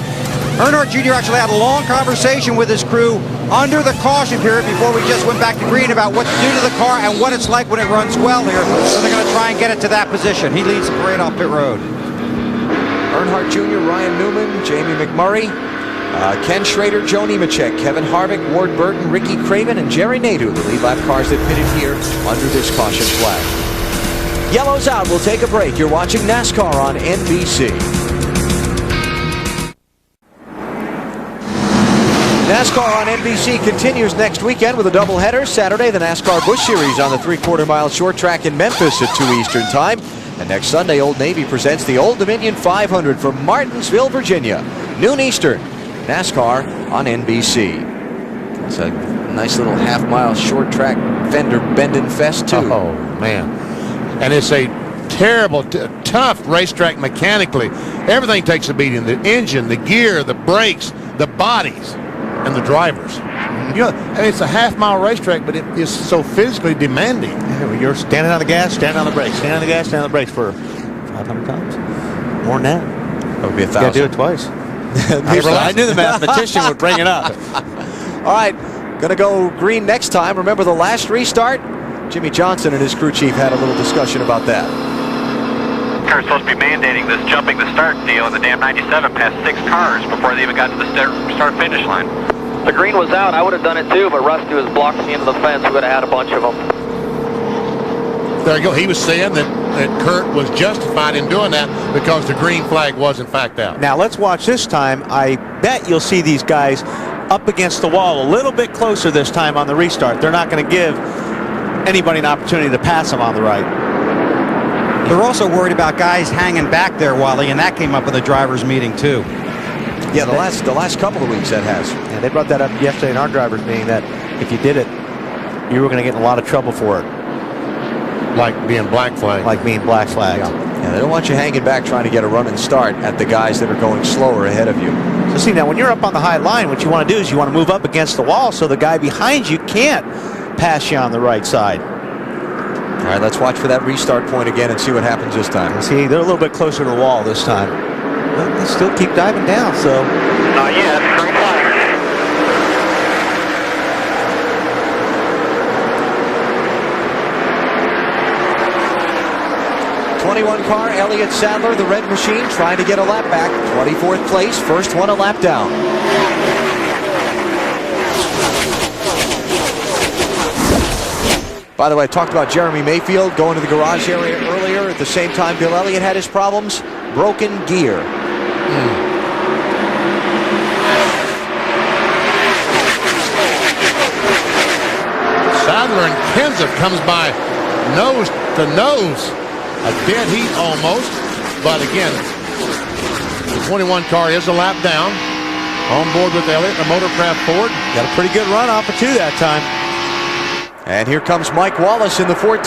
Speaker 2: Earnhardt Jr. actually had a long conversation with his crew under the caution period before we just went back to green about what to do to the car and what it's like when it runs well here. So they're going to try and get it to that position. He leads the parade off pit road.
Speaker 3: Earnhardt Jr., Ryan Newman, Jamie McMurray, Ken Schrader, Joe Nemechek, Kevin Harvick, Ward Burton, Ricky Craven, and Jerry Nadeau, the lead lap cars that pitted here under this caution flag. Yellow's out. We'll take a break. You're watching NASCAR on NBC. NASCAR on NBC continues next weekend with a doubleheader. Saturday, the NASCAR Busch Series on the 3/4-mile short track in Memphis at 2 Eastern Time. And next Sunday, Old Navy presents the Old Dominion 500 from Martinsville, Virginia. Noon Eastern. NASCAR on NBC. It's a nice little half-mile short track fender bending fest, too.
Speaker 16: Oh, man. And it's a terrible, tough racetrack mechanically. Everything takes a beating. The engine, the gear, the brakes, the bodies, and the drivers. You know, and it's a half-mile racetrack, but it is so physically demanding.
Speaker 17: Yeah, you're standing on the gas, standing on the brakes, standing on the gas, standing on the brakes for 500 times. More than that.
Speaker 3: That would be 1,000.
Speaker 17: You got to do it twice. I knew the mathematician would bring it up.
Speaker 3: All right, gonna go green next time. Remember the last restart? Jimmy Johnson and his crew chief had a little discussion about that.
Speaker 4: They're supposed to be mandating this jumping the start deal, and the damn 97 passed 6 cars before they even got to the start-finish line.
Speaker 18: The green was out. I would have done it too, but Rusty was blocking the end of the fence. We would have had a bunch of them.
Speaker 16: There you go. He was saying that Kurt was justified in doing that because the green flag was in fact out.
Speaker 17: Now let's watch this time. I bet you'll see these guys up against the wall a little bit closer this time on the restart. They're not going to give anybody an opportunity to pass them on the right.
Speaker 2: They're also worried about guys hanging back there, Wally, and that came up in the drivers' meeting too.
Speaker 3: Yeah, the last couple of weeks that has.
Speaker 17: Yeah, they brought that up yesterday in our drivers' meeting, that if you did it you were going to get in a lot of trouble for it.
Speaker 16: Like being black flagged.
Speaker 17: Like being black flagged.
Speaker 3: Yeah, they don't want you hanging back trying to get a running start at the guys that are going slower ahead of you.
Speaker 17: So see, now when you're up on the high line, what you want to do is you want to move up against the wall so the guy behind you can't pass you on the right side.
Speaker 3: All right, let's watch for that restart point again and see what happens this time.
Speaker 17: See, they're a little bit closer to the wall this time. But they still keep diving down, so.
Speaker 18: Not yet. Green flag.
Speaker 3: 21 car, Elliott Sadler, the red machine, trying to get a lap back. 24th place, first one a lap down. By the way, I talked about Jeremy Mayfield going to the garage area earlier. At the same time, Bill Elliott had his problems. Broken gear.
Speaker 16: Sadler and Kenseth comes by nose to nose. A dead heat almost, but again, the 21 car is a lap down. On board with Elliott, the Motorcraft Ford.
Speaker 17: Got a pretty good run off of 2 that time.
Speaker 3: And here comes Mike Wallace in the 14.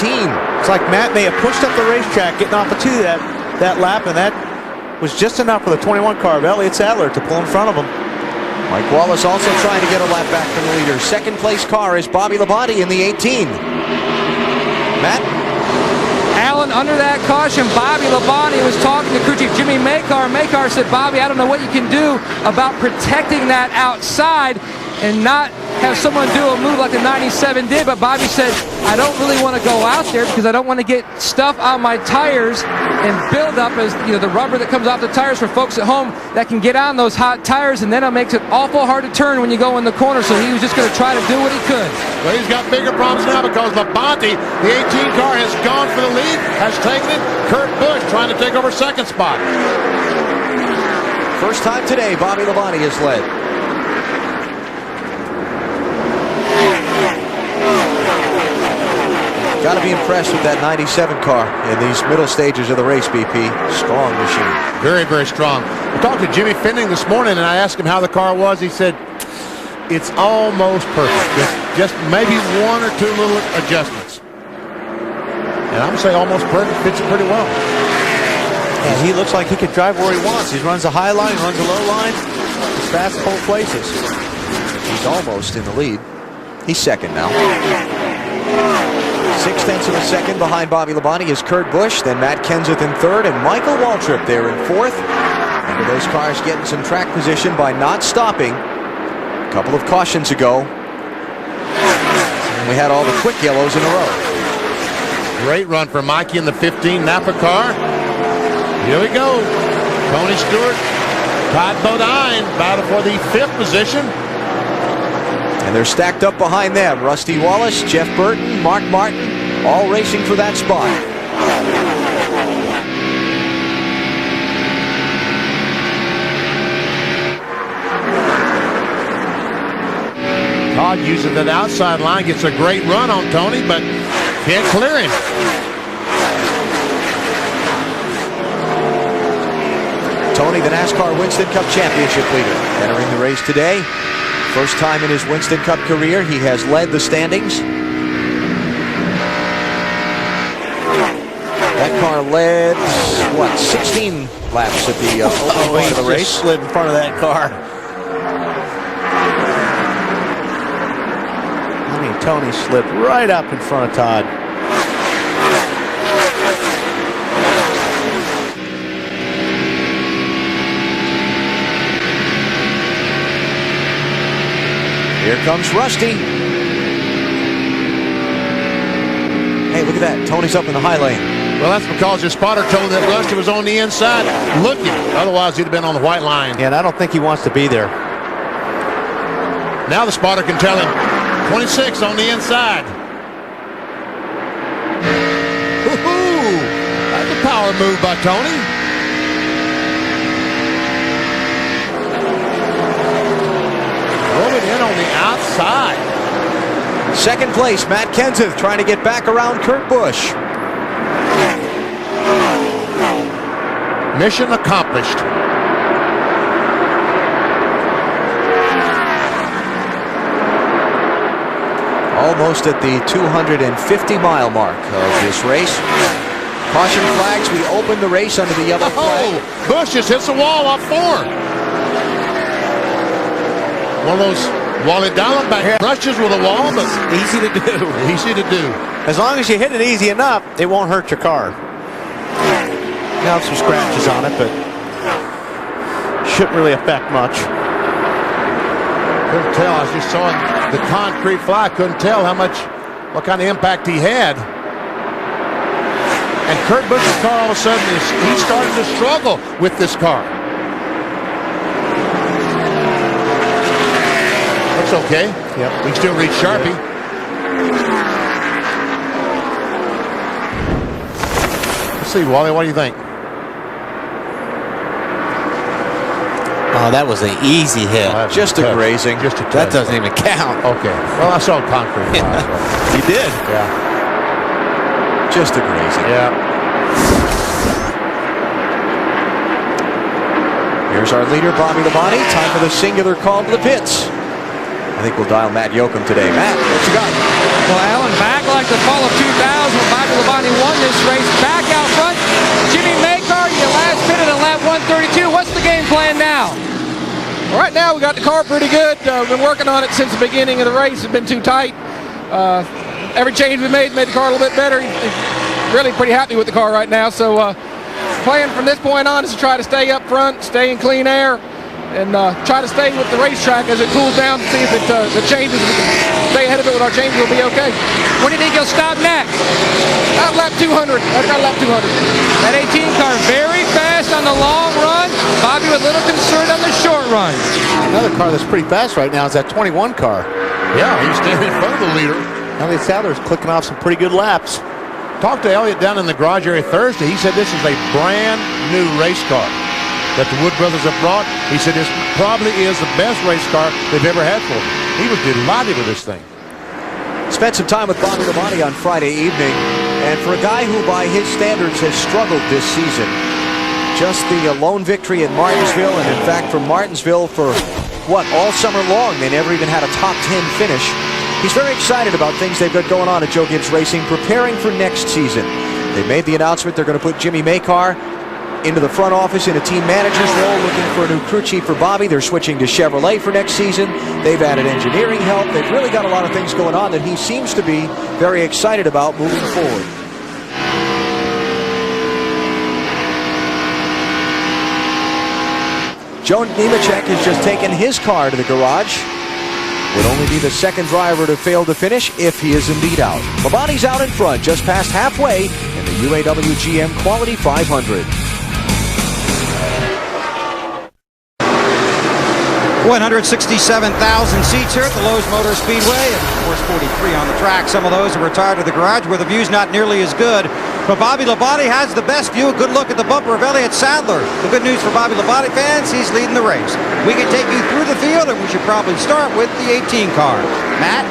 Speaker 17: It's like Matt may have pushed up the racetrack getting off of 2 that lap, and that was just enough for the 21 car of Elliott Sadler to pull in front of him.
Speaker 3: Mike Wallace also trying to get a lap back from the leader. Second place car is Bobby Labonte in the 18. Matt?
Speaker 8: Allen, under that caution, Bobby Labonte was talking to crew chief Jimmy Makar. Makar said, Bobby, I don't know what you can do about protecting that outside and not have someone do a move like the 97 did, but Bobby said, I don't really want to go out there because I don't want to get stuff on my tires and build up as the rubber that comes off the tires for folks at home that can get on those hot tires, and then it makes it awful hard to turn when you go in the corner, so he was just going to try to do what he could.
Speaker 16: Well, he's got bigger problems now because Labonte, the 18 car, has gone for the lead, has taken it. Kurt Busch trying to take over second spot.
Speaker 3: First time today, Bobby Labonte has led. Got to be impressed with that 97 car in these middle stages of the race, BP. Strong machine.
Speaker 16: Very, very strong. I talked to Jimmy Finning this morning, and I asked him how the car was. He said, it's almost perfect. Just maybe 1 or 2 little adjustments. And I'm going to say almost perfect. Fits it pretty well.
Speaker 17: And he looks like he could drive where he wants. He runs a high line, runs a low line. He's fast both places.
Speaker 3: He's almost in the lead. He's second now. 0.6 of a second behind Bobby Labonte is Kurt Busch, then Matt Kenseth in third, and Michael Waltrip there in fourth. And those cars getting some track position by not stopping a couple of cautions ago. And we had all the quick yellows in a row.
Speaker 16: Great run for Mikey in the 15 Napa car. Here we go. Tony Stewart, Todd Bodine battle for the 5th position.
Speaker 3: And they're stacked up behind them. Rusty Wallace, Jeff Burton, Mark Martin, all racing for that spot.
Speaker 16: Todd uses that outside line, gets a great run on Tony, but can't clear him.
Speaker 3: Tony, the NASCAR Winston Cup Championship leader, entering the race today. First time in his Winston Cup career, he has led the standings. That car led, 16 laps at the opening of the race.
Speaker 17: Slid in front of that car. I mean, Tony slipped right up in front of Todd.
Speaker 3: Here comes Rusty. Hey, look at that. Tony's up in the high lane.
Speaker 16: Well, that's because his spotter told him that Rusty was on the inside looking. Otherwise, he'd have been on the white line.
Speaker 17: Yeah, and I don't think he wants to be there.
Speaker 16: Now the spotter can tell him 26 on the inside. Woohoo! That's a power move by Tony. In on the outside.
Speaker 3: Second place, Matt Kenseth trying to get back around Kurt Busch.
Speaker 16: Mission accomplished.
Speaker 3: almost at the 250-mile mark of this race. Caution flags. We open the race under the yellow flag.
Speaker 16: Busch just hits the wall off 4. One of those wallet down back brushes with a wall, but
Speaker 17: easy to do.
Speaker 16: Easy to do.
Speaker 17: As long as you hit it easy enough, it won't hurt your car. Now some scratches on it, but shouldn't really affect much.
Speaker 16: Couldn't tell. I was just saw the concrete fly. Couldn't tell what kind of impact he had. And Kurt Busch's car, all of a sudden, he started to struggle with this car. That's okay.
Speaker 17: Yep.
Speaker 16: We can still read Sharpie. Let's see, Wally, what do you think?
Speaker 17: Oh, that was an easy hit.
Speaker 3: Just a grazing.
Speaker 16: Just a touch.
Speaker 17: That doesn't even count.
Speaker 16: Okay. Well, I saw concrete fly. So.
Speaker 17: You did?
Speaker 16: Yeah.
Speaker 3: Just a grazing.
Speaker 16: Yeah.
Speaker 3: Here's our leader, Bobby Labonte. Time for the singular call to the pits. I think we'll dial Matt Yoakum today. Matt, what you got?
Speaker 8: Well, Alan, back like the fall of 2000 when Bobby Labonte won this race. Back out front, Jimmy Makar, you last pitted at lap 132. What's the game plan now?
Speaker 10: Well, right now, we got the car pretty good. We've been working on it since the beginning of the race. It's been too tight. Every change we made the car a little bit better. Really pretty happy with the car right now. So plan from this point on is to try to stay up front, stay in clean air, and try to stay with the racetrack as it cools down to see if the changes, we can stay ahead of it with our changes, will be okay.
Speaker 8: When do you think you'll stop next?
Speaker 10: At lap 200. I got lap 200.
Speaker 8: That 18 car very fast on the long run. Bobby was a little concerned on the short run.
Speaker 17: Another car that's pretty fast right now is that 21 car.
Speaker 16: Yeah, he's standing in front of the leader.
Speaker 17: Elliott Sadler's clicking off some pretty good laps.
Speaker 16: Talked to Elliott down in the garage area Thursday. He said this is a brand new race car that the Wood brothers have brought. He said this probably is the best race car they've ever had for him. He was delighted with this thing.
Speaker 3: Spent some time with Bobby Labonte on Friday evening, and for a guy who by his standards has struggled this season, just the lone victory in Martinsville, and in fact from Martinsville for all summer long, they never even had a top 10 finish. He's very excited about things they've got going on at Joe Gibbs Racing, preparing for next season. They made the announcement they're going to put Jimmy Makar into the front office in a team manager's role, looking for a new crew chief for Bobby. They're switching to Chevrolet for next season. They've added engineering help. They've really got a lot of things going on that he seems to be very excited about moving forward. Joe Nemechek has just taken his car to the garage. Would only be the second driver to fail to finish if he is indeed out. Labonte's out in front, just past halfway in the UAW-GM Quality 500.
Speaker 2: 167,000 seats here at the Lowe's Motor Speedway, and of course 43 on the track. Some of those are retired to the garage where the view's not nearly as good. But Bobby Labonte has the best view. A good look at the bumper of Elliott Sadler. The good news for Bobby Labonte fans, he's leading the race. We can take you through the field, and we should probably start with the 18 car. Matt?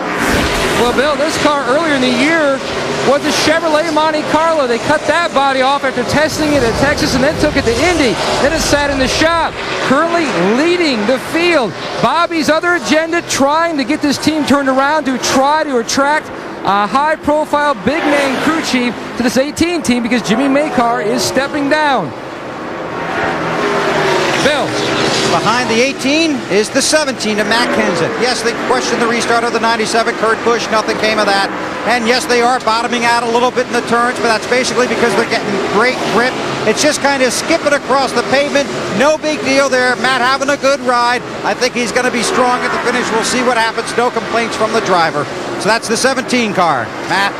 Speaker 8: Well, Bill, this car earlier in the year was a Chevrolet Monte Carlo. They cut that body off after testing it at Texas and then took it to Indy. Then it sat in the shop. Currently leading the field. Bobby's other agenda, trying to get this team turned around to try to attract a high-profile, big-name crew chief to this 18 team because Jimmy Makar is stepping down. Bill.
Speaker 2: Behind the 18 is the 17 of Matt Kenseth. Yes, they questioned the restart of the 97 Kurt Busch. Nothing came of that. And yes, they are bottoming out a little bit in the turns, but that's basically because they're getting great grip. It's just kind of skipping across the pavement. No big deal there. Matt having a good ride. I think he's going to be strong at the finish. We'll see what happens. No complaints from the driver. So that's the 17 car. Matt?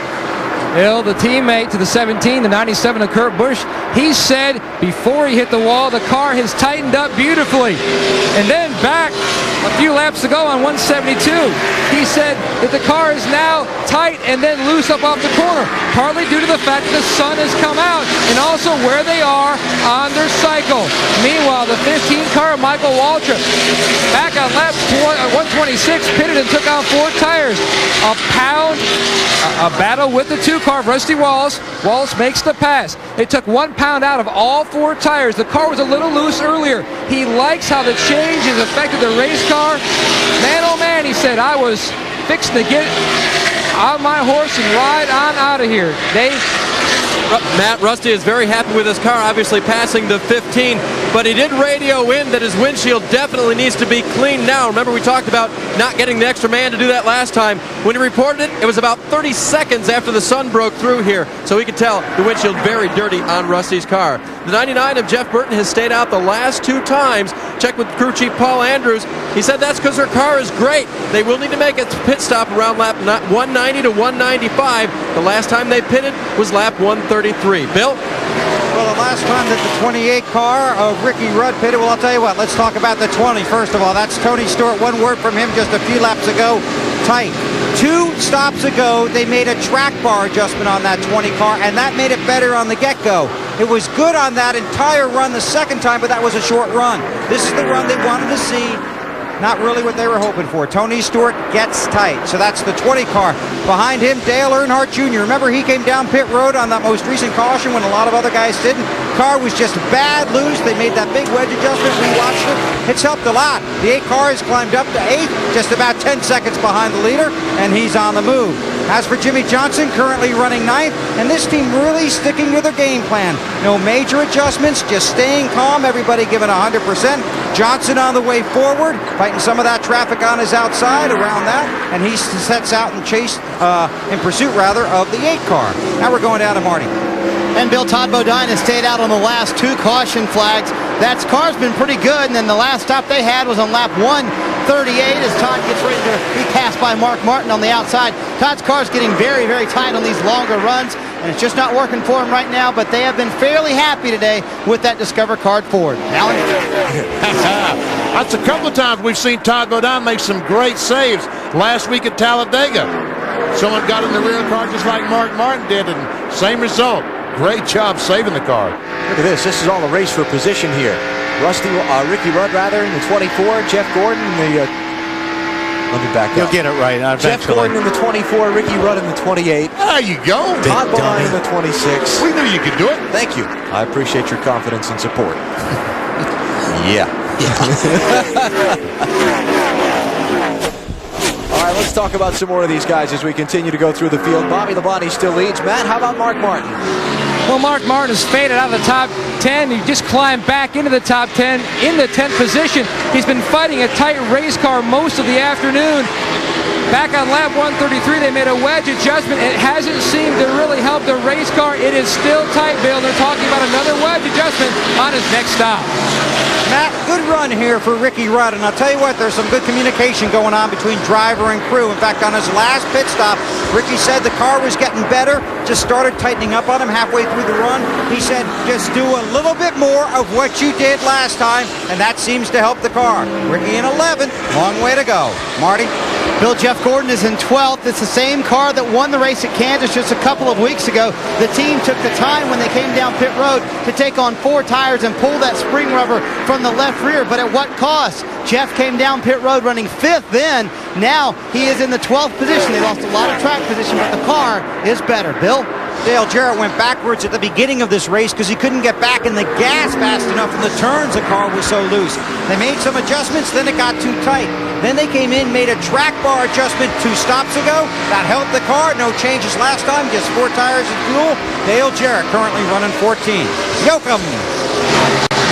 Speaker 8: Bill, the teammate to the 17, the 97 of Kurt Busch, he said before he hit the wall, the car has tightened up beautifully. And then back a few laps ago on 172, he said that the car is now tight and then loose up off the corner, partly due to the fact that the sun has come out and also where they are on their cycle. Meanwhile, the 15 car, Michael Waltrip, back on lap 126, pitted and took on 4 tires. A battle with the 2 car, Rusty Wallace. Wallace makes the pass. They took 1 pound out of all 4 tires. The car was a little loose earlier. He likes how the change has affected the race car. Man, oh man, he said, I was fixing to get
Speaker 10: on my horse and ride on out of here. Dave?
Speaker 9: Matt, Rusty is very happy with his car, obviously passing the 15, but he did radio in that his windshield definitely needs to be cleaned now. Remember, we talked about not getting the extra man to do that last time. When he reported it, it was about 30 seconds after the sun broke through here, so we could tell the windshield very dirty on Rusty's car. The 99 of Jeff Burton has stayed out the last 2 times. Checked with crew chief Paul Andrews. He said that's because her car is great. They will need to make a pit stop around lap 190 to 195. The last time they pitted was lap 133. Bill?
Speaker 2: Well, the last time that the 28 car of Ricky Rudd pitted, well, I'll tell you what, let's talk about the 20 first of all. That's Tony Stewart. One word from him just a few laps ago. Tight. 2 stops ago, they made a track bar adjustment on that 20 car, and that made it better on the get-go. It was good on that entire run the second time, but that was a short run. This is the run they wanted to see. Not really what they were hoping for. Tony Stewart gets tight. So that's the 20 car. Behind him, Dale Earnhardt Jr. Remember, he came down pit road on that most recent caution when a lot of other guys didn't. Car was just bad loose. They made that big wedge adjustment. We watched it. It's helped a lot. The 8 car has climbed up to 8th, just about 10 seconds behind the leader, and he's on the move. As for Jimmy Johnson, currently running 9th, and this team really sticking to their game plan. No major adjustments, just staying calm, everybody giving 100%. Johnson on the way forward, fighting some of that traffic on his outside around that, and he sets out in pursuit of the 8 car. Now we're going down to Marty.
Speaker 6: And Bill, Todd Bodine has stayed out on the last 2 caution flags. That car's been pretty good, and then the last stop they had was on lap 138 as Todd gets ready to be passed by Mark Martin on the outside. Todd's car's getting very, very tight on these longer runs, and it's just not working for him right now, but they have been fairly happy today with that Discover card Ford. Alan?
Speaker 16: That's a couple of times we've seen Todd Bodine make some great saves. Last week at Talladega, someone got in the rear car just like Mark Martin did, and same result. Great job saving the car.
Speaker 3: Look at this. This is all a race for position here. Ricky Rudd, in the 24. Jeff Gordon in the... let me back up.
Speaker 17: You'll get it right.
Speaker 3: Jeff Gordon in the 24. Ricky Rudd in the 28.
Speaker 16: There you go.
Speaker 3: Todd Bodine in the 26.
Speaker 16: We knew you could do it.
Speaker 3: Thank you. I appreciate your confidence and support. Yeah. All right, let's talk about some more of these guys as we continue to go through the field. Bobby Labonte still leads. Matt, how about Mark Martin?
Speaker 10: Well, Mark Martin has faded out of the top 10. He just climbed back into the top 10 in the 10th position. He's been fighting a tight race car most of the afternoon. Back on lap 133, they made a wedge adjustment. It hasn't seemed to really help the race car. It is still tight, Bill. They're talking about another wedge adjustment on his next stop.
Speaker 2: Matt, good run here for Ricky Rudd, and I'll tell you what, there's some good communication going on between driver and crew. In fact, on his last pit stop, Ricky said the car was getting better, just started tightening up on him halfway through the run. He said, just do a little bit more of what you did last time, and that seems to help the car. Ricky in 11th, long way to go. Marty?
Speaker 6: Bill, Jeff Gordon is in 12th. It's the same car that won the race at Kansas just a couple of weeks ago. The team took the time when they came down pit road to take on 4 tires and pull that spring rubber from the left rear, but at what cost? Jeff came down pit road running 5th then. Now he is in the 12th position. They lost a lot of track position, but the car is better. Bill?
Speaker 2: Dale Jarrett went backwards at the beginning of this race because he couldn't get back in the gas fast enough in the turns. The car was so loose. They made some adjustments, then it got too tight. Then they came in, made a track bar adjustment 2 stops ago. That helped the car. No changes last time, just 4 tires and fuel. Dale Jarrett currently running 14. Yoakum.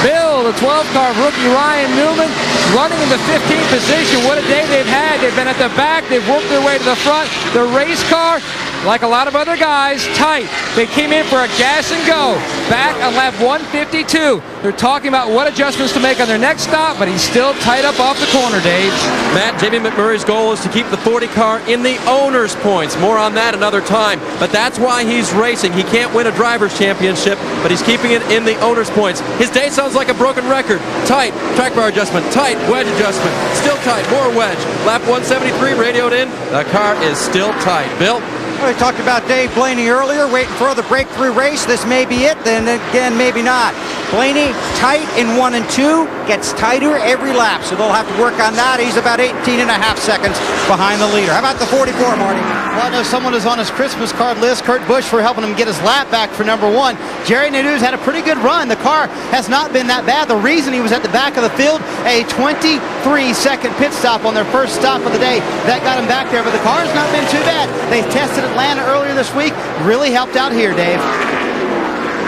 Speaker 10: Bill, the 12 car rookie Ryan Newman running in the 15th position. What a day they've had. They've been at the back. They've worked their way to the front. The race car, like a lot of other guys, tight. They came in for a gas and go. Back on lap 152. They're talking about what adjustments to make on their next stop, but he's still tight up off the corner, Dave.
Speaker 9: Matt, Jamie McMurray's goal is to keep the 40 car in the owner's points. More on that another time. But that's why he's racing. He can't win a driver's championship, but he's keeping it in the owner's points. His day sounds like a broken record. Tight, track bar adjustment, tight, wedge adjustment. Still tight, more wedge. Lap 173 radioed in. The car is still tight. Bill?
Speaker 2: We talked about Dave Blaney earlier, waiting for the breakthrough race. This may be it, then again, maybe not. Blaney, tight in 1 and 2, gets tighter every lap, so they'll have to work on that. He's about 18 and a half seconds behind the leader. How about the 44, Marty?
Speaker 6: Well, I know someone is on his Christmas card list, Kurt Busch, for helping him get his lap back for number 1. Jerry Nadeau's had a pretty good run. The car has not been that bad. The reason he was at the back of the field, a 23-second pit stop on their first stop of the day. That got him back there, but the car's not been too bad. They tested Atlanta earlier this week. Really helped out here, Dave.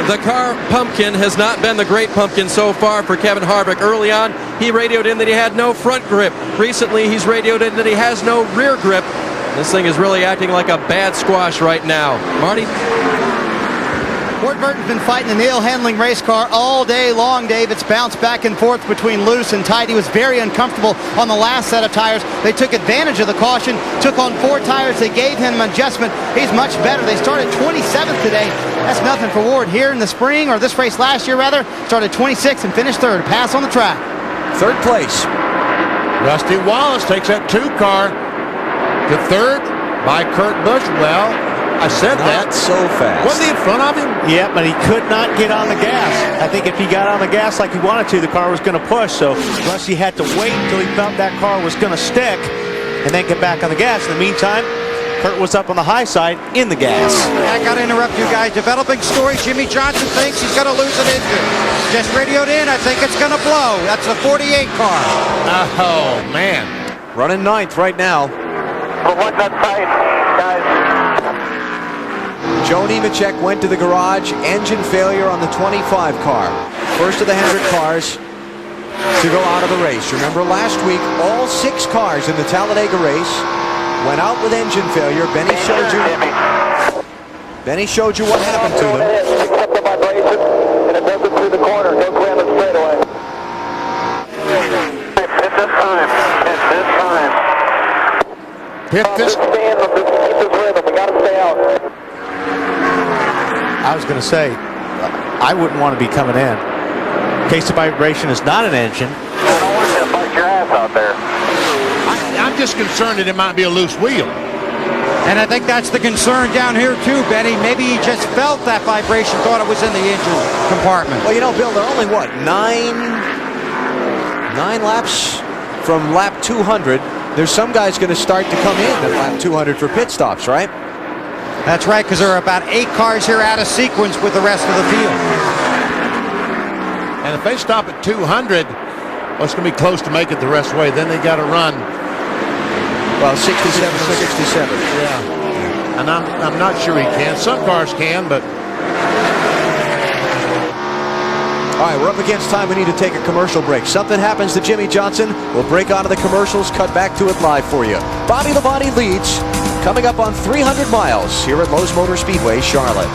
Speaker 9: The car pumpkin has not been the great pumpkin so far for Kevin Harvick. Early on, he radioed in that he had no front grip. Recently, he's radioed in that he has no rear grip. This thing is really acting like a bad squash right now. Marty?
Speaker 6: Ward Burton's been fighting the nail handling race car all day long, Dave. It's bounced back and forth between loose and tight. He was very uncomfortable on the last set of tires. They took advantage of the caution, took on 4 tires. They gave him an adjustment. He's much better. They started 27th today. That's nothing for Ward. Here in the spring, or this race last year rather, started 26th and finished 3rd. Pass on the track.
Speaker 3: 3rd place.
Speaker 16: Rusty Wallace takes that 2 car to 3rd by Kurt Busch. Well, I said
Speaker 3: not
Speaker 16: that.
Speaker 3: So fast.
Speaker 16: Was he in front of him?
Speaker 17: Yeah, but he could not get on the gas. I think if he got on the gas like he wanted to, the car was going to push. So Rusty had to wait until he felt that car was going to stick and then get back on the gas. In the meantime, Kurt was up on the high side in the gas.
Speaker 2: I got to interrupt you guys. Developing story. Jimmy Johnson thinks he's going to lose an engine. Just radioed in. I think it's going to blow. That's the 48 car.
Speaker 16: Oh, man.
Speaker 3: Running 9th right now.
Speaker 18: But what's that tight, guys?
Speaker 3: Joe Nemechek went to the garage. Engine failure on the 25 car. First of the Hendrick cars to go out of the race. Remember last week, all 6 cars in the Talladega race went out with engine failure. Benny showed you what happened to them.
Speaker 18: Except the vibration, and it does it through the corner. Don't go on the straightaway. It's this time. It's this time.
Speaker 16: Hit this.
Speaker 18: Keep this rhythm. We got to stay out.
Speaker 17: I was going to say, I wouldn't want to be coming in. In case the vibration is not an engine.
Speaker 18: I don't want you to bite your ass out there.
Speaker 16: I'm just concerned that it might be a loose wheel.
Speaker 2: And I think that's the concern down here too, Benny. Maybe he just felt that vibration, thought it was in the engine compartment.
Speaker 3: Well, you know, Bill, they're only, what, 9 laps from lap 200. There's some guys going to start to come in at lap 200 for pit stops, right?
Speaker 2: That's right, because there are about 8 cars here out of sequence with the rest of the field.
Speaker 16: And if they stop at 200, well, it's going to be close to make it the rest of the way. Then they got to run.
Speaker 3: Well, 67 and 67.
Speaker 16: Yeah. And I'm not sure he can. Some cars can, but...
Speaker 3: All right, we're up against time. We need to take a commercial break. Something happens to Jimmy Johnson. We'll break out of the commercials, cut back to it live for you. Bobby Labonte leads, coming up on 300 miles here at Lowe's Motor Speedway, Charlotte.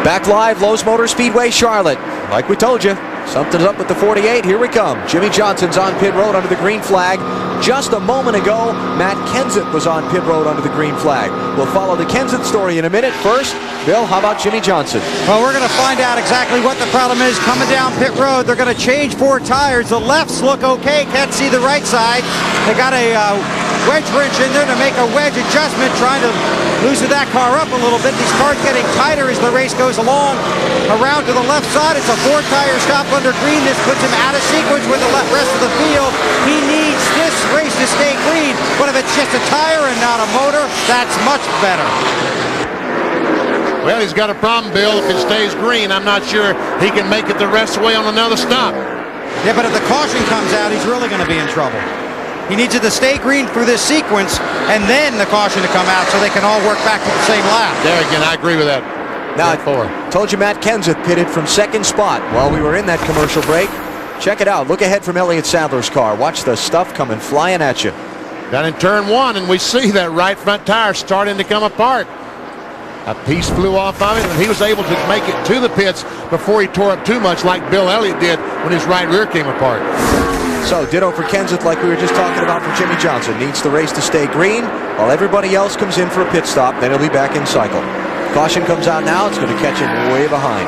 Speaker 3: Back live, Lowe's Motor Speedway, Charlotte. Like we told you, something's up with the 48. Here we come. Jimmy Johnson's on pit road under the green flag. Just a moment ago, Matt Kenseth was on pit road under the green flag. We'll follow the Kenseth story in a minute. First, Bill, how about Jimmy Johnson?
Speaker 2: Well, we're going to find out exactly what the problem is coming down pit road. They're going to change 4 tires. The lefts look okay. Can't see the right side. They got a wedge wrench in there to make a wedge adjustment, trying to loosen that car up a little bit. These cars getting tighter as the race goes along. Around to the left side, it's a 4-tire stop under green. This puts him out of sequence with the rest of the field. He needs this race to stay green, but if it's just a tire and not a motor, that's much better.
Speaker 16: Well, he's got a problem, Bill. If it stays green, I'm not sure he can make it the rest of the way on another stop.
Speaker 2: Yeah, but if the caution comes out, he's really going to be in trouble. He needs it to stay green through this sequence, and then the caution to come out so they can all work back to the same lap.
Speaker 16: There again, I agree with that.
Speaker 3: Now, I told you Matt Kenseth pitted from 2nd spot while we were in that commercial break. Check it out. Look ahead from Elliott Sadler's car. Watch the stuff coming flying at you.
Speaker 16: Down in turn 1, and we see that right front tire starting to come apart. A piece flew off of it, and he was able to make it to the pits before he tore up too much like Bill Elliott did when his right rear came apart.
Speaker 3: So, ditto for Kenseth like we were just talking about for Jimmy Johnson. Needs the race to stay green while everybody else comes in for a pit stop. Then he'll be back in cycle. Caution comes out now. It's going to catch him way behind.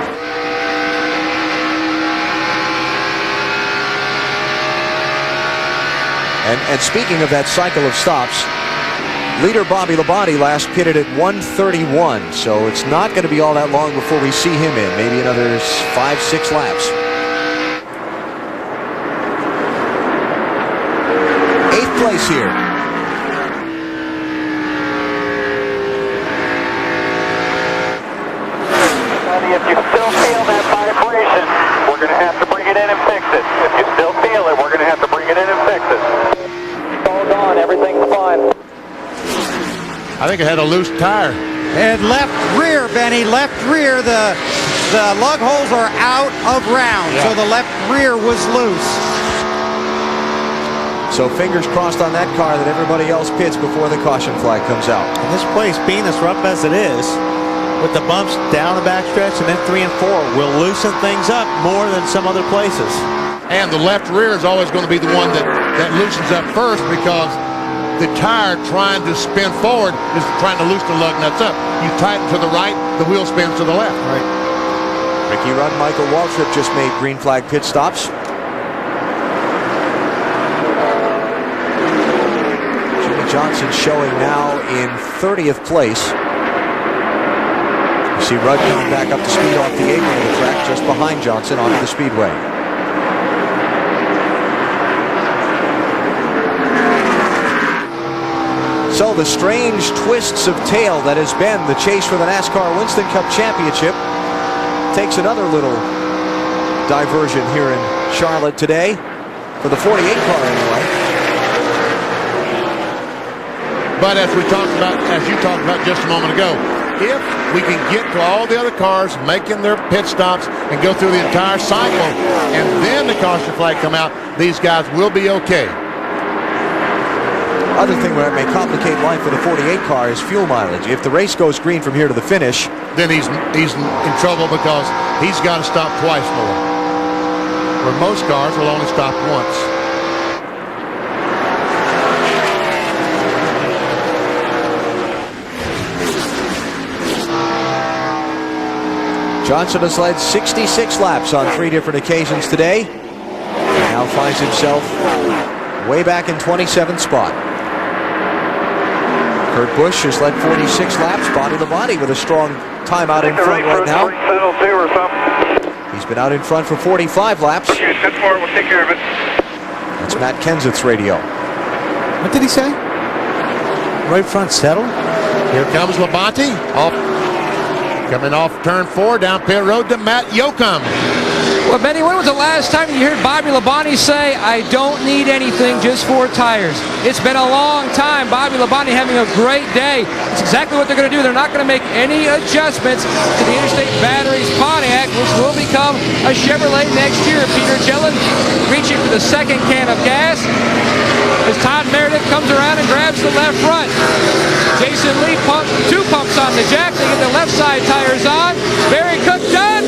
Speaker 3: And speaking of that cycle of stops, Leader Bobby Labonte last pitted at 131, so it's not going to be all that long before we see him in. Maybe another 5-6 laps. 8th place here.
Speaker 1: If you still feel that vibration, we're going to have to bring it in and fix it. If you still feel it, we're going to have to bring it in and fix it.
Speaker 18: Hold on, everything's fine.
Speaker 16: I think it had a loose tire.
Speaker 2: And left rear, Benny, left rear. The lug holes are out of round, so the left rear was loose.
Speaker 3: So fingers crossed on that car that everybody else pits before the caution flag comes out.
Speaker 17: And this place, being as rough as it is, with the bumps down the backstretch and then 3 and 4, will loosen things up more than some other places.
Speaker 16: And the left rear is always going to be the one that loosens up first, because the tire trying to spin forward is trying to loosen the lug nuts up. You tighten to the right, the wheel spins to the left.
Speaker 3: Right. Ricky Rudd, Michael Waltrip just made green flag pit stops. Jimmy Johnson showing now in 30th place. You see Rudd coming back up to speed off the apron of the track just behind Johnson onto the speedway. So the strange twists of tail that has been the chase for the NASCAR Winston Cup Championship takes another little diversion here in Charlotte today, for the 48 car anyway.
Speaker 16: But as you talked about just a moment ago, if we can get to all the other cars making their pit stops and go through the entire cycle, and then the caution flag come out, these guys will be okay.
Speaker 3: Other thing where it may complicate life for the 48 car is fuel mileage. If the race goes green from here to the finish,
Speaker 16: then he's in trouble, because he's got to stop twice more, where most cars will only stop once.
Speaker 3: Johnson has led 66 laps on 3 different occasions today. Now finds himself way back in 27th spot. Kurt Busch has led 46 laps. Bobby Labonte with a strong time out in front right now. He's been out in front for 45 laps.
Speaker 1: We'll take care of it.
Speaker 3: That's Matt Kenseth's radio.
Speaker 17: What did he say? Right front settle?
Speaker 16: Here comes Labonte. Coming off turn 4 down pit road to Matt Yoakum.
Speaker 8: Well, Benny, when was the last time you heard Bobby Labonte say, "I don't need anything, just 4 tires"? It's been a long time. Bobby Labonte having a great day. It's exactly what they're going to do. They're not going to make any adjustments to the Interstate Batteries Pontiac, which will become a Chevrolet next year. Peter Gillen reaching for the second can of gas as Todd Meredith comes around and grabs the left front. Jason Lee pumps 2 pumps on the jack. They get the left side tires on. Barry Cook done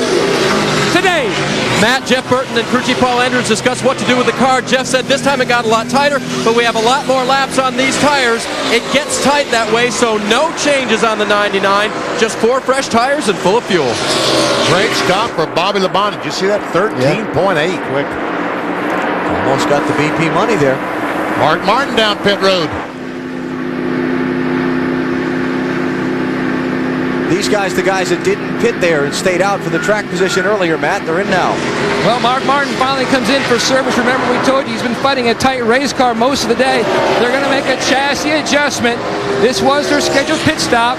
Speaker 8: today.
Speaker 9: Matt, Jeff Burton, and crew chief Paul Andrews discussed what to do with the car. Jeff said this time it got a lot tighter, but we have a lot more laps on these tires. It gets tight that way, so no changes on the 99. Just 4 fresh tires and full of fuel.
Speaker 16: Great stop for Bobby Labonte. Did you see that? 13.8.
Speaker 3: Quick. Almost got the BP money there.
Speaker 16: Mark Martin down pit road.
Speaker 3: These guys, the guys that didn't pit there and stayed out for the track position earlier, Matt, they're in now.
Speaker 8: Well, Mark Martin finally comes in for service. Remember, we told you he's been fighting a tight race car most of the day. They're going to make a chassis adjustment. This was their scheduled pit stop.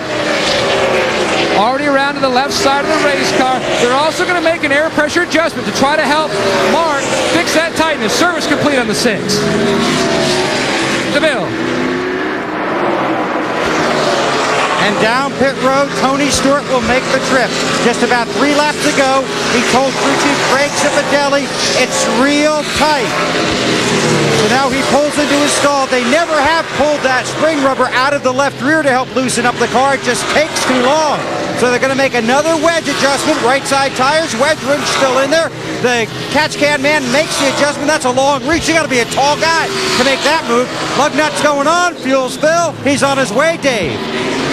Speaker 8: Already around to the left side of the race car. They're also going to make an air pressure adjustment to try to help Mark fix that tightness. Service complete on the 6. DeVille.
Speaker 2: And down pit road, Tony Stewart will make the trip. Just about 3 laps to go. He told crew chief Greg Cipotelli, it's real tight. So now he pulls into his stall. They never have pulled that spring rubber out of the left rear to help loosen up the car. It just takes too long. So they're going to make another wedge adjustment. Right side tires, wedge rim still in there. The catch can man makes the adjustment. That's a long reach. You got to be a tall guy to make that move. Lug nuts going on, fuel spill. He's on his way, Dave.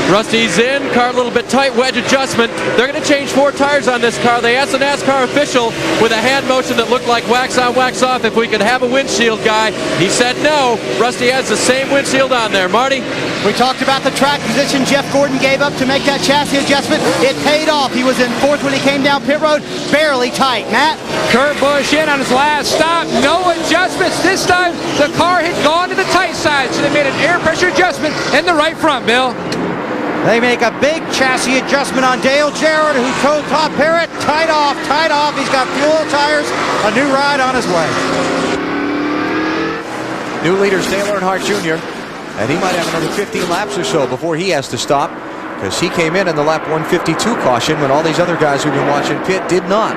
Speaker 9: Rusty's in, car a little bit tight, wedge adjustment. They're going to change 4 tires on this car. They asked the NASCAR official with a hand motion that looked like wax on, wax off if we could have a windshield guy. He said no. Rusty has the same windshield on there. Marty?
Speaker 6: We talked about the track position Jeff Gordon gave up to make that chassis adjustment. It paid off. He was in 4th when he came down pit road, barely tight. Matt?
Speaker 8: Kurt Busch in on his last stop. No adjustments. This time the car had gone to the tight side, so they made an air pressure adjustment in the right front, Bill.
Speaker 2: They make a big chassis adjustment on Dale Jarrett, who told Todd Parrott, tight off, tight off. He's got fuel tires, a new ride on his way.
Speaker 3: New leader's Dale Earnhardt Jr., and he might have another 15 laps or so before he has to stop, because he came in the lap 152 caution when all these other guys we've been watching pit did not.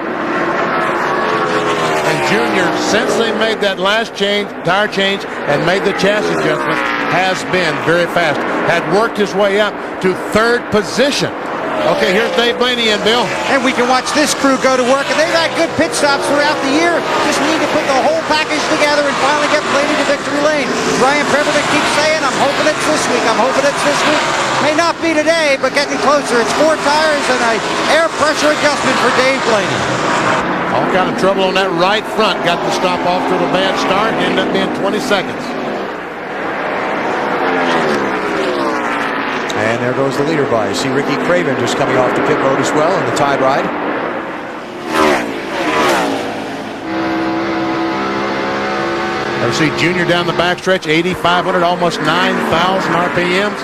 Speaker 16: And Junior, since they made that last tire change, and made the chassis adjustment, has been very fast. Had worked his way up to 3rd position. Okay, here's Dave Blaney and Bill.
Speaker 2: And we can watch this crew go to work, and they've had good pit stops throughout the year. Just need to put the whole package together and finally get Blaney to victory lane. Ryan Pemberton keeps saying, I'm hoping it's this week, I'm hoping it's this week. May not be today, but getting closer. It's 4 tires and an air pressure adjustment for Dave Blaney.
Speaker 16: All kind of trouble on that right front. Got the stop off to the bad start. Ended up being 20 seconds.
Speaker 3: And there goes the leader by. You see Ricky Craven just coming off the pit road as well in the Tide ride.
Speaker 16: I see Junior down the backstretch, 8,500, almost 9,000 RPMs.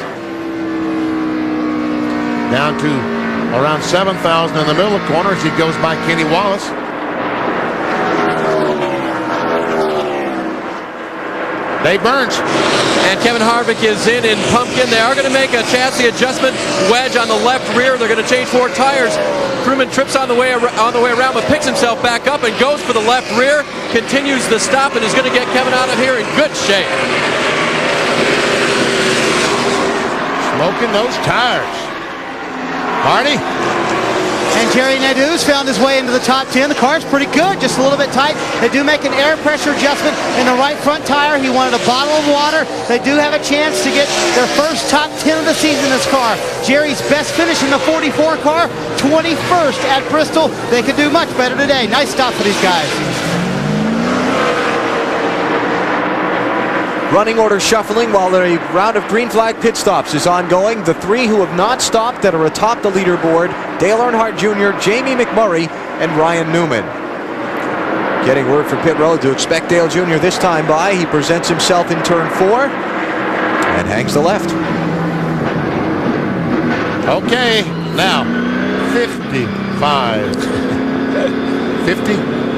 Speaker 16: Down to around 7,000 in the middle of the corner as he goes by Kenny Wallace. Dave Burns.
Speaker 9: And Kevin Harvick is in pumpkin. They are going to make a chassis adjustment wedge on the left rear. They're going to change 4 tires. Crewman trips on the way around, but picks himself back up and goes for the left rear. Continues the stop and is going to get Kevin out of here in good shape.
Speaker 16: Smoking those tires. Marty?
Speaker 6: And Jerry Nadeau's found his way into the top 10. The car's pretty good, just a little bit tight. They do make an air pressure adjustment in the right front tire. He wanted a bottle of water. They do have a chance to get their first top 10 of the season in this car. Jerry's best finish in the 44 car, 21st at Bristol. They could do much better today. Nice stop for these guys.
Speaker 3: Running order shuffling while the round of green flag pit stops is ongoing. The 3 who have not stopped that are atop the leaderboard: Dale Earnhardt Jr., Jamie McMurray, and Ryan Newman. Getting word from pit road to expect Dale Jr. this time by. He presents himself in turn 4 and hangs the left.
Speaker 16: Okay, now 55. 50?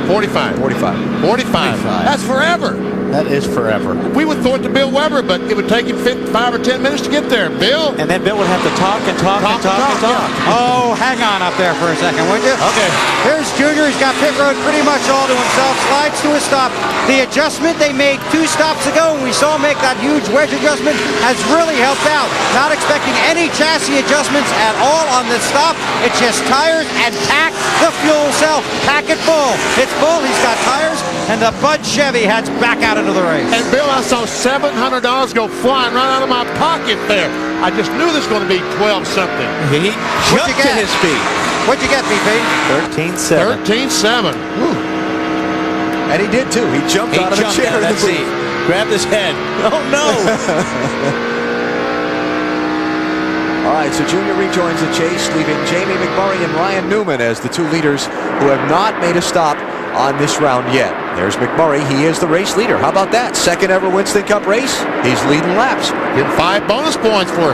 Speaker 16: 45.
Speaker 3: 45.
Speaker 16: 45. That's forever.
Speaker 17: That is forever.
Speaker 16: We would throw it to Bill Weber, but it would take him 5 or 10 minutes to get there. Bill?
Speaker 17: And then Bill would have to talk and talk and talk and talk.
Speaker 2: Oh, hang on up there for a second, would you?
Speaker 16: Okay.
Speaker 2: Here's Junior. He's got pit road pretty much all to himself. Slides to a stop. The adjustment they made 2 stops ago when we saw him make that huge wedge adjustment has really helped out. Not expecting any chassis adjustments at all on this stop. It's just tires and pack the fuel cell. Pack it full. It's full. He's got tires, and the Bud Chevy heads back out into the race.
Speaker 16: And Bill, I saw $700 go flying right out of my pocket there. I just knew this was going to be 12 something.
Speaker 17: He jumped to his feet.
Speaker 2: What'd you get, BP?
Speaker 17: 13.7.
Speaker 16: 13.7.
Speaker 3: And he did too. He jumped out of the chair in the
Speaker 17: seat. Grabbed his head. Oh no!
Speaker 3: All right, so Junior rejoins the chase, leaving Jamie McMurray and Ryan Newman as the 2 leaders who have not made a stop on this round yet. There's McMurray. He is the race leader. How about that? 2nd ever Winston Cup race. He's leading laps.
Speaker 16: Getting 5 bonus points for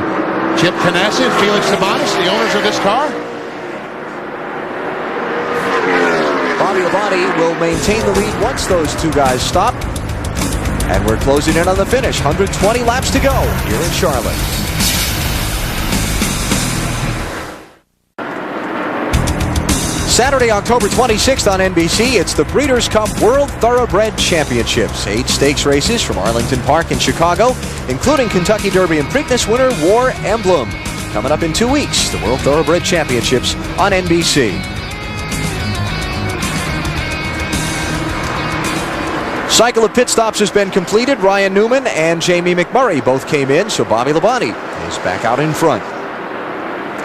Speaker 16: Chip Ganassi and Felix Sabates, the owners of this car.
Speaker 3: Bobby Labonte will maintain the lead once those 2 guys stop. And we're closing in on the finish. 120 laps to go here in Charlotte. Saturday, October 26th on NBC, it's the Breeders' Cup World Thoroughbred Championships. 8 stakes races from Arlington Park in Chicago, including Kentucky Derby and Preakness winner War Emblem. Coming up in 2 weeks, the World Thoroughbred Championships on NBC. Cycle of pit stops has been completed. Ryan Newman and Jamie McMurray both came in, so Bobby Labonte is back out in front.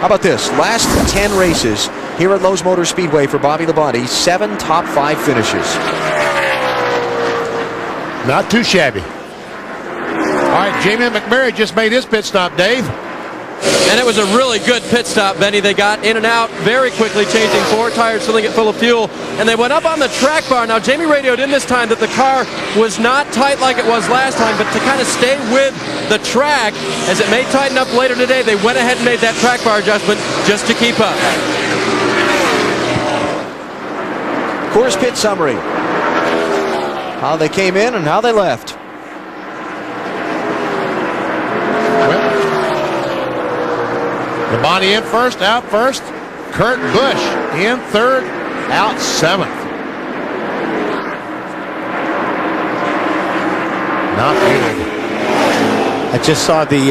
Speaker 3: How about this? Last 10 races here at Lowe's Motor Speedway for Bobby Labonte, 7 top 5 finishes.
Speaker 16: Not too shabby. All right, Jamie McMurray just made his pit stop, Dave.
Speaker 9: And it was a really good pit stop, Benny. They got in and out very quickly, changing 4 tires, filling it full of fuel, and they went up on the track bar. Now, Jamie radioed in this time that the car was not tight like it was last time, but to kind of stay with the track, as it may tighten up later today, they went ahead and made that track bar adjustment just to keep up.
Speaker 3: Coors Pit Summary. How they came in and how they left.
Speaker 16: Labonte in first, out first. Kurt Busch in third, out 7th. Not good.
Speaker 17: I just saw the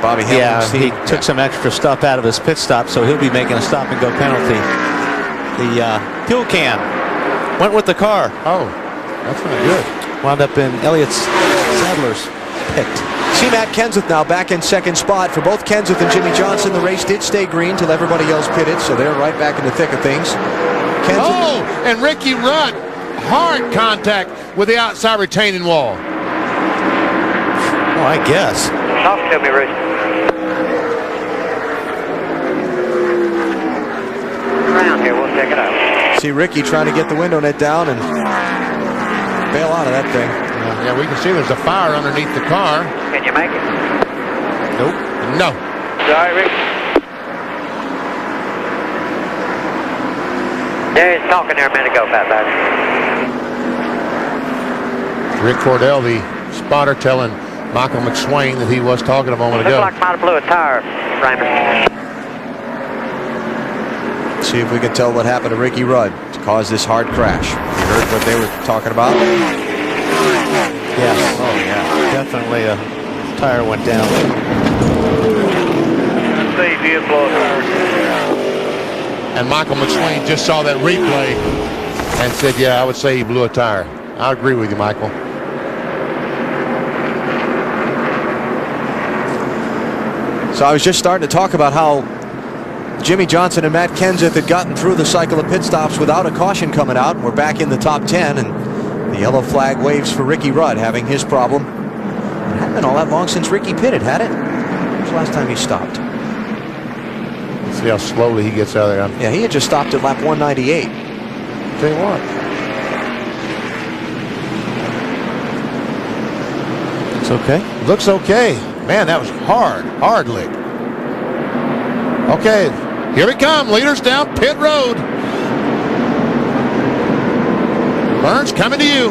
Speaker 3: Bobby
Speaker 17: yeah,
Speaker 3: Hamilton.
Speaker 17: he took some extra stuff out of his pit stop, so he'll be making a stop and go penalty. The fuel can went with the car.
Speaker 16: Oh, that's not good.
Speaker 17: Wound up in Elliott Sadler's pit.
Speaker 3: See Matt Kenseth now back in second spot. For both Kenseth and Jimmy Johnson, the race did stay green till everybody else pitted, so they're right back in the thick of things. Kenseth.
Speaker 16: Oh, and Ricky Rudd, hard contact with the outside retaining wall.
Speaker 17: Oh, I guess.
Speaker 18: Talk to me, Rich. Around here, we'll check it out.
Speaker 3: See Ricky trying to get the window net down and bail out of that thing.
Speaker 16: Yeah, we can see there's a fire underneath the car.
Speaker 18: Can you make it?
Speaker 16: Nope. No.
Speaker 18: Sorry, Rick. There he's talking there a minute ago about that.
Speaker 16: Rick Cordell, the spotter, telling Michael McSwain that he was talking a moment ago.
Speaker 18: Looks like might have blew a tire, Raymond.
Speaker 3: See if we can tell what happened to Ricky Rudd to cause this hard crash. You heard what they were talking about?
Speaker 17: Yeah. Oh, yeah. Definitely a tire went down.
Speaker 18: Let's see if he did blow a tire.
Speaker 16: And Michael McSwain just saw that replay and said, yeah, I would say he blew a tire. I agree with you, Michael.
Speaker 3: So I was just starting to talk about how Jimmy Johnson and Matt Kenseth had gotten through the cycle of pit stops without a caution coming out. We're back in the top 10, and the yellow flag waves for Ricky Rudd having his problem. It hadn't been all that long since Ricky pitted, had it? When was the last time he stopped?
Speaker 16: See how slowly he gets out of there.
Speaker 3: Yeah, he had just stopped at lap 198.
Speaker 16: Tell you what.
Speaker 17: It's okay.
Speaker 16: Looks okay. Man, that was hard lick. Okay, here we come. Leaders down pit road. Burns coming to you.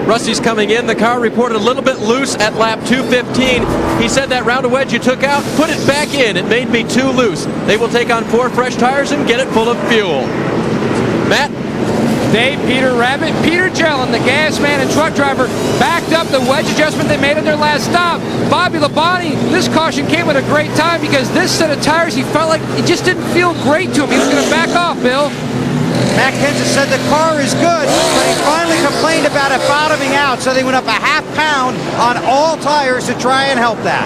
Speaker 9: Rusty's coming in. The car reported a little bit loose at lap 215. He said that round of wedge you took out, put it back in. It made me too loose. They will take on 4 fresh tires and get it full of fuel. Matt?
Speaker 8: Dave, Peter Rabbit, Peter Jellin, the gas man and truck driver, backed up the wedge adjustment they made on their last stop. Bobby Labonte, this caution came at a great time because this set of tires, he felt like it just didn't feel great to him. He was going to back off, Bill.
Speaker 2: Matt Kenseth said the car is good, but he finally complained about it bottoming out, so they went up a half pound on all tires to try and help that.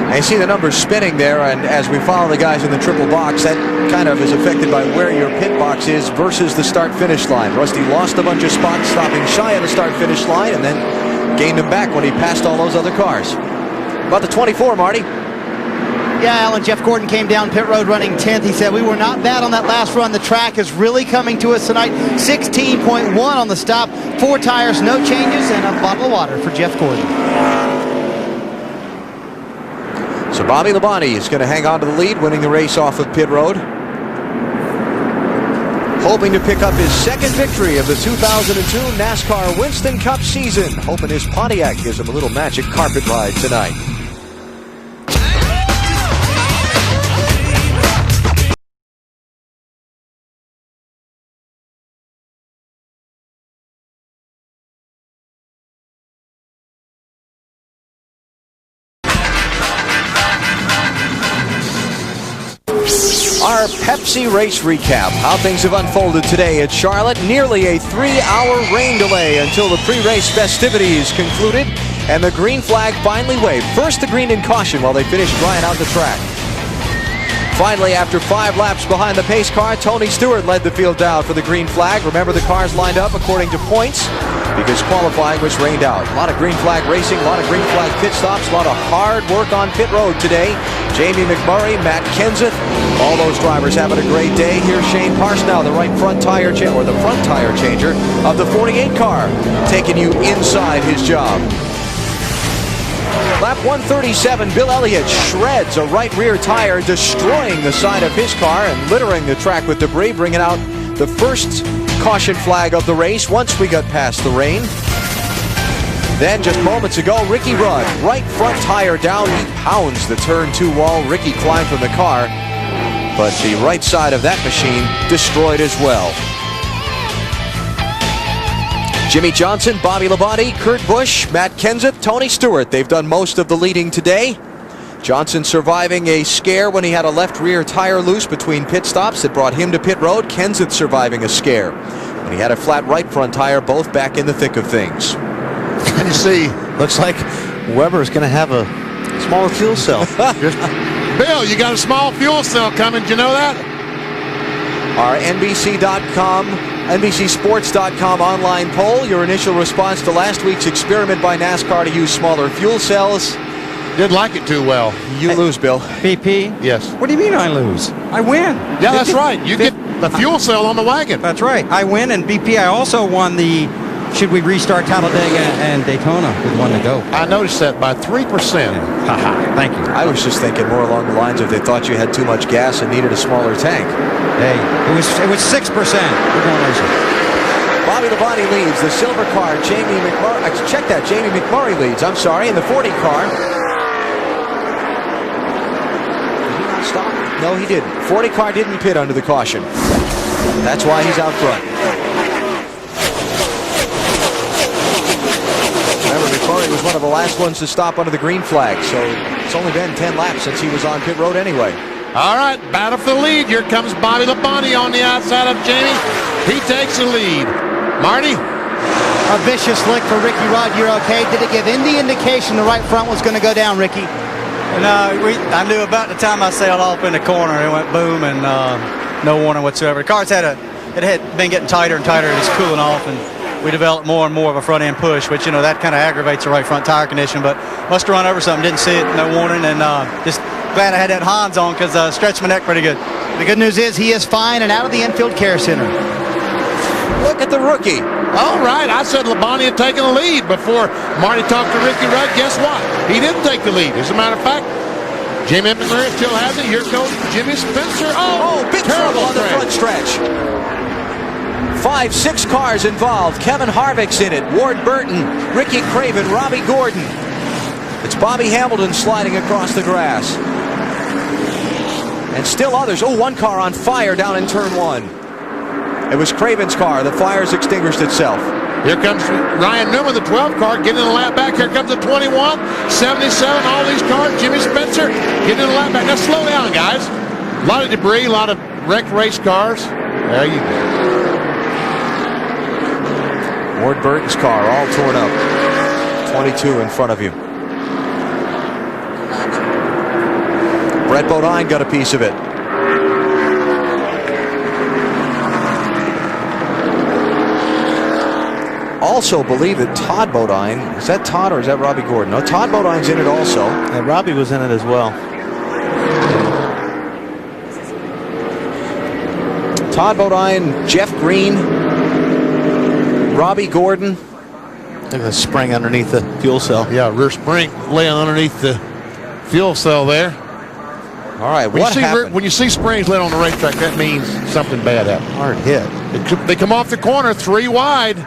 Speaker 3: I see the numbers spinning there, and as we follow the guys in the triple box, that kind of is affected by where your pit box is versus the start-finish line. Rusty lost a bunch of spots, stopping shy of the start-finish line, and then gained them back when he passed all those other cars. About the 24, Marty.
Speaker 6: Yeah, Alan, Jeff Gordon came down pit road running 10th. He said, we were not bad on that last run. The track is really coming to us tonight. 16.1 on the stop. 4 tires, no changes, and a bottle of water for Jeff Gordon.
Speaker 3: So Bobby Labonte is going to hang on to the lead, winning the race off of pit road. Hoping to pick up his second victory of the 2002 NASCAR Winston Cup season. Hoping his Pontiac gives him a little magic carpet ride tonight. Our Pepsi race recap. How things have unfolded today at Charlotte. Nearly a 3-hour rain delay until the pre-race festivities concluded. And the green flag finally waved. First the green in caution while they finished drying out the track. Finally, after 5 laps behind the pace car, Tony Stewart led the field down for the green flag. Remember, the cars lined up according to points because qualifying was rained out. A lot of green flag racing, a lot of green flag pit stops, a lot of hard work on pit road today. Jamie McMurray, Matt Kenseth, all those drivers having a great day. Here's Shane Parsnow, the right front tire or the front tire changer of the 48 car, taking you inside his job. Lap 137, Bill Elliott shreds a right rear tire, destroying the side of his car and littering the track with debris, bringing out the first caution flag of the race once we got past the rain. Then just moments ago, Ricky Rudd, right front tire down, he pounds the turn 2 wall. Ricky climbed from the car, but the right side of that machine destroyed as well. Jimmy Johnson, Bobby Labonte, Kurt Busch, Matt Kenseth, Tony Stewart. They've done most of the leading today. Johnson surviving a scare when he had a left rear tire loose between pit stops that brought him to pit road. Kenseth surviving a scare when he had a flat right front tire, both back in the thick of things.
Speaker 16: And you see,
Speaker 17: looks like Weber's going to have a smaller fuel cell.
Speaker 16: Bill, you got a small fuel cell coming. Did you know that?
Speaker 3: Our NBCSports.com online poll, your initial response to last week's experiment by NASCAR to use smaller fuel cells.
Speaker 16: Didn't like it too well.
Speaker 3: You lose, Bill.
Speaker 11: BP?
Speaker 16: Yes.
Speaker 11: What do you mean I lose? I win.
Speaker 16: Yeah, that's right. You get the fuel cell on the wagon.
Speaker 11: That's right. I win, and BP, I also won the should we restart Talladega and Daytona with 1 to go.
Speaker 16: I noticed that by 3%.
Speaker 11: Yeah. Thank you.
Speaker 3: I was just thinking more along the lines of they thought you had too much gas and needed a smaller tank.
Speaker 11: Hey, it was 6%. We're going racing.
Speaker 3: Bobby Labonte leads. The silver car, Jamie McMurray. Check that. Jamie McMurray leads. I'm sorry. In the 40 car. Did he not stop? No, he didn't. 40 car didn't pit under the caution. That's why he's out front. Remember, McMurray was one of the last ones to stop under the green flag, so it's only been 10 laps since he was on pit road anyway.
Speaker 16: All right, battle for the lead. Here comes Bobby Labonte on the outside of Jamie. He takes the lead. Marty?
Speaker 6: A vicious lick for Ricky Rudd. You're okay. Did it give any indication the right front was going to go down, Ricky?
Speaker 12: No, I knew about the time I sailed off in the corner. It went boom and no warning whatsoever. The car's had been getting tighter and tighter. It's cooling off, and we developed more and more of a front end push, which, that kind of aggravates the right front tire condition. But must have run over something. Didn't see it. No warning, and just glad I had that Hans on because stretched my neck pretty good.
Speaker 6: The good news is he is fine and out of the infield care center.
Speaker 3: Look at the rookie.
Speaker 16: All right, I said Labonte had taken the lead before Marty talked to Ricky Rudd. Guess what? He didn't take the lead. As a matter of fact, Jimmy McMurray still has it. Here goes Jimmy Spencer. Oh,
Speaker 3: big trouble on the front stretch. 5-6 cars involved. Kevin Harvick's in it. Ward Burton, Ricky Craven, Robbie Gordon. It's Bobby Hamilton sliding across the grass. And still others. Oh, one car on fire down in turn 1. It was Craven's car. The fire's extinguished itself.
Speaker 16: Here comes Ryan Newman, the 12 car, getting in the lap back. Here comes the 21, 77, all these cars. Jimmy Spencer getting in the lap back. Now slow down, guys. A lot of debris, a lot of wrecked race cars. There you go.
Speaker 3: Ward Burton's car all torn up. 22 in front of you. Brett Bodine got a piece of it. Also believe that Todd Bodine, is that Todd or is that Robbie Gordon? No, Todd Bodine's in it also.
Speaker 17: And Robbie was in it as well.
Speaker 3: Todd Bodine, Jeff Green, Robbie Gordon.
Speaker 17: Look at the spring underneath the fuel cell.
Speaker 16: Yeah, rear spring laying underneath the fuel cell there.
Speaker 3: All right,
Speaker 16: what happened? When you see springs lit on the racetrack, that means something bad happened.
Speaker 17: Hard hit.
Speaker 16: They come off the corner, 3 wide.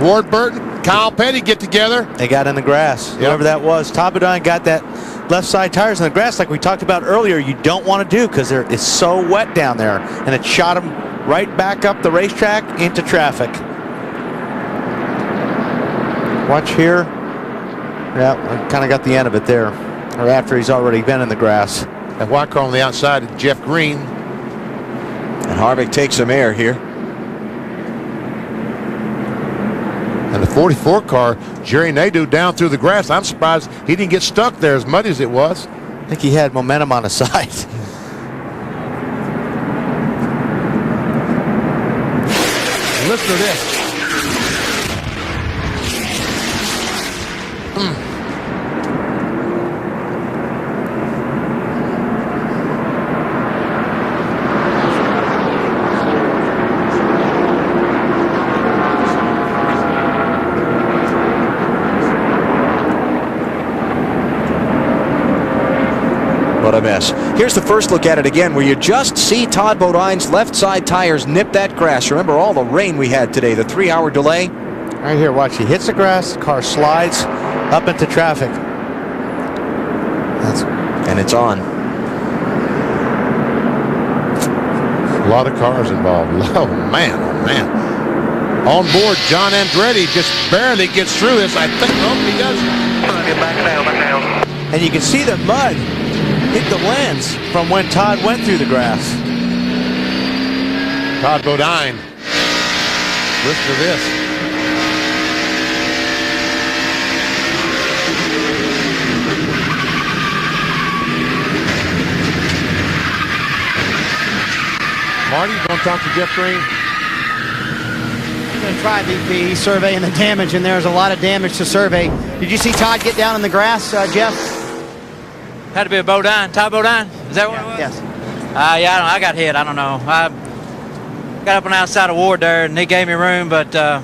Speaker 16: Ward Burton, Kyle Petty get together.
Speaker 17: They got in the grass. Yep. Whoever that was. Todd Bodine got that left side tires in the grass like we talked about earlier. You don't want to do because it's so wet down there. And it shot him right back up the racetrack into traffic. Watch here. Yeah, I kind of got the end of it there. Or after he's already been in the grass.
Speaker 16: And white car on the outside, Jeff Green.
Speaker 3: And Harvick takes some air here.
Speaker 16: And the 44 car, Jerry Nadeau, down through the grass. I'm surprised he didn't get stuck there as muddy as it was.
Speaker 17: I think he had momentum on his side.
Speaker 16: Listen to this.
Speaker 3: What a mess. Here's the first look at it again, where you just see Todd Bodine's left side tires nip that grass. Remember all the rain we had today, the 3-hour delay?
Speaker 17: Right here, watch. He hits the grass, the car slides up into traffic.
Speaker 3: And it's on.
Speaker 16: A lot of cars involved. Oh, man, oh, man. On board, John Andretti just barely gets through this. I think, oh, he does.
Speaker 18: Back down.
Speaker 17: And you can see the mud hit the lens from when Todd went through the grass.
Speaker 16: Todd Bodine. Listen to this. Marty, you going to talk to Jeff Green?
Speaker 6: I'm going to try, VP. He's surveying the damage, and there's a lot of damage to survey. Did you see Todd get down in the grass, Jeff?
Speaker 20: Had to be a Bodine. Todd Bodine? Is that what it was?
Speaker 6: Yes.
Speaker 20: Yeah, I got hit. I don't know. I got up on the outside of Ward there, and he gave me room, but I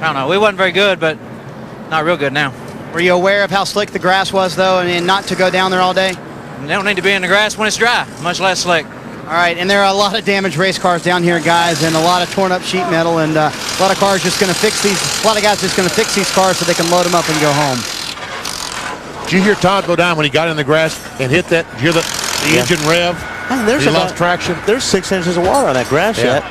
Speaker 20: don't know. We wasn't very good, but not real good now.
Speaker 6: Were you aware of how slick the grass was, though, and not to go down there all day?
Speaker 20: You don't need to be in the grass when it's dry, much less slick.
Speaker 6: All right, and there are a lot of damaged race cars down here, guys, and a lot of torn up sheet metal, and a lot of cars just going to fix these. A lot of guys just going to fix these cars so they can load them up and go home.
Speaker 16: Did you hear Todd Bodine when he got in the grass and hit that? Did you hear the engine rev?
Speaker 17: And there's
Speaker 16: he lost traction.
Speaker 17: There's 6 inches of water on that grass yet.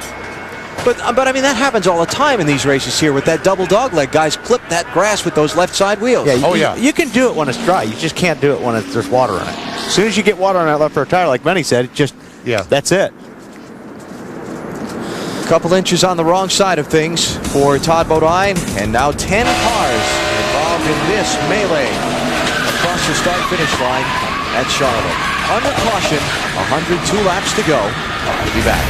Speaker 3: But I mean, that happens all the time in these races here with that double dogleg. Guys clip that grass with those left side wheels.
Speaker 17: Yeah, you can do it when it's dry. You just can't do it when there's water in it. As soon as you get water on that left rear tire, like Benny said, that's it.
Speaker 3: A couple inches on the wrong side of things for Todd Bodine, and now 10 cars involved in this melee across the start-finish line at Charlotte. Under caution, 102 laps to go. We'll be back.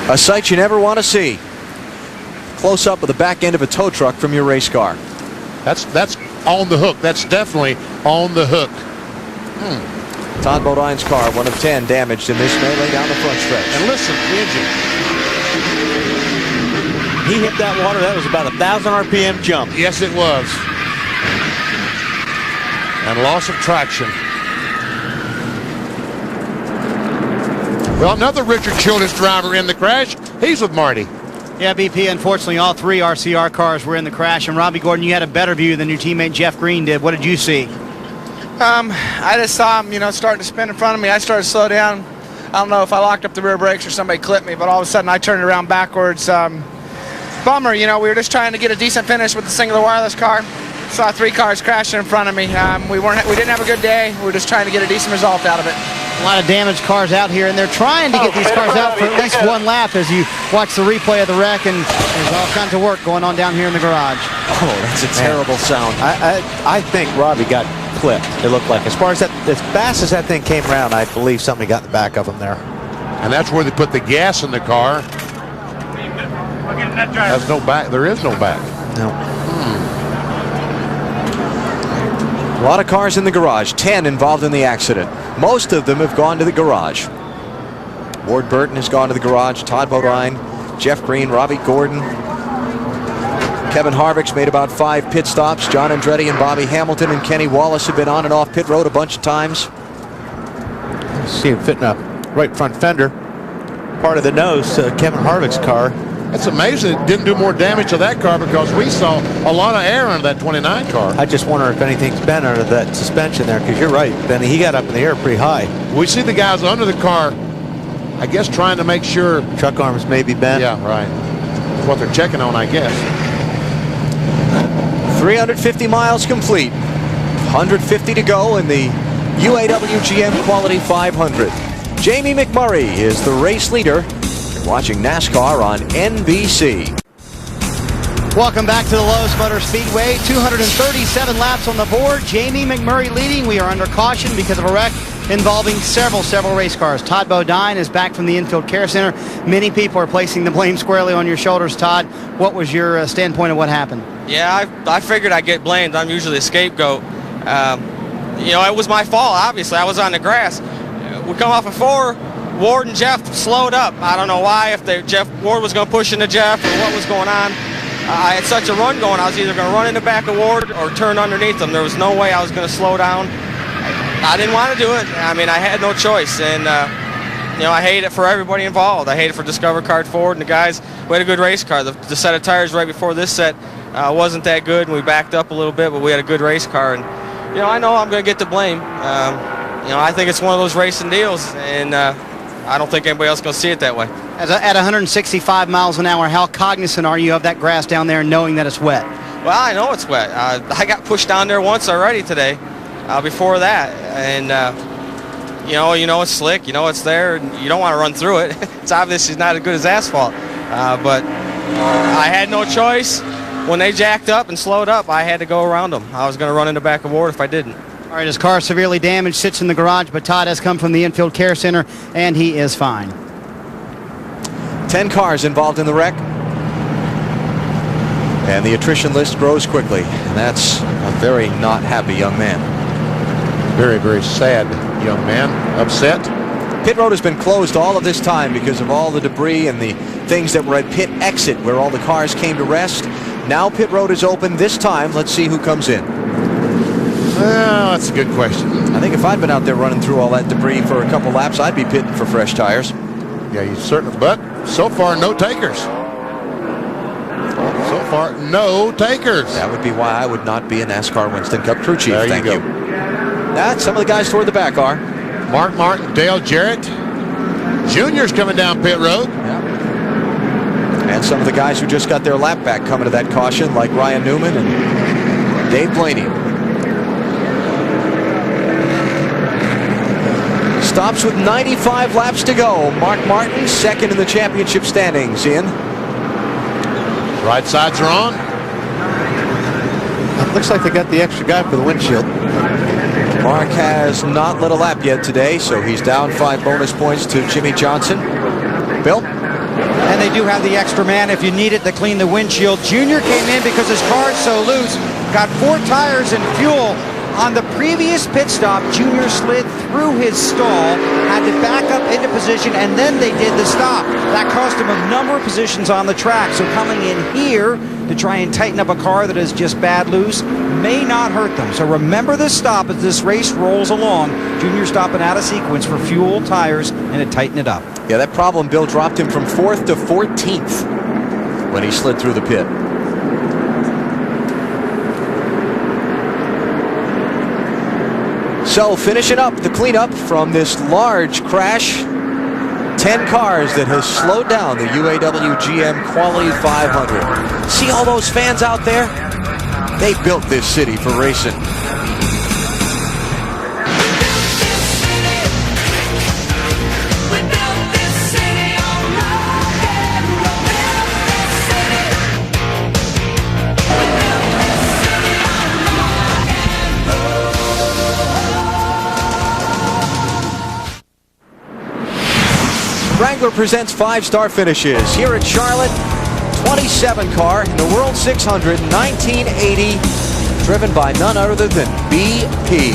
Speaker 3: A sight you never want to see. Close up of the back end of a tow truck from your race car.
Speaker 16: That's on the hook. That's definitely on the hook.
Speaker 3: Todd Bodine's car, 1 of 10 damaged in this melee down the front stretch.
Speaker 16: And listen, the engine.
Speaker 17: He hit that water. That was about 1,000 RPM jump.
Speaker 16: Yes, it was. And loss of traction. Well, another Richard Childress driver in the crash. He's with Marty.
Speaker 6: Yeah, BP, unfortunately, all 3 RCR cars were in the crash. And Robbie Gordon, you had a better view than your teammate Jeff Green did. What did you see?
Speaker 13: I just saw him, starting to spin in front of me. I started to slow down. I don't know if I locked up the rear brakes or somebody clipped me, but all of a sudden I turned around backwards. Bummer, we were just trying to get a decent finish with the singular wireless car. Saw 3 cars crashing in front of me. We didn't have a good day. We were just trying to get a decent result out of it.
Speaker 6: A lot of damaged cars out here, and they're trying to get these cars out for at least one lap as you watch the replay of the wreck, and there's all kinds of work going on down here in the garage.
Speaker 3: Oh, that's a terrible sound.
Speaker 17: I think Robbie got clipped, it looked like. As fast as that thing came around, I believe somebody got in the back of him there.
Speaker 16: And that's where they put the gas in the car. There's no back. There is no back.
Speaker 17: No.
Speaker 3: A lot of cars in the garage, 10 involved in the accident. Most of them have gone to the garage. Ward Burton has gone to the garage, Todd Bodine, Jeff Green, Robbie Gordon. Kevin Harvick's made about 5 pit stops. John Andretti and Bobby Hamilton and Kenny Wallace have been on and off pit road a bunch of times.
Speaker 17: See him fitting a right front fender, part of the nose to Kevin Harvick's car.
Speaker 16: It's amazing it didn't do more damage to that car because we saw a lot of air under that 29 car.
Speaker 17: I just wonder if anything's been under that suspension there, because you're right, Benny. He got up in the air pretty high.
Speaker 16: We see the guys under the car, I guess, trying to make sure.
Speaker 17: Truck arms may be bent.
Speaker 16: Yeah, right. That's what they're checking on, I guess.
Speaker 3: 350 miles complete. 150 to go in the UAW-GM Quality 500. Jamie McMurray is the race leader. You're watching NASCAR on NBC.
Speaker 6: Welcome back to the Lowe's Motor Speedway. 237 laps on the board. Jamie McMurray leading. We are under caution because of a wreck involving several race cars. Todd Bodine is back from the Infield Care Center. Many people are placing the blame squarely on your shoulders, Todd. What was your standpoint of what happened?
Speaker 14: Yeah, I figured I'd get blamed. I'm usually a scapegoat. You know, it was my fault, obviously. I was on the grass. We come off of 4. Ward and Jeff slowed up. I don't know why, if Ward was going to push into Jeff or what was going on. I had such a run going, I was either going to run in the back of Ward or turn underneath him. There was no way I was going to slow down. I didn't want to do it. I mean, I had no choice. And, you know, I hate it for everybody involved. I hate it for Discover Card Ford and the guys. We had a good race car. The set of tires right before this set wasn't that good, and we backed up a little bit, but we had a good race car. And, you know, I know I'm going to get the blame. You know, I think it's one of those racing deals, and I don't think anybody else is going to see it that way.
Speaker 6: At 165 miles an hour, how cognizant are you of that grass down there knowing that it's wet?
Speaker 14: Well, I know it's wet. I got pushed down there once already today before that. And, you know it's slick. You know it's there. And you don't want to run through it. It's obviously not as good as asphalt. But I had no choice. When they jacked up and slowed up, I had to go around them. I was going to run in the back of Ward if I didn't.
Speaker 6: All right, his car severely damaged, sits in the garage, but Todd has come from the Infield Care Center, and he is fine.
Speaker 3: 10 cars involved in the wreck. And the attrition list grows quickly. And that's a very not happy young man.
Speaker 16: Very, very sad young man. Upset.
Speaker 3: Pit road has been closed all of this time because of all the debris and the things that were at pit exit where all the cars came to rest. Now pit road is open this time. Let's see who comes in.
Speaker 16: Well, that's a good question.
Speaker 3: I think if I'd been out there running through all that debris for a couple laps, I'd be pitting for fresh tires.
Speaker 16: Yeah, you certainly. But so far, no takers. So far, no takers.
Speaker 3: That would be why I would not be a NASCAR Winston Cup crew chief.
Speaker 16: There
Speaker 3: Thank
Speaker 16: you
Speaker 3: you.
Speaker 16: go.
Speaker 3: That's some of the guys toward the back are.
Speaker 16: Mark Martin, Dale Jarrett. Junior's coming down pit road.
Speaker 3: Yeah. And some of the guys who just got their lap back coming to that caution, like Ryan Newman and Dave Blaney. Stops with 95 laps to go. Mark Martin, second in the championship standings. Ian.
Speaker 16: Right sides are on.
Speaker 17: It looks like they got the extra guy for the windshield.
Speaker 3: Mark has not led a lap yet today, so he's down 5 bonus points to Jimmy Johnson. Bill?
Speaker 11: And they do have the extra man if you need it to clean the windshield. Junior came in because his car is so loose. Got 4 tires and fuel. On the previous pit stop, Junior slid through his stall, had to back up into position, and then they did the stop. That cost him a number of positions on the track. So coming in here to try and tighten up a car that is just bad loose may not hurt them. So remember this stop as this race rolls along. Junior stopping out of sequence for fuel, tires, and to tighten it up.
Speaker 3: Yeah, that problem, Bill, dropped him from 4th to 14th when he slid through the pit. So finishing up the cleanup from this large crash, 10 cars that has slowed down the UAW-GM Quality 500. See all those fans out there? They built this city for racing. Wrangler presents 5-star finishes. Here at Charlotte, 27 car in the World 600, 1980, driven by none other than BP.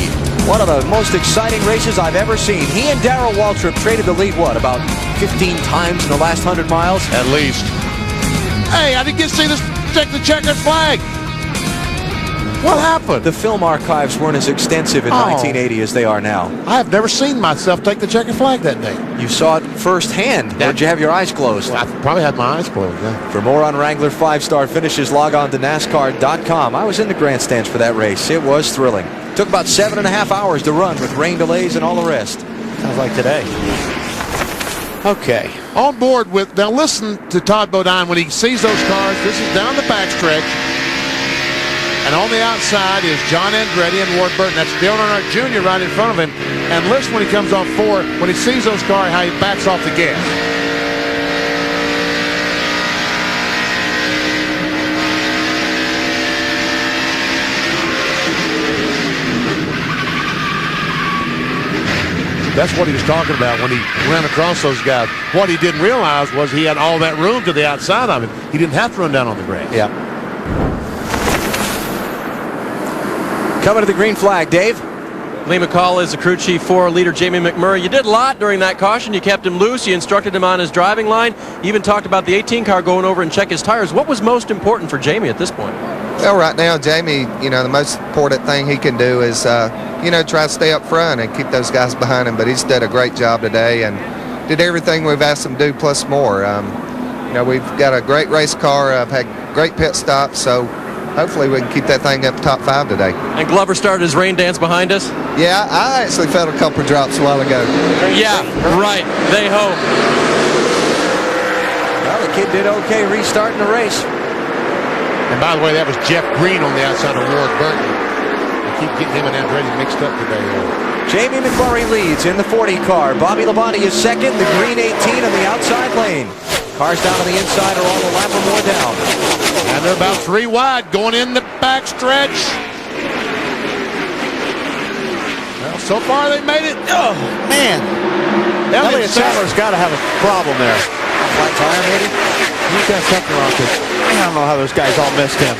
Speaker 3: One of the most exciting races I've ever seen. He and Darrell Waltrip traded the lead, what, about 15 times in the last 100 miles?
Speaker 16: At least. Hey, I didn't get to see this, check the checkered flag. What happened?
Speaker 3: The film archives weren't as extensive in 1980 as they are now.
Speaker 16: I have never seen myself take the checkered flag that day.
Speaker 3: You saw it firsthand. Or did you have your eyes closed?
Speaker 16: Well, I probably had my eyes closed, yeah.
Speaker 3: For more on Wrangler 5-star finishes, log on to NASCAR.com. I was in the grandstands for that race. It was thrilling. Took about 7.5 hours to run with rain delays and all the rest.
Speaker 17: Sounds like today. Okay.
Speaker 16: On board with, now listen to Todd Bodine when he sees those cars. This is down the backstretch. And on the outside is John Andretti and Ward Burton. That's Dale Earnhardt Jr. right in front of him. And listen when he comes off 4, when he sees those cars, how he backs off the gas. That's what he was talking about when he ran across those guys. What he didn't realize was he had all that room to the outside of him. He didn't have to run down on the grass.
Speaker 3: Yeah. Coming to the green flag, Dave.
Speaker 9: Lee McCall is the crew chief for leader Jamie McMurray. You did a lot during that caution. You kept him loose. You instructed him on his driving line. You even talked about the 18 car going over and check his tires. What was most important for Jamie at this point?
Speaker 15: Well, right now, Jamie, the most important thing he can do is, try to stay up front and keep those guys behind him. But he's done a great job today and did everything we've asked him to do plus more. We've got a great race car. I've had great pit stops, so hopefully we can keep that thing up top 5 today.
Speaker 9: And Glover started his rain dance behind us?
Speaker 15: Yeah, I actually felt a couple of drops a while ago.
Speaker 9: Yeah, right. They hope.
Speaker 3: Well, the kid did okay restarting the race.
Speaker 16: And by the way, that was Jeff Green on the outside of Ward Burton. I keep getting him and Andretti mixed up today.
Speaker 3: Jamie McMurray leads in the 40 car. Bobby Labonte is second. The green 18 on the outside lane. Cars down on the inside are all a lap or more down.
Speaker 16: And they're about 3 wide going in the back stretch. Well, so far they made it.
Speaker 17: Oh, man. Elliott Sadler's got to have a problem there.
Speaker 3: Flat tire, maybe?
Speaker 17: He's got something wrong with it. I don't know how those guys all missed him.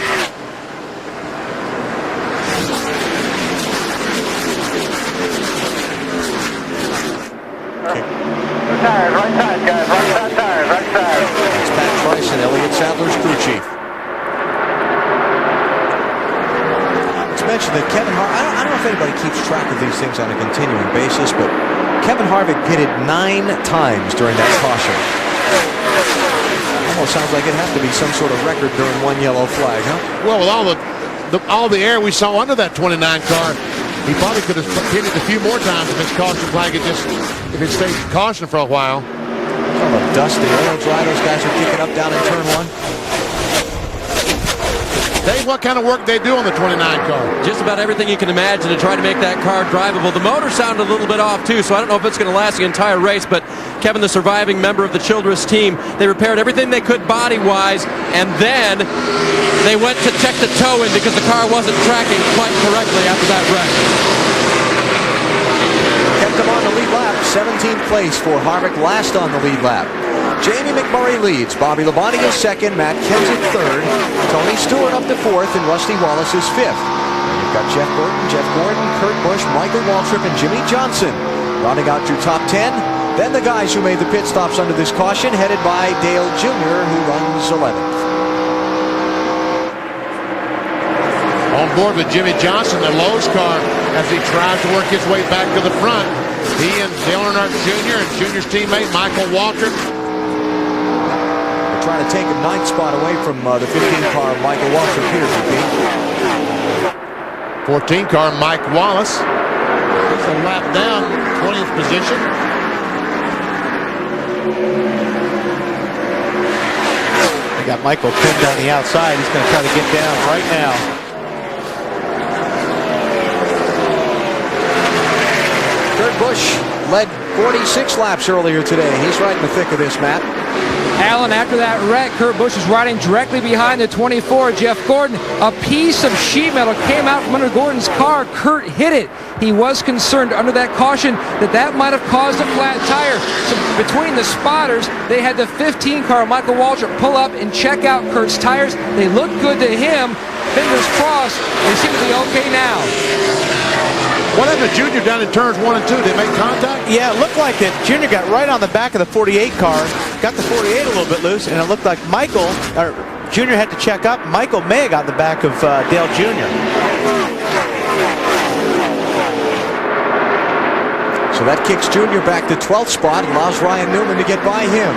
Speaker 1: Tires, right side, guys. Right side tires, right side.
Speaker 3: That's Pat Trice and Elliott Sadler's crew chief. Let's mention that Kevin Harvick, I don't know if anybody keeps track of these things on a continuing basis, but Kevin Harvick pitted 9 times during that caution. Almost sounds like it has to be some sort of record during one yellow flag, huh?
Speaker 16: Well, with all the air we saw under that 29 car, he probably could have hit it a few more times if his caution flag had if it stayed caution for a while.
Speaker 3: All the dust, the oil dry, those guys are kicking up down in turn 1.
Speaker 16: Dave, what kind of work they do on the 29 car?
Speaker 9: Just about everything you can imagine to try to make that car drivable. The motor sounded a little bit off too, so I don't know if it's going to last the entire race, but Kevin, the surviving member of the Childress team, they repaired everything they could body-wise, and then they went to check the toe in because the car wasn't tracking quite correctly after that wreck.
Speaker 3: Kept him on the lead lap. 17th place for Harvick, last on the lead lap. Jamie McMurray leads. Bobby Labonte is second. Matt Kenseth third. Tony Stewart up to fourth, and Rusty Wallace is fifth. And you've got Jeff Burton, Jeff Gordon, Kurt Busch, Michael Waltrip, and Jimmy Johnson rounding out your top 10. Then the guys who made the pit stops under this caution, headed by Dale Jr., who runs 11th.
Speaker 16: On board with Jimmy Johnson, the Lowe's car, as he tries to work his way back to the front. He and Dale Earnhardt Jr. and Jr.'s teammate Michael Waltrip.
Speaker 3: They're trying to take a 9th spot away from the 15 car Michael Waltrip here, VP.
Speaker 16: 14 car Mike Wallace. He's a lap down, 20th position.
Speaker 17: They got Michael pinned on the outside. He's going to try to get down right now.
Speaker 3: Kurt Busch led 46 laps earlier today. He's right in the thick of this, Matt.
Speaker 8: Alan, after that wreck, Kurt Busch was riding directly behind the 24, Jeff Gordon. A piece of sheet metal came out from under Gordon's car. Kurt hit it. He was concerned under that caution that might have caused a flat tire. So between the spotters, they had the 15 car, Michael Waltrip, pull up and check out Kurt's tires. They looked good to him. Fingers crossed. They seem to be okay now.
Speaker 16: What happened to Junior down in turns 1 and 2? Did they make contact?
Speaker 17: Yeah, it looked like it. Junior got right on the back of the 48 car, got the 48 a little bit loose, and it looked like Junior had to check up. Michael may have got the back of Dale Jr.
Speaker 3: So that kicks Junior back to 12th spot, allows Ryan Newman to get by him.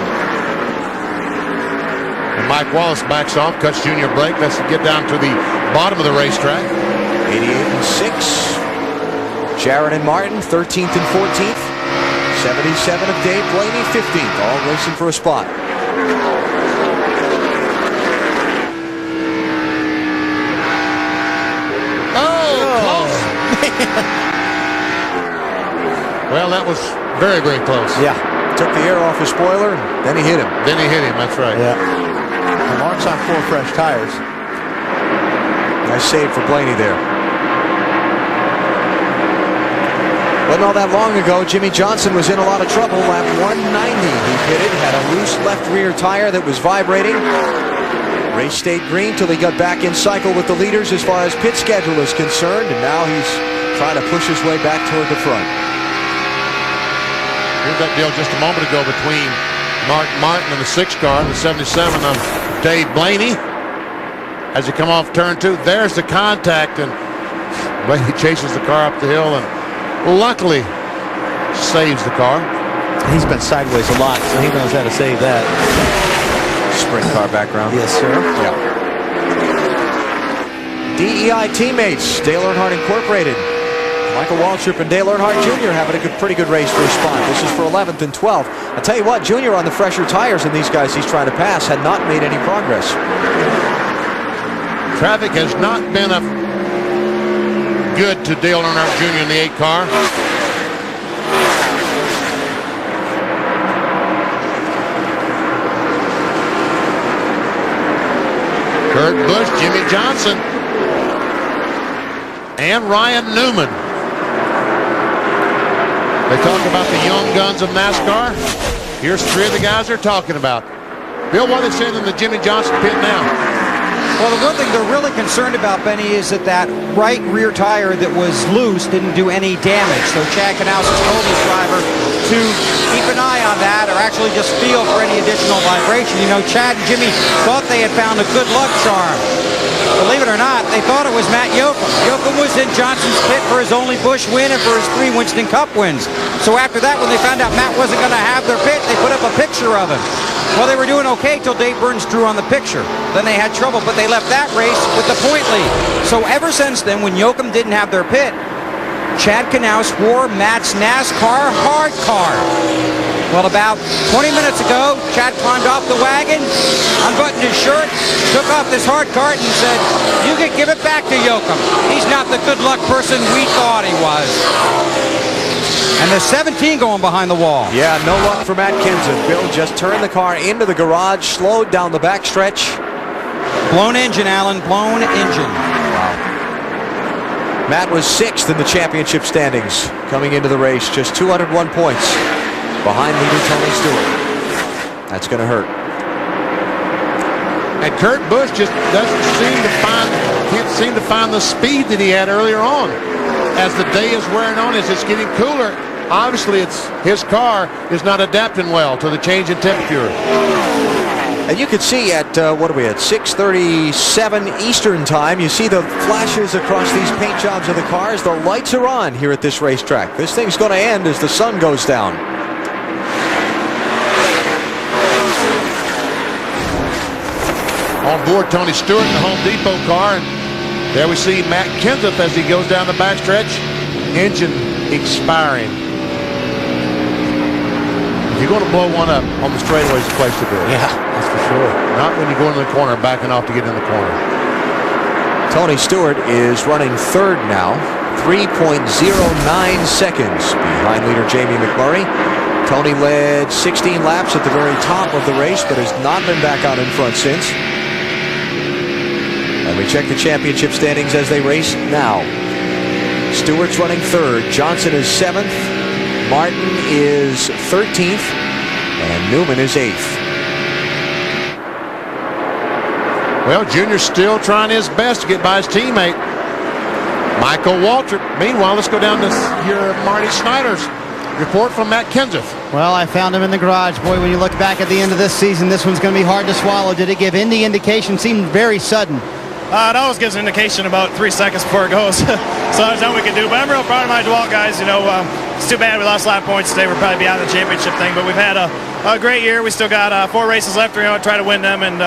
Speaker 16: And Mike Wallace backs off, cuts Junior brake. Let's get down to the bottom of the racetrack.
Speaker 3: 88 and 6. Jarrett and Martin, 13th and 14th. 77 of Dave Blaney, 15th. All racing for a spot.
Speaker 16: Well, that was very, very close.
Speaker 3: Yeah. Took the air off his spoiler, and then he hit him.
Speaker 16: That's right.
Speaker 3: Yeah. And Mark's on 4 fresh tires. Nice save for Blaney there. Wasn't all that long ago, Jimmy Johnson was in a lot of trouble. Lap 190, he pitted, had a loose left rear tire that was vibrating. Race stayed green till he got back in cycle with the leaders as far as pit schedule is concerned, and now he's trying to push his way back toward the front.
Speaker 16: Here's that deal just a moment ago between Mark Martin and the 6 car, the 77 of Dave Blaney. As he come off turn 2, there's the contact, and Blaney chases the car up the hill and luckily saves the car.
Speaker 17: He's been sideways a lot, so he knows how to save that.
Speaker 3: Sprint car background.
Speaker 17: Yes, sir.
Speaker 3: Yeah. DEI teammates, Dale Earnhardt Incorporated. Michael Waltrip and Dale Earnhardt Jr. having a pretty good race for a spot. This is for 11th and 12th. I'll tell you what, Jr. on the fresher tires, and these guys he's trying to pass had not made any progress.
Speaker 16: Traffic has not been good to Dale Earnhardt Jr. in the 8 car. Kurt Busch, Jimmy Johnson, and Ryan Newman. They talk about the young guns of NASCAR. Here's 3 of the guys they're talking about. Bill, what are they saying in the Jimmy Johnson pit now?
Speaker 11: Well, the one thing they're really concerned about, Benny, is that right rear tire that was loose didn't do any damage. So Chad Knaus has told his driver to keep an eye on that, or actually just feel for any additional vibration. You know, Chad and Jimmy thought they had found a good luck charm. Believe it or not, they thought it was Matt Yoakum. Yoakum was in Johnson's pit for his only Busch win and for his 3 Winston Cup wins. So after that, when they found out Matt wasn't going to have their pit, they put up a picture of him. Well, they were doing okay till Dave Burns drew on the picture. Then they had trouble, but they left that race with the point lead. So ever since then, when Yoakum didn't have their pit, Chad Knaus wore Matt's NASCAR hard car. Well, about 20 minutes ago, Chad climbed off the wagon, unbuttoned his shirt, took off this hard cart and said, "You can give it back to Yoakum. He's not the good luck person we thought he was." And the 17 going behind the wall.
Speaker 3: Yeah, no luck for Matt Kenseth. Bill just turned the car into the garage, slowed down the backstretch.
Speaker 11: Blown engine, Alan, blown engine.
Speaker 3: Wow. Matt was 6th in the championship standings coming into the race, just 201 points behind leader Tony Stewart. That's going to hurt.
Speaker 16: And Kurt Busch just can't seem to find the speed that he had earlier on. As the day is wearing on, as it's getting cooler, obviously his car is not adapting well to the change in temperature.
Speaker 3: And you could see at, what are we at, 6:37 Eastern time, you see the flashes across these paint jobs of the cars. The lights are on here at this racetrack. This thing's going to end as the sun goes down.
Speaker 16: On board Tony Stewart in the Home Depot car, and there we see Matt Kenseth as he goes down the backstretch. Engine expiring. If you're going to blow one up on the straightaway, is the place to do it.
Speaker 3: Yeah, that's for sure.
Speaker 16: Not when you go into the corner, backing off to get in the corner.
Speaker 3: Tony Stewart is running 3rd now, 3.09 seconds behind leader Jamie McMurray. Tony led 16 laps at the very top of the race, but has not been back out in front since. And we check the championship standings as they race now. Stewart's running 3rd. Johnson is 7th. Martin is 13th. And Newman is 8th.
Speaker 16: Well, Junior's still trying his best to get by his teammate, Michael Waltrip. Meanwhile, let's go down to your Marty Snyder's report from Matt Kenseth.
Speaker 6: Well, I found him in the garage. Boy, when you look back at the end of this season, this one's going to be hard to swallow. Did it give any indication? Seemed very sudden.
Speaker 19: It always gives an indication about 3 seconds before it goes. So there's nothing we can do. But I'm real proud of my DeWalt guys. You know, it's too bad we lost lap points today. We're probably beyond the championship thing. But we've had a great year. We still got 4 races left. We're going to try to win them. And,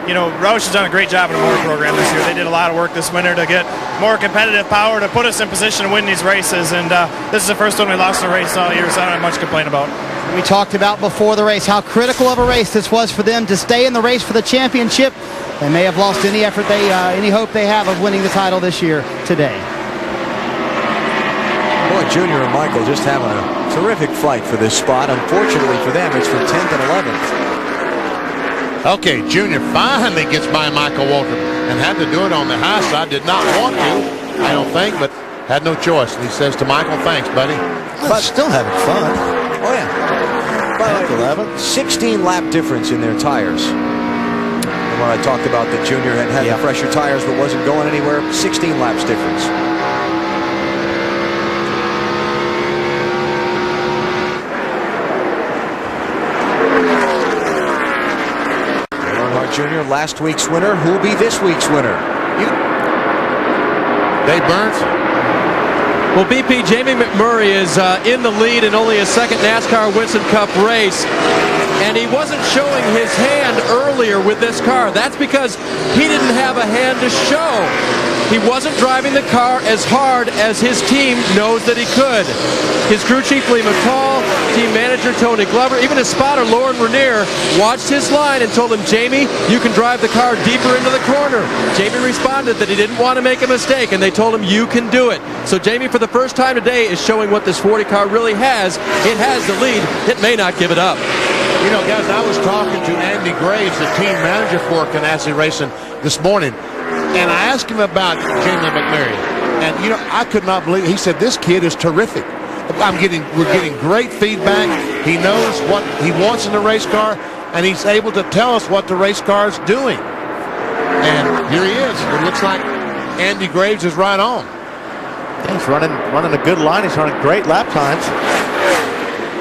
Speaker 19: you know, Roush has done a great job in the motor program this year. They did a lot of work this winter to get more competitive power to put us in position to win these races. And this is the first one we lost in a race all year, so I don't have much to complain about.
Speaker 6: We talked about before the race how critical of a race this was for them to stay in the race for the championship. They may have lost any effort, any hope they have of winning the title this year today.
Speaker 3: Boy, Junior and Michael just having a terrific fight for this spot. Unfortunately for them, it's for 10th and 11th.
Speaker 16: Okay, Junior finally gets by Michael Waltrip and had to do it on the high side. Did not want to, I don't think, but had no choice. And he says to Michael, thanks, buddy.
Speaker 3: But still having fun. Oh, yeah. By 11. 16 lap difference in their tires. And when I talked about that Junior had the fresher tires but wasn't going anywhere, 16 laps difference. Junior, last week's winner. Who'll be this week's winner?
Speaker 16: Dave Burns.
Speaker 9: Well, BP, Jamie McMurray is in the lead in only his second NASCAR Winston Cup race. And he wasn't showing his hand earlier with this car. That's because he didn't have a hand to show. He wasn't driving the car as hard as his team knows that he could. His crew chief, Lee McCall, team manager, Tony Glover, even his spotter, Lauren Renier, watched his line and told him, Jamie, you can drive the car deeper into the corner. Jamie responded that he didn't want to make a mistake, and they told him, you can do it. So Jamie, for the first time today, is showing what this 40 car really has. It has the lead. It may not give it up.
Speaker 16: You know, guys, I was talking to Andy Graves, the team manager for Ganassi Racing this morning, and I asked him about Jamie McMurray. And, you know, I could not believe it. He said, this kid is terrific. We're getting great feedback. He knows what he wants in the race car, and he's able to tell us what the race car is doing. And here he is. It looks like Andy Graves is right on.
Speaker 17: Yeah, he's running a good line. He's running great lap times.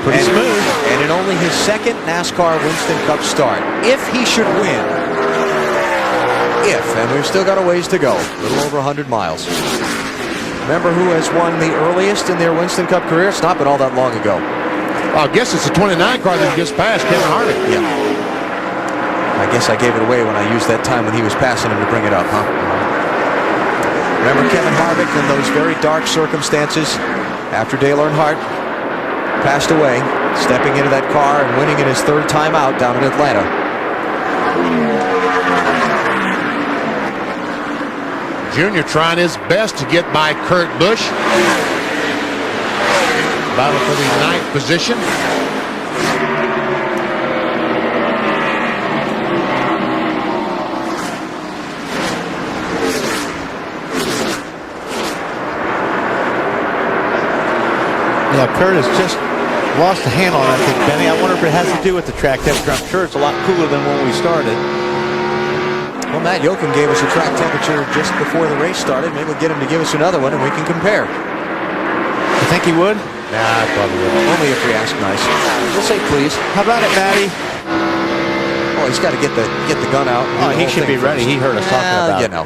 Speaker 17: Pretty smooth.
Speaker 3: And in only his second NASCAR Winston Cup start, if he should win, and we've still got a ways to go, a little over 100 miles. Remember who has won the earliest in their Winston Cup career? It's not been all that long ago.
Speaker 16: Well, I guess it's the 29 car that just passed Kevin Harvick.
Speaker 3: Yeah. I guess I gave it away when I used that time when he was passing him to bring it up, huh? Remember Kevin Harvick in those very dark circumstances after Dale Earnhardt passed away, stepping into that car and winning in his third time out down in Atlanta.
Speaker 16: Junior trying his best to get by Kurt Busch. Battle for the 9th position.
Speaker 17: Yeah, Kurt has just lost the handle on that thing, Benny. I wonder if it has to do with the track temperature. I'm sure it's a lot cooler than when we started.
Speaker 3: Well, Matt Yoakum gave us a track temperature just before the race started. Maybe we'll get him to give us another one and we can compare.
Speaker 17: You think he would?
Speaker 16: Nah, I probably would.
Speaker 3: Only if we ask nice. We'll say please.
Speaker 17: How about it, Matty?
Speaker 3: Oh, he's got to get the gun out.
Speaker 17: Oh, he should be ready. He heard us talking about it.
Speaker 3: You know.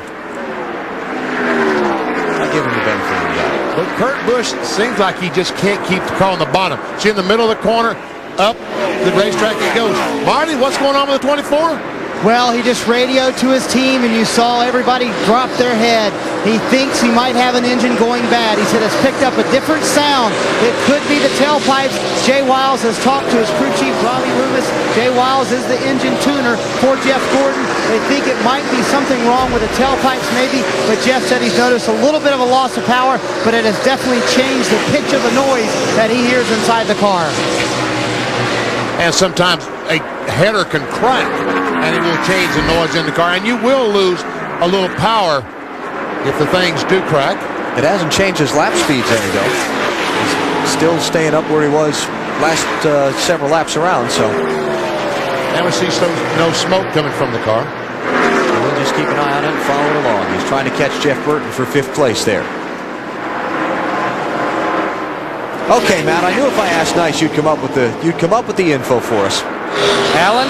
Speaker 3: I'll give him the benefit of the doubt.
Speaker 16: But Kurt Busch seems like he just can't keep the car on the bottom. See, in the middle of the corner, up the racetrack it goes. Marty, what's going on with the 24?
Speaker 6: Well, he just radioed to his team, and you saw everybody drop their head. He thinks he might have an engine going bad. He said it's picked up a different sound. It could be the tailpipes. Jay Wiles has talked to his crew chief, Robbie Loomis. Jay Wiles is the engine tuner for Jeff Gordon. They think it might be something wrong with the tailpipes maybe, but Jeff said he's noticed a little bit of a loss of power, but it has definitely changed the pitch of the noise that he hears inside the car.
Speaker 16: And sometimes a header can crack, and it will change the noise in the car, and you will lose a little power if the things do crack.
Speaker 3: It hasn't changed his lap speeds any, though. He's still staying up where he was last several laps around, so.
Speaker 16: And we see no smoke coming from the car.
Speaker 3: And we'll just keep an eye on it and follow it along. He's trying to catch Jeff Burton for 5th place there. Okay, Matt, I knew if I asked nice, you'd come up with the info for us.
Speaker 8: Alan,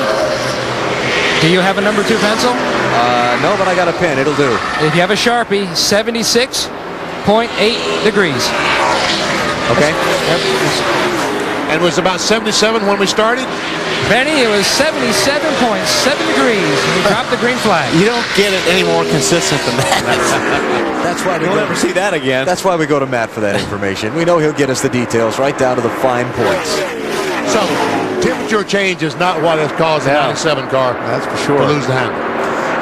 Speaker 8: do you have a number 2 pencil?
Speaker 3: No, but I got a pen. It'll do.
Speaker 8: If you have a Sharpie, 76.8 degrees.
Speaker 3: Okay.
Speaker 8: Yep.
Speaker 16: And it was about 77 when we started?
Speaker 8: Benny, it was 77.7 degrees. And we dropped the green flag.
Speaker 17: You don't get it any more consistent than that.
Speaker 3: That's why
Speaker 17: You'll never see that again.
Speaker 3: That's why we go to Matt for that information. We know he'll get us the details right down to the fine points.
Speaker 16: So, temperature change is not what has caused the 97 car
Speaker 17: That's for sure.
Speaker 16: to lose the handle.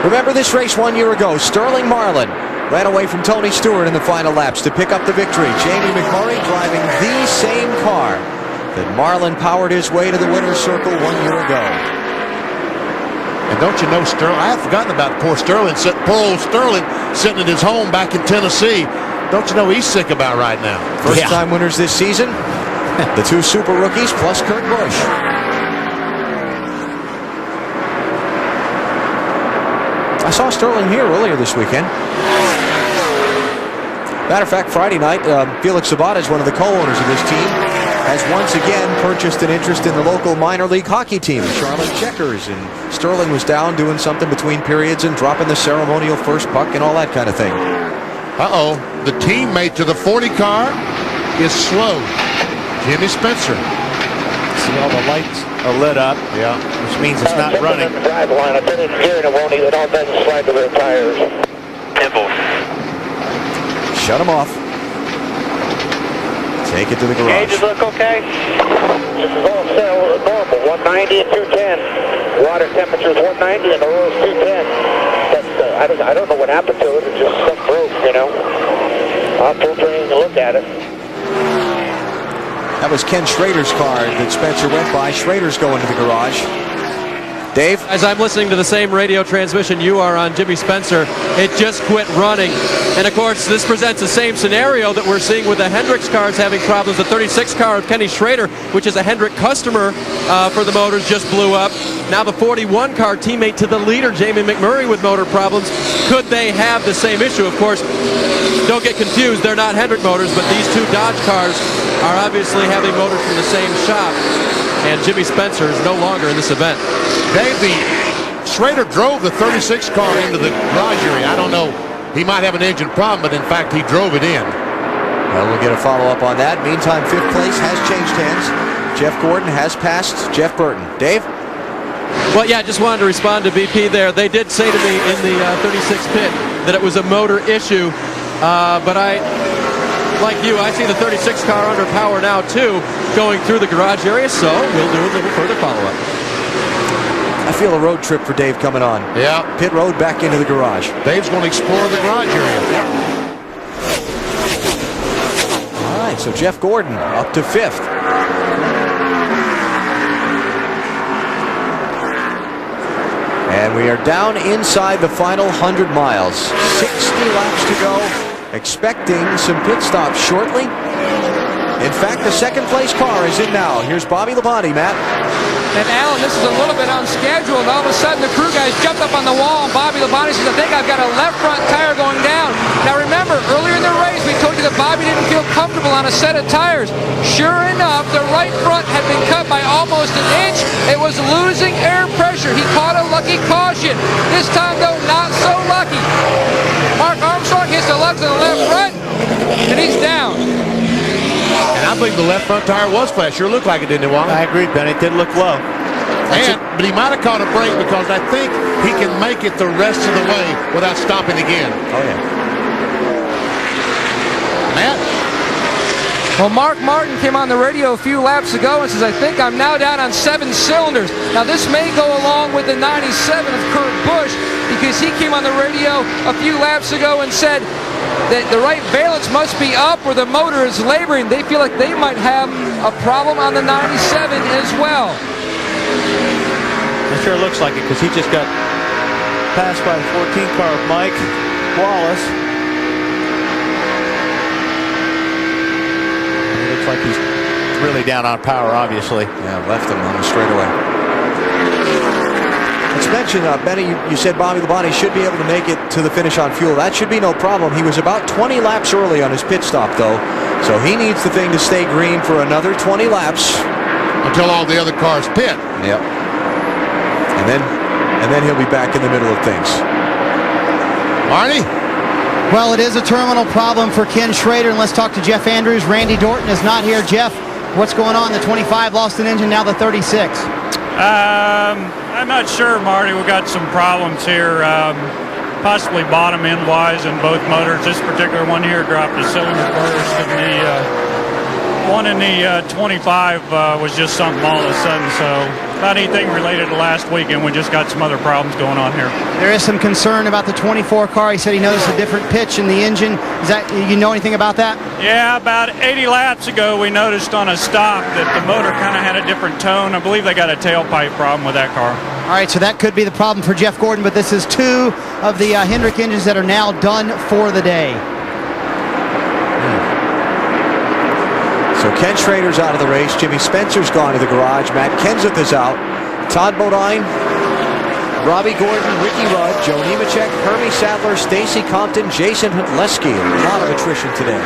Speaker 3: Remember this race 1 year ago, Sterling Marlin ran away from Tony Stewart in the final laps to pick up the victory. Jamie McMurray driving the same car that Marlin powered his way to the winner's circle 1 year ago.
Speaker 16: And don't you know, Sterling, I had forgotten about poor Sterling, poor old Sterling sitting at his home back in Tennessee. Don't you know he's sick about right now?
Speaker 3: First-time winners this season, the 2 super rookies plus Kurt Busch. I saw Sterling here earlier this weekend. Matter of fact, Friday night, Felix Sabates, one of the co-owners of this team, has once again purchased an interest in the local minor league hockey team, Charlotte Checkers, and Sterling was down doing something between periods and dropping the ceremonial first puck and all that kind of thing.
Speaker 16: Uh-oh, the teammate to the 40 car is slow. Jimmy Spencer.
Speaker 17: See, all the lights are lit up, which means it's not running.
Speaker 1: Drive line. I put it in gear and it all doesn't slide to their tires.
Speaker 4: Temple.
Speaker 3: Shut them off. Take it to the garage.
Speaker 1: Gauges look okay? This is all still normal, 190 and 210. Water temperature is 190 and the oil is 210. That's, I don't know what happened to it. It just stuff broke, you know. I'll filter in and look at it.
Speaker 3: That was Ken Schrader's car that Spencer went by. Schrader's going to the garage. Dave?
Speaker 9: As I'm listening to the same radio transmission you are on Jimmy Spencer, it just quit running. And of course, this presents the same scenario that we're seeing with the Hendricks cars having problems. The 36 car of Kenny Schrader, which is a Hendrick customer for the motors, just blew up. Now the 41 car, teammate to the leader, Jamie McMurray, with motor problems. Could they have the same issue? Of course, don't get confused, they're not Hendrick motors, but these 2 Dodge cars are obviously having motors from the same shop. And Jimmy Spencer is no longer in this event.
Speaker 16: Dave, Schrader drove the 36 car into the garage area. I don't know. He might have an engine problem, but in fact, he drove it in.
Speaker 3: Well, we'll get a follow-up on that. Meantime, 5th place has changed hands. Jeff Gordon has passed Jeff Burton. Dave?
Speaker 9: Well, yeah, I just wanted to respond to BP there. They did say to me in the 36 pit that it was a motor issue, but like you, I see the 36 car under power now, too, going through the garage area, so we'll do a little further follow-up.
Speaker 3: I feel a road trip for Dave coming on.
Speaker 16: Yeah.
Speaker 3: Pit road back into the garage.
Speaker 16: Dave's going to explore the garage area.
Speaker 3: All right, so Jeff Gordon up to 5th. And we are down inside the final 100 miles. 60 laps to go. Expecting some pit stops shortly. In fact, the 2nd place car is in now. Here's Bobby Labonte, Matt.
Speaker 8: And Alan, this is a little bit unscheduled. All of a sudden, the crew guys jumped up on the wall, and Bobby Labonte says, I think I've got a left front tire going down. Now remember, earlier in the race, we told you that Bobby didn't feel comfortable on a set of tires. Sure enough, the right front had been cut by almost an inch. It was losing air pressure. He caught a lucky caution. This time, though, not so lucky. Mark Armstrong hits the lugs on the left front, and he's down.
Speaker 16: And I believe the left front tire was flat. Sure looked like it, didn't it, Wally?
Speaker 17: I agree, Ben. It did look low.
Speaker 16: But he might have caught a break because I think he can make it the rest of the way without stopping again.
Speaker 3: Oh, yeah.
Speaker 16: Matt?
Speaker 8: Well, Mark Martin came on the radio a few laps ago and says, I think I'm now down on 7 cylinders. Now, this may go along with the 97 of Kurt Busch because he came on the radio a few laps ago and said that the right valence must be up or the motor is laboring. They feel like they might have a problem on the 97 as well.
Speaker 17: It sure looks like it because he just got passed by the 14 car of Mike Wallace. It looks like he's really down on power, obviously.
Speaker 3: Yeah, left him on the straightaway. Let's mention, Benny, you said Bobby Labonte should be able to make it to the finish on fuel. That should be no problem. He was about 20 laps early on his pit stop, though. So he needs the thing to stay green for another 20 laps.
Speaker 16: Until all the other cars pit.
Speaker 3: Yep. And then he'll be back in the middle of things.
Speaker 16: Marty?
Speaker 6: Well, it is a terminal problem for Ken Schrader, and let's talk to Jeff Andrews. Randy Dorton is not here. Jeff, what's going on? The 25 lost an engine, now the 36.
Speaker 21: I'm not sure, Marty. We've got some problems here, possibly bottom end wise in both motors. This particular one here dropped a cylinder burst in the One in the 25 was just something all of a sudden, so not anything related to last weekend. We just got some other problems going on here.
Speaker 6: There is some concern about the 24 car. He said he noticed a different pitch in the engine. Is that, you know anything about that?
Speaker 21: Yeah, about 80 laps ago, we noticed on a stop that the motor kind of had a different tone. I believe they got a tailpipe problem with that car.
Speaker 6: All right, so that could be the problem for Jeff Gordon, but this is 2 of the Hendrick engines that are now done for the day.
Speaker 3: So Ken Schrader's out of the race. Jimmy Spencer's gone to the garage. Matt Kenseth is out. Todd Bodine, Robbie Gordon, Ricky Rudd, Joe Nemechek, Hermie Sadler, Stacy Compton, Jason Hutleski. A lot of attrition today.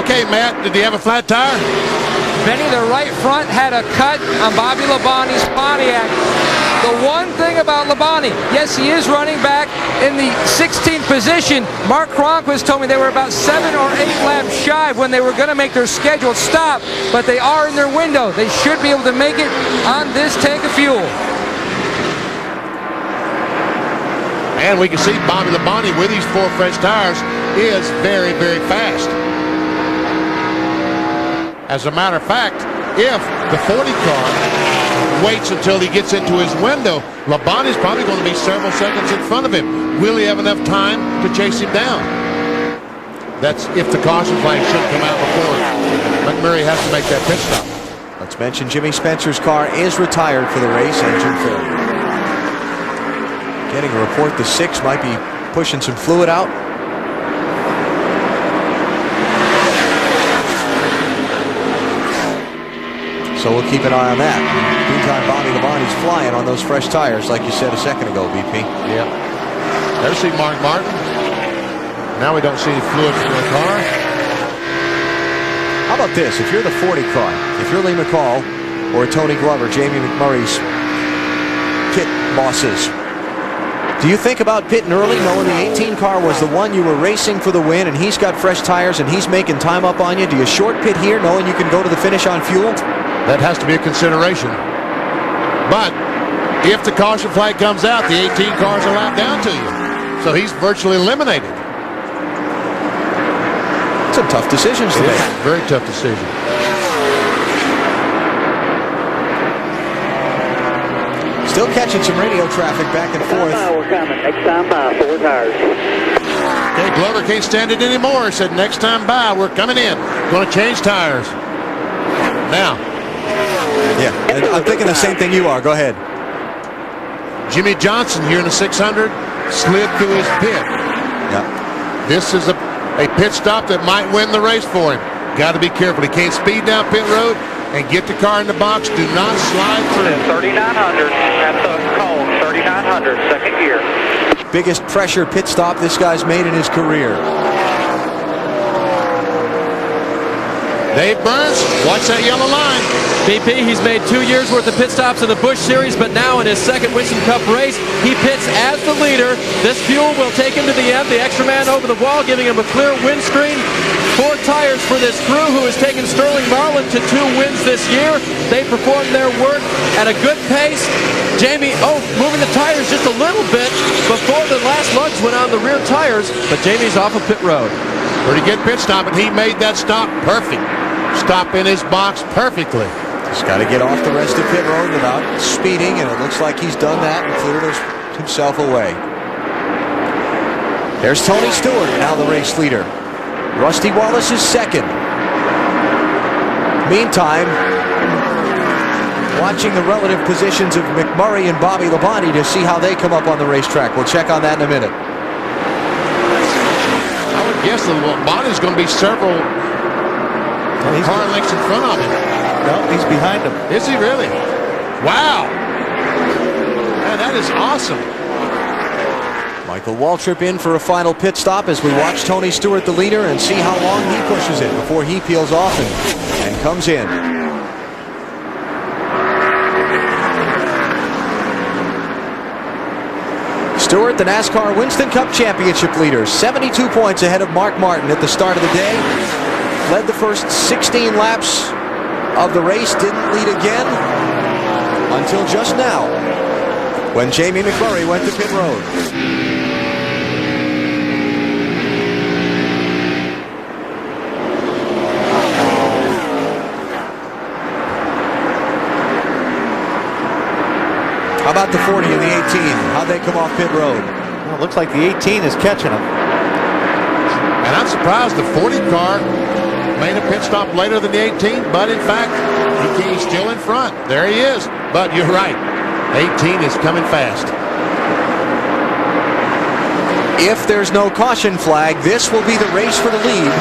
Speaker 16: Okay, Matt, did he have a flat tire?
Speaker 10: Benny, the right front had a cut on Bobby Labonte's Pontiac. The one thing about Labonte, yes, he is running back in the 16th position. Mark Cronquist told me they were about 7 or 8 laps shy when they were going to make their scheduled stop, but they are in their window. They should be able to make it on this tank of fuel.
Speaker 16: And we can see Bobby Labonte with these 4 fresh tires is very, very fast. As a matter of fact, if the 40 car waits until he gets into his window, Labonte's probably going to be several seconds in front of him. Will he have enough time to chase him down? That's if the caution flag should come out before McMurray has to make that pit stop.
Speaker 3: Let's mention Jimmy Spencer's car is retired for the race, engine failure. Getting a report the 6 might be pushing some fluid out. So we'll keep an eye on that. Meantime, Bobby Labonte's flying on those fresh tires, like you said a second ago, BP.
Speaker 16: Yeah. Never see Mark Martin. Now we don't see any fluid from the car.
Speaker 3: How about this? If you're the 40 car, if you're Lee McCall or Tony Glover, Jamie McMurray's pit bosses, do you think about pitting early, knowing the 18 car was the one you were racing for the win, and he's got fresh tires and he's making time up on you? Do you short pit here, knowing you can go to the finish on fuel?
Speaker 16: That has to be a consideration. But if the caution flag comes out, the 18 cars are lap down to you. So he's virtually eliminated.
Speaker 3: Some tough decisions today.
Speaker 16: Very tough decision.
Speaker 3: Still catching some radio traffic back and forth.
Speaker 1: We're coming. Next time by, 4 tires.
Speaker 16: Okay, Glover can't stand it anymore. He said, next time by, we're coming in. Going to change tires. Now.
Speaker 3: Yeah, and I'm thinking the same thing you are. Go ahead.
Speaker 16: Jimmy Johnson here in the 600 slid through his pit.
Speaker 3: Yeah.
Speaker 16: This is a pit stop that might win the race for him. Got to be careful. He can't speed down pit road and get the car in the box. Do not slide through.
Speaker 18: 3900 at the cone. 3900, second gear.
Speaker 3: Biggest pressure pit stop this guy's made in his career.
Speaker 16: Dave Burns, watch that yellow line.
Speaker 9: BP, he's made 2 years worth of pit stops in the Busch Series, but now in his second Winston Cup race, he pits as the leader. This fuel will take him to the end. The extra man over the wall, giving him a clear windscreen. 4 tires for this crew who has taken Sterling Marlin to 2 wins this year. They performed their work at a good pace. Jamie, moving the tires just a little bit before the last lugs went on the rear tires, but Jamie's off of pit road.
Speaker 16: Pretty good pit stop, and he made that stop perfect. Stop in his box perfectly.
Speaker 3: He's got to get off the rest of pit road without speeding, and it looks like he's done that and cleared himself away. There's Tony Stewart, now the race leader. Rusty Wallace is second. Meantime, watching the relative positions of McMurray and Bobby Labonte to see how they come up on the racetrack. We'll check on that in a minute.
Speaker 16: I would guess that Labonte's going to be several car lengths in front of him.
Speaker 17: No, he's behind him.
Speaker 16: Is he really? Wow. Man, that is awesome.
Speaker 3: Michael Waltrip in for a final pit stop as we watch Tony Stewart, the leader, and see how long he pushes it before he peels off and comes in. Stewart, the NASCAR Winston Cup Championship leader, 72 points ahead of Mark Martin at the start of the day. Led the first 16 laps of the race, didn't lead again until just now when Jamie McMurray went to pit road. How about the 40 and the 18? How'd they come off pit road?
Speaker 17: Well, it looks like the 18 is catching them.
Speaker 16: And I'm surprised the 40 car made a pit stop later than the 18, but in fact, he's still in front. There he is. But you're right, 18 is coming fast.
Speaker 3: If there's no caution flag, this will be the race for the lead.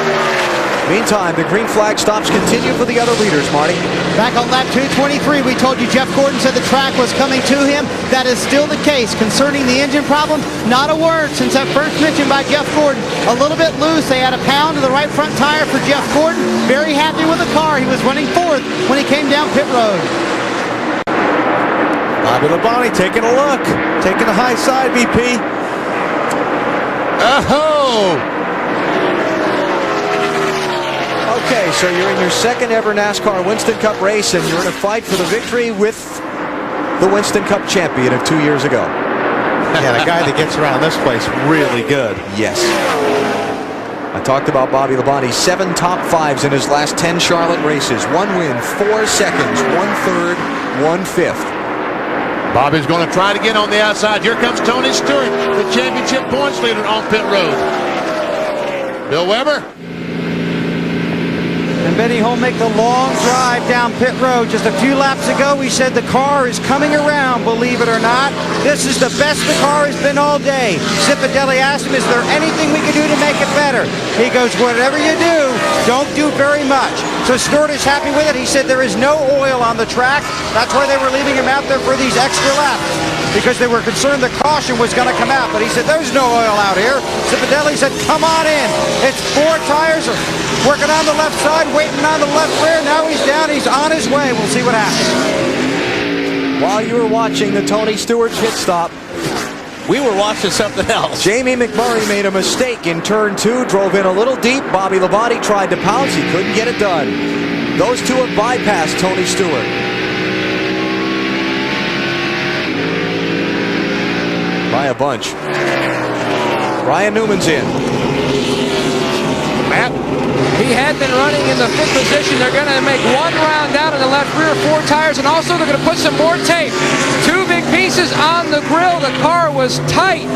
Speaker 3: Meantime, the green flag stops continue for the other leaders, Marty.
Speaker 6: Back on lap 223, we told you Jeff Gordon said the track was coming to him. That is still the case. Concerning the engine problem, not a word since that first mention by Jeff Gordon. A little bit loose. They had a pound to the right front tire for Jeff Gordon. Very happy with the car. He was running fourth when he came down pit road.
Speaker 17: Bobby Labonte taking a look. Taking the high side, VP.
Speaker 16: Oh!
Speaker 3: Okay, so you're in your second ever NASCAR Winston Cup race, and you're in a fight for the victory with the Winston Cup champion of 2 years ago.
Speaker 17: Yeah, the guy that gets around this place really good.
Speaker 3: Yes. I talked about Bobby Labonte. 7 top 5s in his last 10 Charlotte races. 1 win, 4 seconds, 1 third, 1 fifth.
Speaker 16: Bobby's going to try to get on the outside. Here comes Tony Stewart, the championship points leader on pit road. Bill Weber.
Speaker 11: And Benny Holm make the long drive down pit road. Just a few laps ago, we said the car is coming around, believe it or not. This is the best the car has been all day. Zipadelli asked him, is there anything we can do to make it better? He goes, whatever you do, don't do very much. So Stewart is happy with it. He said there is no oil on the track. That's why they were leaving him out there for these extra laps, because they were concerned the caution was going to come out. But he said, there's no oil out here. Zipadelli said, come on in. It's 4 tires working on the left side, waiting on the left rear. Now he's down. He's on his way. We'll see what happens.
Speaker 3: While you were watching the Tony Stewart pit stop,
Speaker 17: we were watching something else.
Speaker 3: Jamie McMurray made a mistake in turn 2, drove in a little deep. Bobby Labonte tried to pounce. He couldn't get it done. Those two have bypassed Tony Stewart. By a bunch. Ryan Newman's in.
Speaker 16: Matt?
Speaker 10: He had been running in the 5th position. They're going to make 1 round down in the left rear, 4 tires, and also they're going to put some more tape. 2 big pieces on the grill. The car was tight.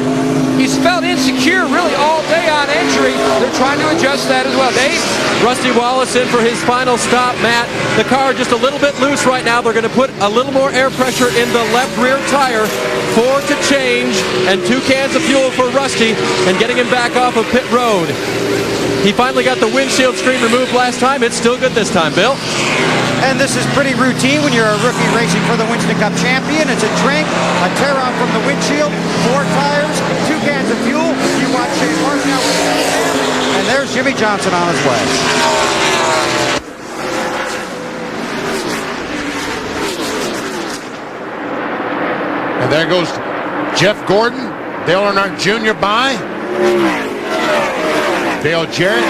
Speaker 10: He's felt insecure really all day on entry. They're trying to adjust that as well. Dave?
Speaker 9: Rusty Wallace in for his final stop, Matt. The car just a little bit loose right now. They're going to put a little more air pressure in the left rear tire. 4 to change, and 2 cans of fuel for Rusty, and getting him back off of pit road. He finally got the windshield screen removed last time. It's still good this time, Bill.
Speaker 11: And this is pretty routine when you're a rookie racing for the Winston Cup champion. It's a drink, a tear off from the windshield, 4 tires, 2 cans of fuel. You watch Shane Martin now. And there's Jimmy Johnson on his way.
Speaker 16: And there goes Jeff Gordon, Dale Earnhardt Jr. by. Dale Jarrett.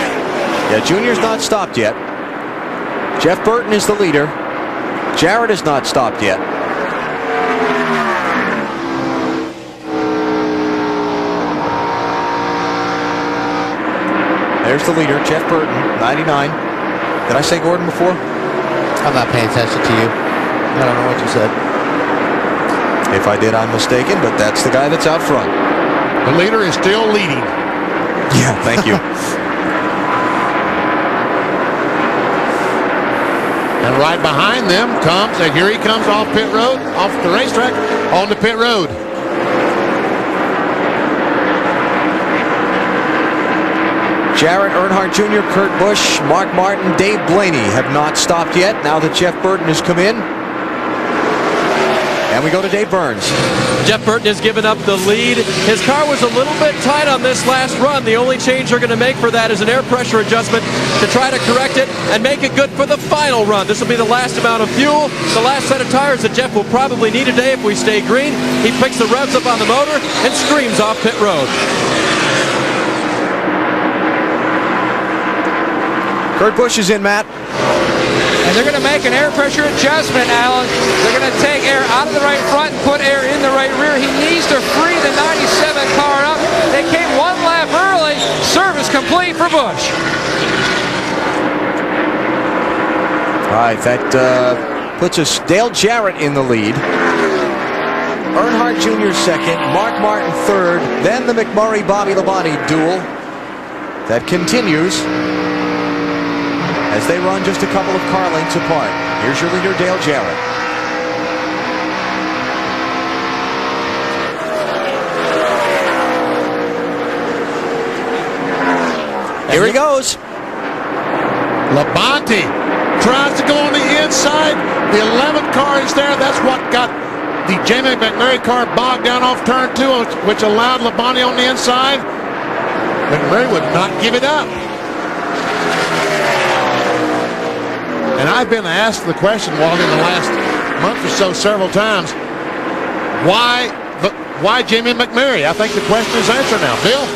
Speaker 3: Yeah, Junior's not stopped yet. Jeff Burton is the leader. Jarrett is not stopped yet. There's the leader, Jeff Burton, 99. Did I say Gordon before?
Speaker 17: I'm not paying attention to you. I don't know what you said.
Speaker 3: If I did, I'm mistaken, but that's the guy that's out front.
Speaker 16: The leader is still leading.
Speaker 3: Yeah, thank you.
Speaker 16: And right behind them comes, and here he comes off pit road, off the racetrack, on the pit road.
Speaker 3: Jarrett Earnhardt Jr., Kurt Busch, Mark Martin, Dave Blaney have not stopped yet. Now that Jeff Burton has come in. And we go to Dave Burns.
Speaker 9: Jeff Burton has given up the lead. His car was a little bit tight on this last run. The only change they're going to make for that is an air pressure adjustment to try to correct it and make it good for the final run. This will be the last amount of fuel, the last set of tires that Jeff will probably need today if we stay green. He picks the revs up on the motor and screams off pit road.
Speaker 3: Kurt Busch is in, Matt.
Speaker 10: And they're going to make an air pressure adjustment, Alan. They're going to take air out of the right front and put air in the right rear. He needs to free the 97 car up. They came 1 lap early. Service complete for Busch.
Speaker 3: All right, that puts us Dale Jarrett in the lead. Earnhardt Jr. second, Mark Martin third, then the McMurray-Bobby Labonte duel that continues as they run just a couple of car lengths apart. Here's your leader, Dale Jarrett. Here he goes.
Speaker 16: Labonte tries to go on the inside. The 11th car is there. That's what got the Jamie McMurray car bogged down off turn 2, which allowed Labonte on the inside. McMurray would not give it up. And I've been asked the question, Walt, in the last month or so several times, why Jamie McMurray? I think the question is answered now. Bill?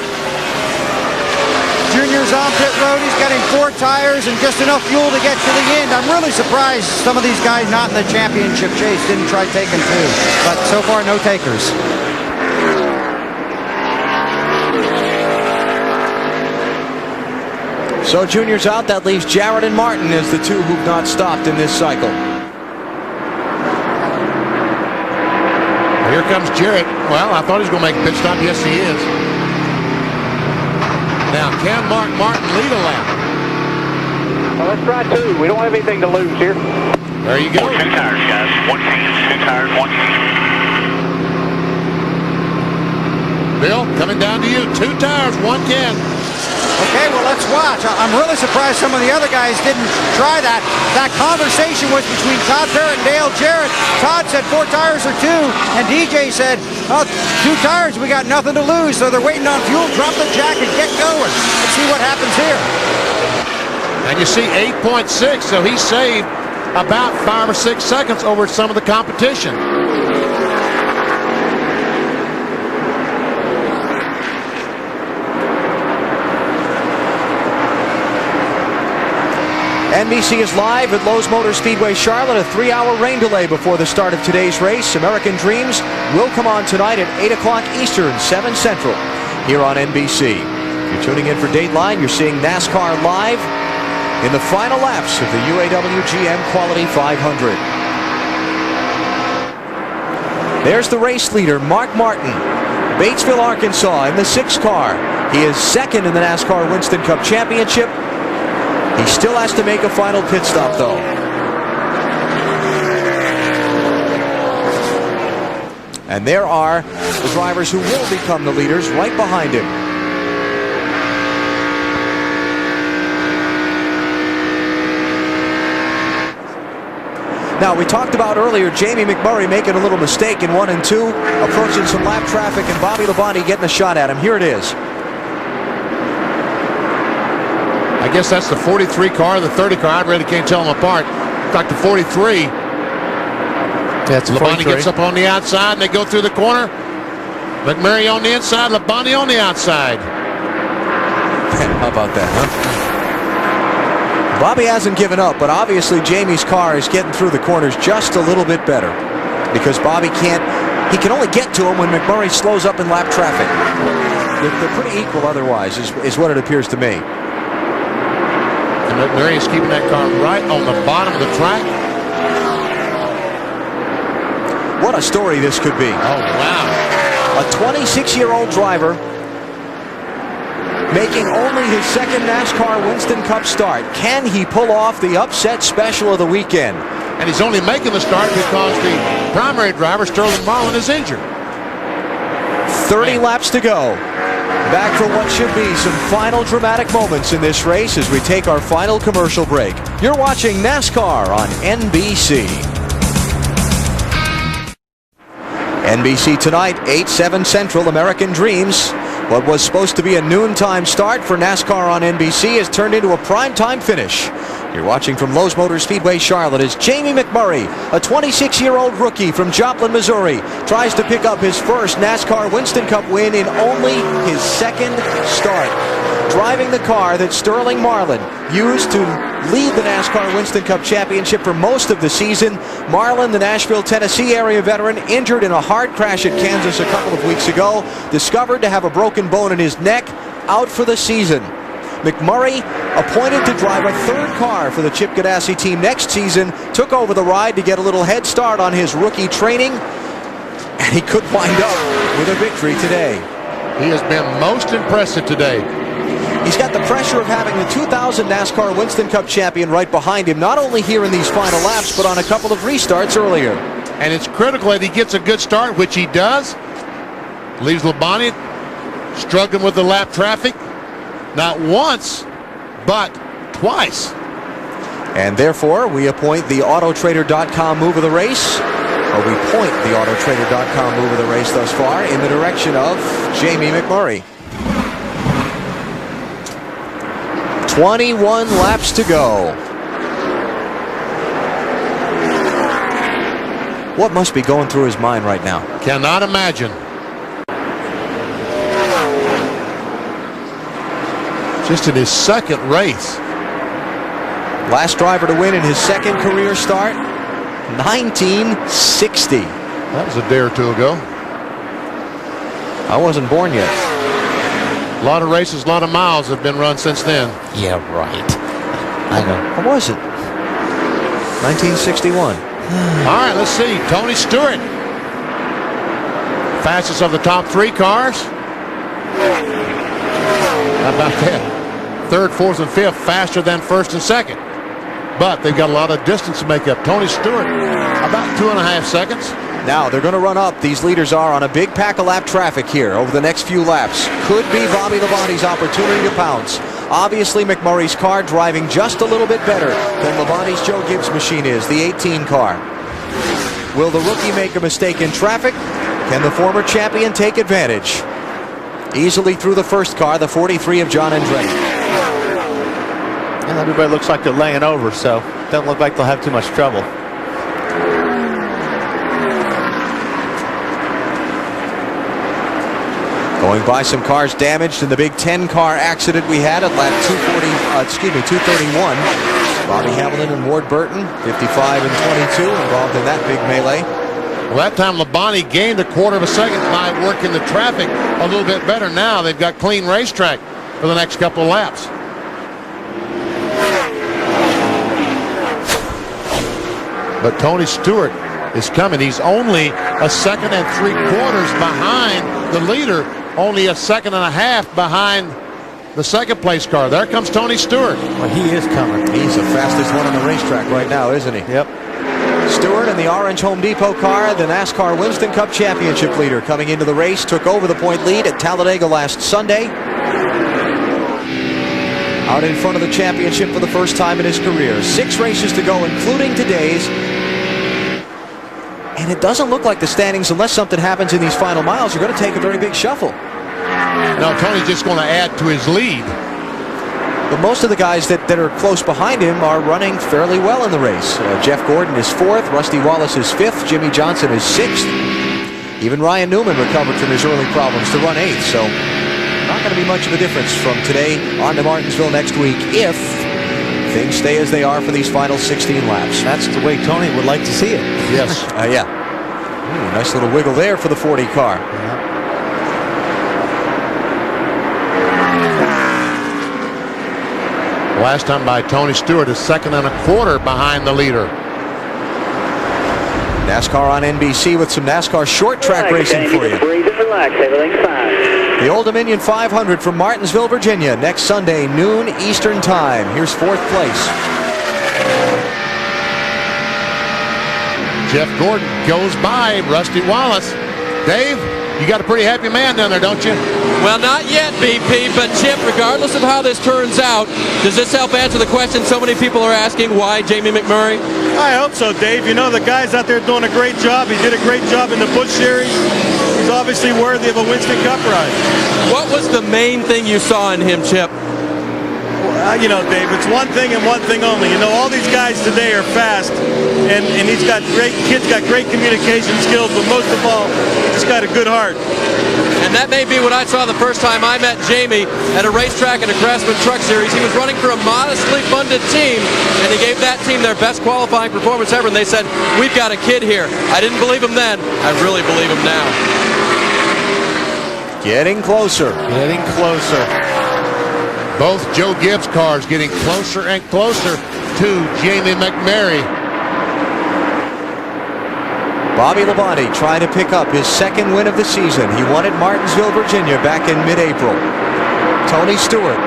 Speaker 11: Junior's on pit road. He's getting 4 tires and just enough fuel to get to the end. I'm really surprised some of these guys not in the championship chase didn't try taking 2. But so far, no takers.
Speaker 3: So Junior's out. That leaves Jarrett and Martin as the 2 who've not stopped in this cycle.
Speaker 16: Here comes Jarrett. Well, I thought he was going to make a pit stop. Yes, he is. Now, can Mark Martin lead a lap?
Speaker 1: Well, let's try 2. We don't have anything to lose here.
Speaker 16: There you go.
Speaker 4: 2 tires, guys. 1 can, 2 tires, 1 can.
Speaker 16: Bill, coming down to you. 2 tires, 1 can.
Speaker 11: Okay, well, let's watch. I'm really surprised some of the other guys didn't try that. That conversation was between Todd Parrott and Dale Jarrett. Todd said 4 tires or 2, and DJ said, oh, 2 tires, we got nothing to lose. So they're waiting on fuel, drop the jack, and get going. Let's see what happens here.
Speaker 16: And you see 8.6, so he saved about 5 or 6 seconds over some of the competition.
Speaker 3: NBC is live at Lowe's Motor Speedway, Charlotte. A 3-hour rain delay before the start of today's race. American Dreams will come on tonight at 8 o'clock Eastern, 7 Central, here on NBC. If you're tuning in for Dateline, you're seeing NASCAR live in the final laps of the UAW-GM Quality 500. There's the race leader, Mark Martin, Batesville, Arkansas, in the 6 car. He is second in the NASCAR Winston Cup Championship. He still has to make a final pit stop, though. And there are the drivers who will become the leaders right behind him. Now, we talked about earlier Jamie McMurray making a little mistake in 1 and 2, approaching some lap traffic, and Bobby Labonte getting a shot at him. Here it is.
Speaker 16: I guess that's the 43 car, the 30 car. I really can't tell them apart. In fact, the 43.
Speaker 3: That's
Speaker 16: Labonte gets up on the outside, and they go through the corner. McMurray on the inside, Labonte on the outside.
Speaker 3: How about that, huh? Bobby hasn't given up, but obviously Jamie's car is getting through the corners just a little bit better because Bobby he can only get to him when McMurray slows up in lap traffic. They're pretty equal otherwise, is what it appears to me.
Speaker 16: And McMurray is keeping that car right on the bottom of the track.
Speaker 3: What a story this could be.
Speaker 16: Oh, wow.
Speaker 3: A 26-year-old driver making only his second NASCAR Winston Cup start. Can he pull off the upset special of the weekend?
Speaker 16: And he's only making the start because the primary driver, Sterling Marlin, is injured.
Speaker 3: 30 laps to go. Back for what should be some final dramatic moments in this race as we take our final commercial break. You're watching NASCAR on NBC. NBC tonight, 8/7 Central, American Dreams. What was supposed to be a noontime start for NASCAR on NBC has turned into a primetime finish. You're watching from Lowe's Motor Speedway, Charlotte, as Jamie McMurray, a 26-year-old rookie from Joplin, Missouri, tries to pick up his first NASCAR Winston Cup win in only his second start. Driving the car that Sterling Marlin used to lead the NASCAR Winston Cup Championship for most of the season. Marlin, the Nashville, Tennessee area veteran, injured in a hard crash at Kansas a couple of weeks ago, discovered to have a broken bone in his neck, out for the season. McMurray, appointed to drive a 3rd car for the Chip Ganassi team next season, took over the ride to get a little head start on his rookie training. and he could wind up with a victory today.
Speaker 16: He has been most impressive today.
Speaker 3: He's got the pressure of having the 2000 NASCAR Winston Cup champion right behind him, not only here in these final laps, but on a couple of restarts earlier.
Speaker 16: And it's critical that he gets a good start, which he does. Leaves Labonte struggling with the lap traffic, not once, but twice.
Speaker 3: And therefore, we appoint the Autotrader.com move of the race, or we point the Autotrader.com move of the race thus far in the direction of Jamie McMurray. 21 laps to go. What must be going through his mind right now?
Speaker 16: Cannot imagine. Just in his second race.
Speaker 3: Last driver to win in his second career start, 1960.
Speaker 16: That was a day or two ago.
Speaker 3: I wasn't born yet.
Speaker 16: A lot of races, a lot of miles have been run since then.
Speaker 17: Yeah, right. I know.
Speaker 3: What was it? 1961.
Speaker 16: All right, let's see. Tony Stewart. Fastest of the top 3 cars. How about that? 3rd, 4th, and 5th faster than 1st and 2nd. But they've got a lot of distance to make up. Tony Stewart, about 2.5 seconds.
Speaker 3: Now they're going to run up. These leaders are on a big pack of lap traffic here over the next few laps. Could be Bobby Labonte's opportunity to pounce. Obviously, McMurray's car driving just a little bit better than Labonte's Joe Gibbs machine is, the 18 car. Will the rookie make a mistake in traffic? Can the former champion take advantage? Easily through the first car, the 43 of John Andretti.
Speaker 17: And everybody looks like they're laying over, so doesn't look like they'll have too much trouble.
Speaker 3: Going by some cars damaged in the big 10-car accident we had at lap 231. Bobby Hamilton and Ward Burton, 55 and 22, involved in that big melee.
Speaker 16: Well, that time Labonte gained a 1/4 second by working the traffic a little bit better. Now they've got clean racetrack for the next couple of laps. But Tony Stewart is coming. He's only a 2 3/4 behind the leader, only a 1.5 seconds behind the 2nd place car. There comes Tony Stewart.
Speaker 17: Well, he is coming.
Speaker 3: He's the fastest one on the racetrack right now, isn't he?
Speaker 17: Yep.
Speaker 3: Stewart in the orange Home Depot car, the NASCAR Winston Cup championship leader, coming into the race, took over the point lead at Talladega last Sunday. Out in front of the championship for the first time in his career. 6 races to go, including today's. And it doesn't look like the standings, unless something happens in these final miles, are going to take a very big shuffle.
Speaker 16: No, Tony's just going to add to his lead.
Speaker 3: But most of the guys that are close behind him are running fairly well in the race. Jeff Gordon is 4th, Rusty Wallace is 5th, Jimmy Johnson is 6th. Even Ryan Newman recovered from his early problems to run 8th. So not going to be much of a difference from today on to Martinsville next week if things stay as they are for these final 16 laps.
Speaker 17: That's the way Tony would like to see it.
Speaker 16: Yes.
Speaker 3: Yeah. Ooh, nice little wiggle there for the 40 car.
Speaker 17: Yeah.
Speaker 16: Last time by Tony Stewart, a 2 1/4 behind the leader.
Speaker 3: NASCAR on NBC with some NASCAR short track racing for you.
Speaker 1: Breathe and relax, everything's fine.
Speaker 3: The Old Dominion 500 from Martinsville, Virginia, next Sunday, noon Eastern Time. Here's 4th place.
Speaker 16: Jeff Gordon goes by Rusty Wallace. Dave, you got a pretty happy man down there, don't you?
Speaker 9: Well, not yet, BP, but Chip, regardless of how this turns out, does this help answer the question so many people are asking, why Jamie McMurray?
Speaker 5: I hope so, Dave. You know, the guy's out there doing a great job. He did a great job in the Busch Series. He's obviously worthy of a Winston Cup ride.
Speaker 9: What was the main thing you saw in him, Chip?
Speaker 5: Well, you know, Dave, it's one thing and one thing only. You know, all these guys today are fast, and he's got great communication skills, but most of all, he's got a good heart.
Speaker 9: And that may be what I saw the first time I met Jamie at a racetrack in a Craftsman Truck Series. He was running for a modestly funded team, and he gave that team their best qualifying performance ever, and they said, we've got a kid here. I didn't believe him then. I really believe him now.
Speaker 3: Getting closer.
Speaker 17: Getting closer.
Speaker 16: Both Joe Gibbs cars getting closer and closer to Jamie McMurray.
Speaker 3: Bobby Labonte trying to pick up his second win of the season. He won at Martinsville, Virginia back in mid-April. Tony Stewart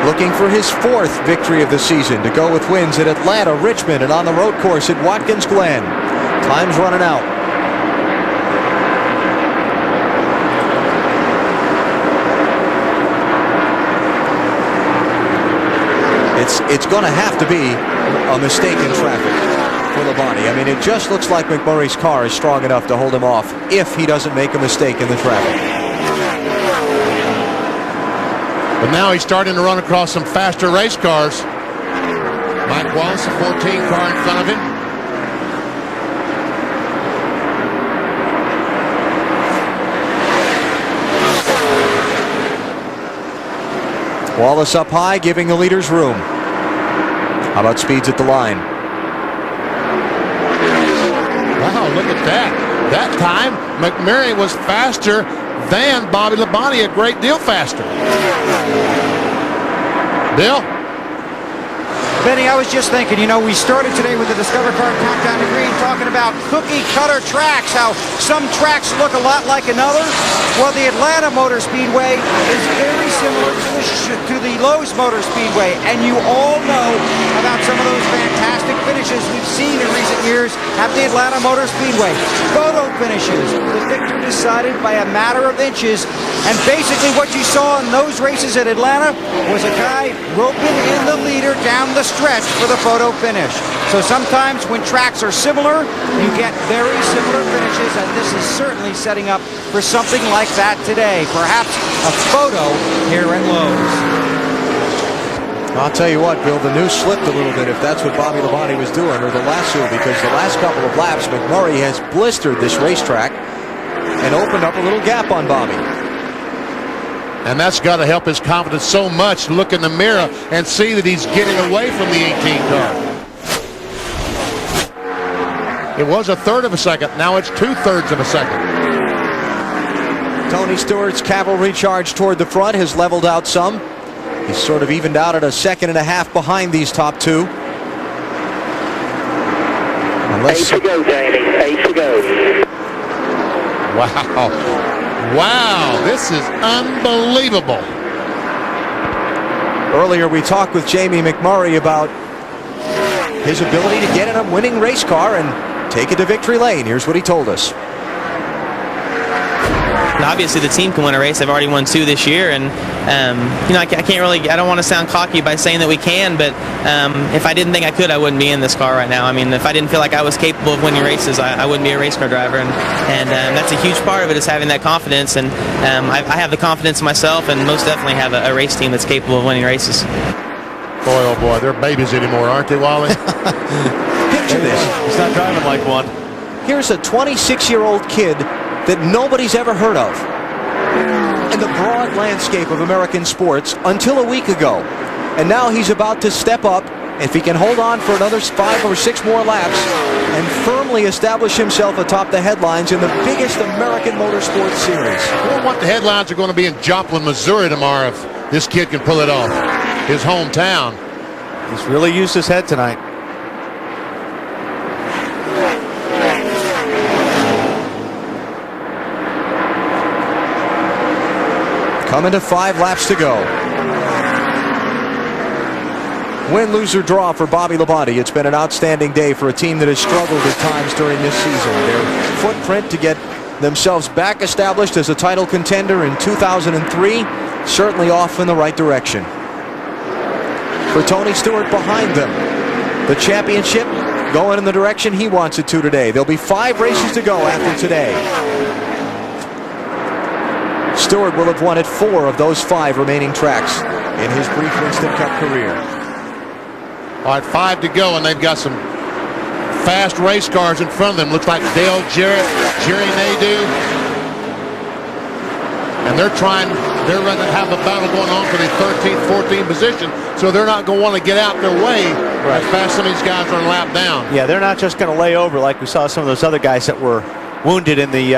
Speaker 3: looking for his fourth victory of the season to go with wins at Atlanta, Richmond, and on the road course at Watkins Glen. Time's running out. It's going to have to be a mistake in traffic for Labonte. I mean, it just looks like McMurray's car is strong enough to hold him off if he doesn't make a mistake in the traffic.
Speaker 16: But now he's starting to run across some faster race cars. Mike Wallace, the 14 car in front of him.
Speaker 3: Wallace up high, giving the leaders room. How about speeds at the line?
Speaker 16: Wow, look at that. That time, McMurray was faster than Bobby Labonte, a great deal faster. Bill?
Speaker 11: Benny, I was just thinking, we started today with the Discover Car Countdown to Green talking about cookie cutter tracks, how some tracks look a lot like another. Well, the Atlanta Motor Speedway is very similar to the Lowe's Motor Speedway, and you all know about some of those fantastic finishes we've seen in recent years at the Atlanta Motor Speedway. Photo finishes, the victor decided by a matter of inches, and basically what you saw in those races at Atlanta was a guy roping in the leader down the stretch for the photo finish. So sometimes when tracks are similar, you get very similar finishes, and this is certainly setting up for something like that today. Perhaps a photo here at Lowe's.
Speaker 3: I'll tell you what, Bill, the news slipped a little bit if that's what Bobby Labonte was doing, or the lasso, because the last couple of laps, McMurray has blistered this racetrack and opened up a little gap on Bobby.
Speaker 16: And that's got to help his confidence so much to look in the mirror and see that he's getting away from the 18 car. It was a third of a second. Now it's 2/3 of a second.
Speaker 3: Tony Stewart's cavalry charge toward the front has leveled out some. He's sort of evened out at a second and a half behind these top two.
Speaker 1: Eight to go, Jamie. 8 to go.
Speaker 16: Wow. Wow, this is unbelievable.
Speaker 3: Earlier we talked with Jamie McMurray about his ability to get in a winning race car and take it to victory lane. Here's what he told us.
Speaker 7: Obviously the team can win a race. They've already won 2 this year, and I can't really, I don't want to sound cocky by saying that we can, but if I didn't think I could, I wouldn't be in this car right now. I mean, if I didn't feel like I was capable of winning races, I wouldn't be a race car driver, and that's a huge part of it, is having that confidence, and I have the confidence in myself, and most definitely have a race team that's capable of winning races.
Speaker 16: Boy, oh boy, they're babies anymore, aren't they, Wally?
Speaker 3: Picture this.
Speaker 17: He's not driving like one.
Speaker 3: Here's a 26-year-old kid that nobody's ever heard of in the broad landscape of American sports until a week ago. And now he's about to step up, if he can hold on for another 5 or 6 more laps, and firmly establish himself atop the headlines in the biggest American motorsports series.
Speaker 16: I wonder what the headlines are going to be in Joplin, Missouri tomorrow if this kid can pull it off. His hometown.
Speaker 17: He's really used his head tonight.
Speaker 3: Coming to 5 laps to go. Win, lose, or draw for Bobby Labonte. It's been an outstanding day for a team that has struggled at times during this season. Their footprint to get themselves back established as a title contender in 2003, certainly off in the right direction. For Tony Stewart behind them, the championship going in the direction he wants it to today. There'll be 5 races to go after today. Stewart will have won at 4 of those 5 remaining tracks in his brief Winston Cup career.
Speaker 16: All right, 5 to go, and they've got some fast race cars in front of them. Looks like Dale Jarrett, Jerry Nadeau. And they're going to have a battle going on for the 13th, 14th position, so they're not going to want to get out their way as fast as some of these guys are lap down.
Speaker 17: Yeah, they're not just going to lay over like we saw some of those other guys that were wounded in the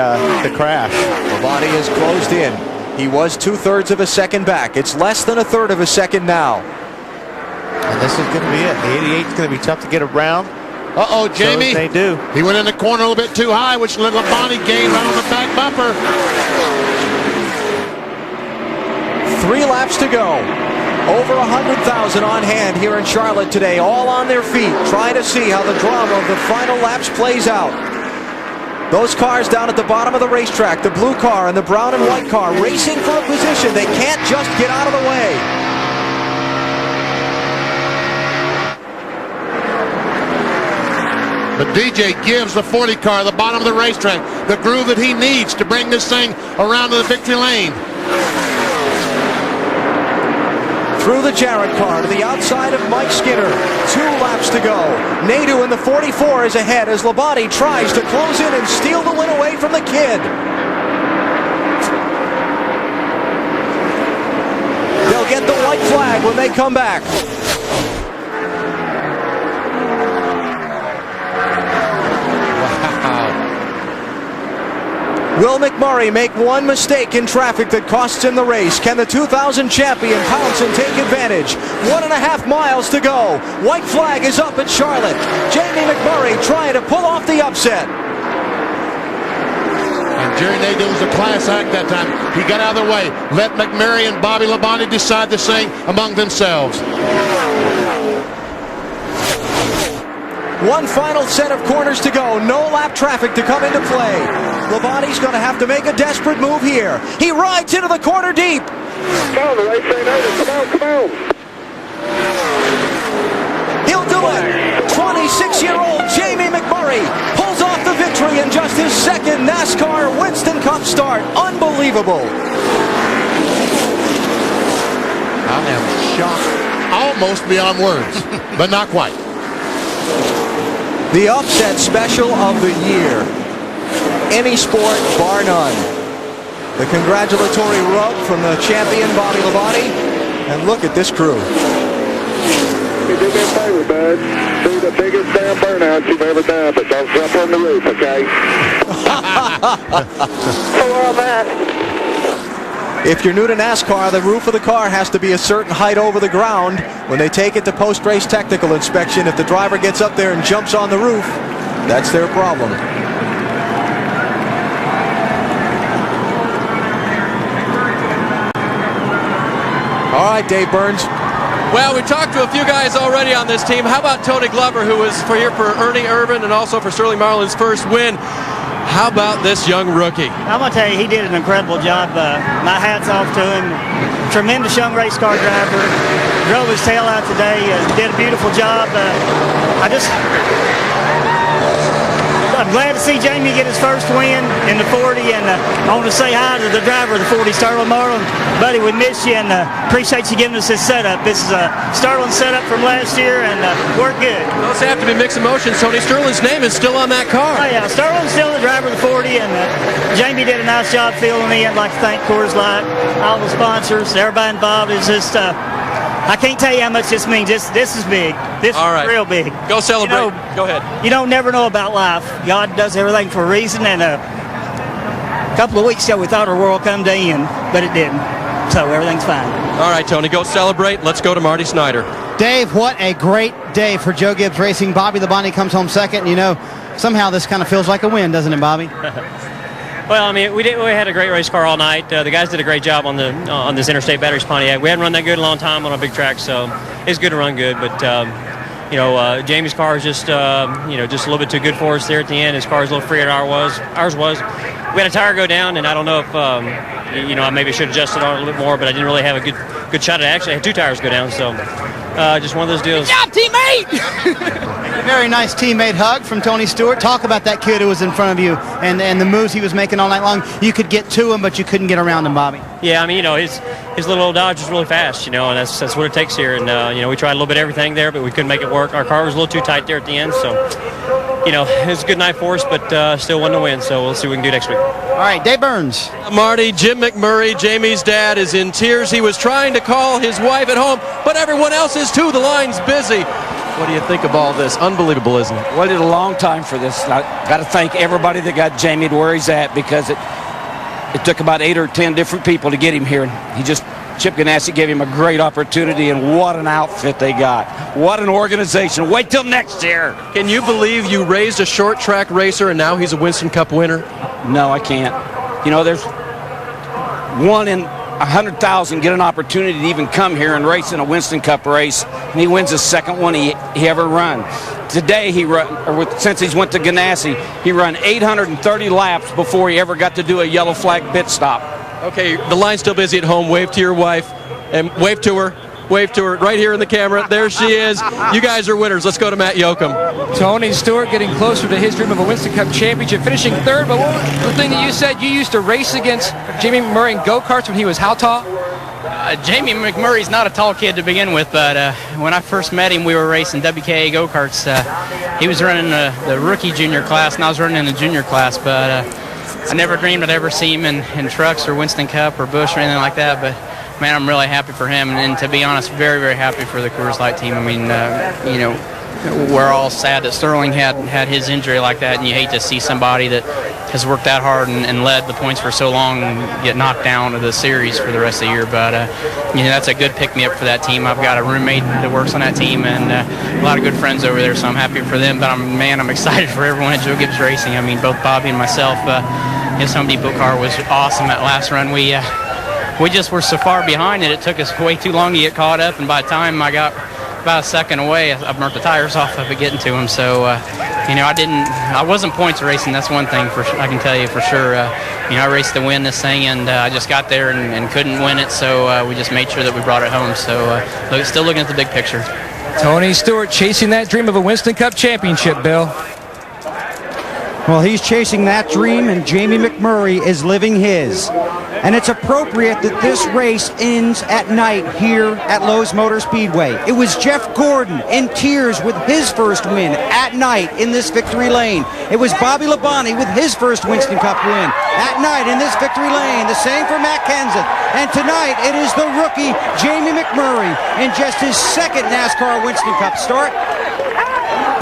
Speaker 17: crash.
Speaker 3: Labonte is closed in. He was 2/3 of a second back. It's less than 1/3 of a second now.
Speaker 17: And this is going to be it. The 88 is going to be tough to get around.
Speaker 16: Uh-oh, Jamie.
Speaker 17: They do.
Speaker 16: He went in the corner a little bit too high, which let Labonte gain right on the back bumper.
Speaker 3: 3 laps to go. Over 100,000 on hand here in Charlotte today, all on their feet, trying to see how the drama of the final laps plays out. Those cars down at the bottom of the racetrack, the blue car and the brown and white car, racing for a position. They can't just get out of the way.
Speaker 16: But DJ gives the 40 car the bottom of the racetrack the groove that he needs to bring this thing around to the victory lane.
Speaker 3: Through the Jarrett car to the outside of Mike Skinner. 2 laps to go. Nadu in the 44 is ahead as Labonte tries to close in and steal the win away from the kid. They'll get the white flag when they come back. Will McMurray make one mistake in traffic that costs him the race? Can the 2000 champion pounce and take advantage? 1.5 miles to go. White flag is up at Charlotte. Jamie McMurray trying to pull off the upset.
Speaker 16: And Jerry Nadeau was a class act that time. He got out of the way. Let McMurray and Bobby Labonte decide this thing among themselves.
Speaker 3: One final set of corners to go. No lap traffic to come into play. Labonte's going to have to make a desperate move here. He rides into the corner deep.
Speaker 1: Come on, the race ain't over. Come on, come on.
Speaker 3: He'll do it. 26-year-old Jamie McMurray pulls off the victory in just his second NASCAR Winston Cup start. Unbelievable.
Speaker 16: I am shocked. Almost beyond words, but not quite.
Speaker 3: The upset special of the year. Any sport, bar none. The congratulatory rub from the champion, Bobby Labonte. And look at this crew.
Speaker 1: Hey, do me a favor, bud. Do the biggest damn burnout you've ever done, but don't jump on the roof, okay? Hello, man.
Speaker 3: If you're new to NASCAR, the roof of the car has to be a certain height over the ground. When they take it to post-race technical inspection, if the driver gets up there and jumps on the roof, that's their problem. All right, Dave Burns.
Speaker 9: Well, we talked to a few guys already on this team. How about Tony Glover, who was here for Ernie Irvin and also for Sterling Marlin's first win? How about this young rookie?
Speaker 2: I'm going to tell you, he did an incredible job. My hat's off to him. Tremendous young race car driver. Drove his tail out today. Did a beautiful job. I'm glad to see Jamie get his first win in the 40, and I want to say hi to the driver of the 40, Sterling Marlin. Buddy, we miss you and appreciate you giving us this setup. This is a Sterling setup from last year, and worked good.
Speaker 9: Those have to be mixed emotions. Tony Sterling's name is still on that car.
Speaker 2: Oh, yeah, Sterling's still the driver of the 40, and Jamie did a nice job filling in. I'd like to thank Coors Light, all the sponsors, everybody involved. It's just, I can't tell you how much this means. This is big. This is real big.
Speaker 9: Go celebrate.
Speaker 2: You know,
Speaker 9: go ahead.
Speaker 2: You don't never know about life. God does everything for a reason, and a couple of weeks ago we thought our world come to end, but it didn't. So everything's fine.
Speaker 9: All right, Tony, go celebrate. Let's go to Marty Snyder.
Speaker 6: Dave, what a great day for Joe Gibbs Racing. Bobby Labonte comes home second. You know, somehow this kind of feels like a win, doesn't it, Bobby?
Speaker 22: Well, I mean, we had a great race car all night. The guys did a great job on this Interstate Batteries Pontiac. We hadn't run that good in a long time on a big track, so it's good to run good. But Jamie's car is just just a little bit too good for us there at the end. His car is a little freer than ours was. We had a tire go down, and I don't know if I maybe should have adjusted on it a little bit more, but I didn't really have a good shot at it. Actually, I had 2 tires go down, so just one of those deals.
Speaker 6: Good job, teammate! A very nice teammate hug from Tony Stewart. Talk about that kid who was in front of you and the moves he was making all night long. You could get to him, but you couldn't get around him, Bobby.
Speaker 22: Yeah, I mean, his little old Dodge is really fast, and that's what it takes here. And we tried a little bit of everything there, but we couldn't make it work. Our car was a little too tight there at the end, so it was a good night for us, but still wasn't a win. So we'll see what we can do next week.
Speaker 6: All right, Dave Burns.
Speaker 9: Marty, Jim McMurray, Jamie's dad, is in tears. He was trying to call his wife at home, but everyone else is too. The line's busy. What do you think of all this? Unbelievable, isn't it?
Speaker 23: Waited a long time for this. I got to thank everybody that got Jamie to where he's at, because it took about 8 or 10 different people to get him here. Chip Ganassi gave him a great opportunity, and what an outfit they got. What an organization. Wait till next year.
Speaker 9: Can you believe you raised a short track racer and now he's a Winston Cup winner?
Speaker 23: No, I can't. You know, there's 1 in 100,000 get an opportunity to even come here and race in a Winston Cup race, and he wins his second one he ever run. Today, since he's went to Ganassi, he run 830 laps before he ever got to do a yellow flag pit stop.
Speaker 9: Okay, the line's still busy at home. Wave to your wife and wave to her. Wave to her right here in the camera. There she is. You guys are winners. Let's go to Matt Yoakum.
Speaker 8: Tony Stewart getting closer to his dream of a Winston Cup championship, finishing third. But what was the thing that you said? You used to race against Jamie McMurray in go-karts when he was how tall?
Speaker 12: Jamie McMurray's not a tall kid to begin with, but when I first met him, we were racing WKA go-karts. He was running the rookie junior class, and I was running in the junior class, but I never dreamed I'd ever see him in trucks or Winston Cup or Busch or anything like that, but man, I'm really happy for him, and to be honest, very, very happy for the Coors Light team. I mean, you know, we're all sad that Sterling had his injury like that, and you hate to see somebody that has worked that hard and led the points for so long get knocked down to the series for the rest of the year. But, you know, that's a good pick-me-up for that team. I've got a roommate that works on that team and a lot of good friends over there, so I'm happy for them. But, I'm excited for everyone at Joe Gibbs Racing. I mean, both Bobby and myself, his Home Depot car was awesome that last run. We just were so far behind it took us way too long to get caught up, and by the time I got about a second away, I burnt the tires off of it getting to him. So, you know, I wasn't points racing. That's one thing I can tell you for sure. You know, I raced to win this thing, and I just got there and couldn't win it, so we just made sure that we brought it home. So, still looking at the big picture.
Speaker 8: Tony Stewart chasing that dream of a Winston Cup championship, Bill.
Speaker 11: Well, he's chasing that dream, and Jamie McMurray is living his. And it's appropriate that this race ends at night here at Lowe's Motor Speedway. It was Jeff Gordon in tears with his first win at night in this victory lane. It was Bobby Labonte with his first Winston Cup win at night in this victory lane. The same for Matt Kenseth. And tonight it is the rookie Jamie McMurray in just his second NASCAR Winston Cup start.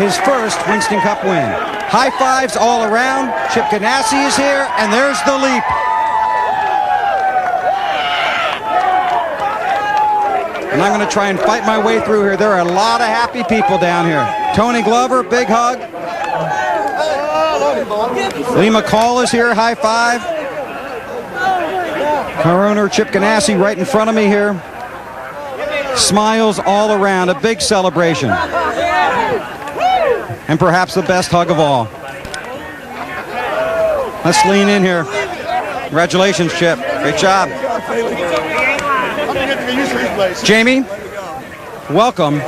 Speaker 11: His first Winston Cup win. High fives all around. Chip Ganassi is here, and there's the leap. And I'm going to try and fight my way through here. There are a lot of happy people down here. Tony Glover, big hug. Lee McCall is here, high five. Car owner Chip Ganassi right in front of me here. Smiles all around, a big celebration. And perhaps the best hug of all. Let's lean in here. Congratulations, Chip. Great job. Jamie, welcome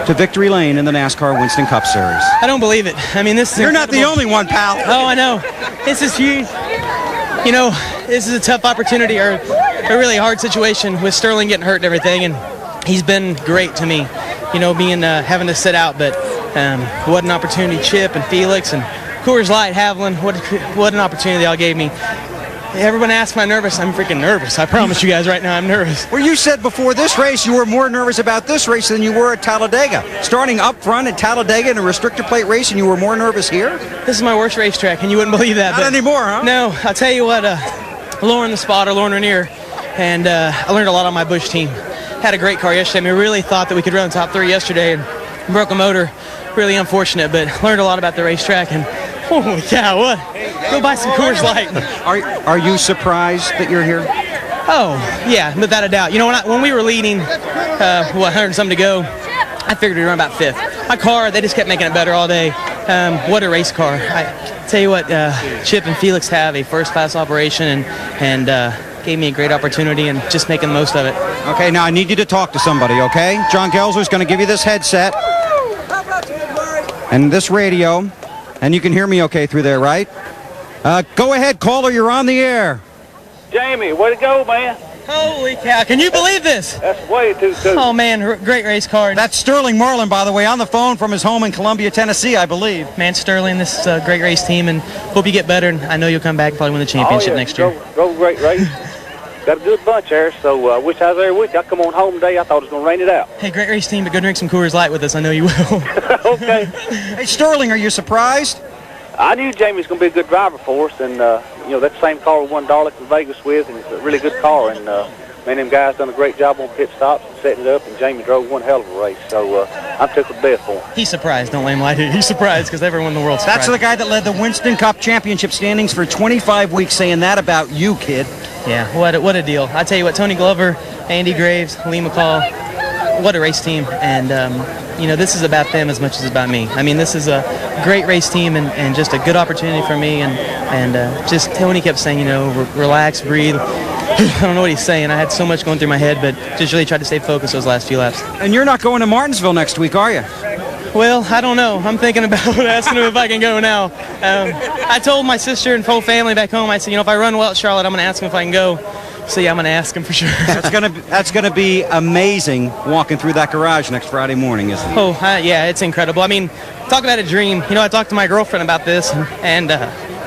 Speaker 11: to Victory Lane in the NASCAR Winston Cup Series.
Speaker 22: I don't believe it. I mean, this is
Speaker 11: You're not the only one, pal.
Speaker 22: Oh, I know. This is huge. You know, this is a tough opportunity or a really hard situation with Sterling getting hurt and everything, and he's been great to me. You know, being having to sit out, but what an opportunity Chip and Felix and Coors Light, Haviland, what an opportunity they all gave me. Everyone asks me, I'm nervous. I'm freaking nervous. I promise you guys right now, I'm nervous.
Speaker 11: Well, you said before this race you were more nervous about this race than you were at Talladega. Starting up front at Talladega in a restrictor plate race, and you were more nervous here?
Speaker 22: This is my worst racetrack, and you wouldn't believe that.
Speaker 11: Not anymore, huh?
Speaker 22: No, I'll tell you what, Lauren the spotter, Lauren Rainier, and I learned a lot on my Busch team. Had a great car yesterday. I mean, we really thought that we could run the top 3 yesterday and broke a motor. Really unfortunate, but learned a lot about the racetrack, and holy cow, what? Go buy some Coors Light.
Speaker 11: Are you surprised that you're here?
Speaker 22: Oh, yeah, without a doubt. You know, when we were leading, 100 something to go, I figured we'd run about 5th. My car, they just kept making it better all day. What a race car. I tell you what, Chip and Felix have a first-class operation and gave me a great opportunity and just making the most of it.
Speaker 11: Okay, now I need you to talk to somebody, okay? John Gelser's going to give you this headset and this radio, and you can hear me okay through there, right? Go ahead, caller, you're on the air.
Speaker 13: Jamie, way to go, man.
Speaker 22: Holy cow, can you believe this?
Speaker 13: That's way too soon.
Speaker 22: Oh, man, great race car.
Speaker 11: That's Sterling Marlin, by the way, on the phone from his home in Columbia, Tennessee, I believe.
Speaker 22: Man, Sterling, this is a great race team, and hope you get better, and I know you'll come back and probably win the championship next year.
Speaker 13: Go great race. Got a good bunch there, so I wish I was there with you. I come on home today. I thought it was going to rain it out.
Speaker 22: Hey, great race team, but go drink some Coors Light with us. I know you will.
Speaker 13: Okay.
Speaker 11: Hey, Sterling, are you surprised?
Speaker 13: I knew Jamie was going to be a good driver for us, and, you know, that same car we won Darlington Vegas with, and it's a really good car, and Man, them guys done a great job on pit stops and setting it up, and Jamie drove one hell of a race. So I'm tickled to death for him.
Speaker 12: He's surprised. Don't let him lie to you. He's surprised because everyone in the world's surprised.
Speaker 11: That's the guy that led the Winston Cup Championship standings for 25 weeks, saying that about you, kid.
Speaker 12: Yeah, what a deal. I tell you what, Tony Glover, Andy Graves, Lee McCall, what a race team. And, this is about them as much as it's about me. I mean, this is a great race team and just a good opportunity for me. And just Tony kept saying, relax, breathe. I don't know what he's saying. I had so much going through my head, but just really tried to stay focused those last few laps.
Speaker 11: And you're not going to Martinsville next week, are you?
Speaker 12: Well, I don't know. I'm thinking about asking him if I can go now. I told my sister and whole family back home, I said, if I run well at Charlotte, I'm going to ask him if I can go. So, yeah, I'm going to ask him for sure.
Speaker 11: That's gonna be amazing walking through that garage next Friday morning, isn't it?
Speaker 12: Oh, yeah, it's incredible. I mean, talk about a dream. I talked to my girlfriend about this and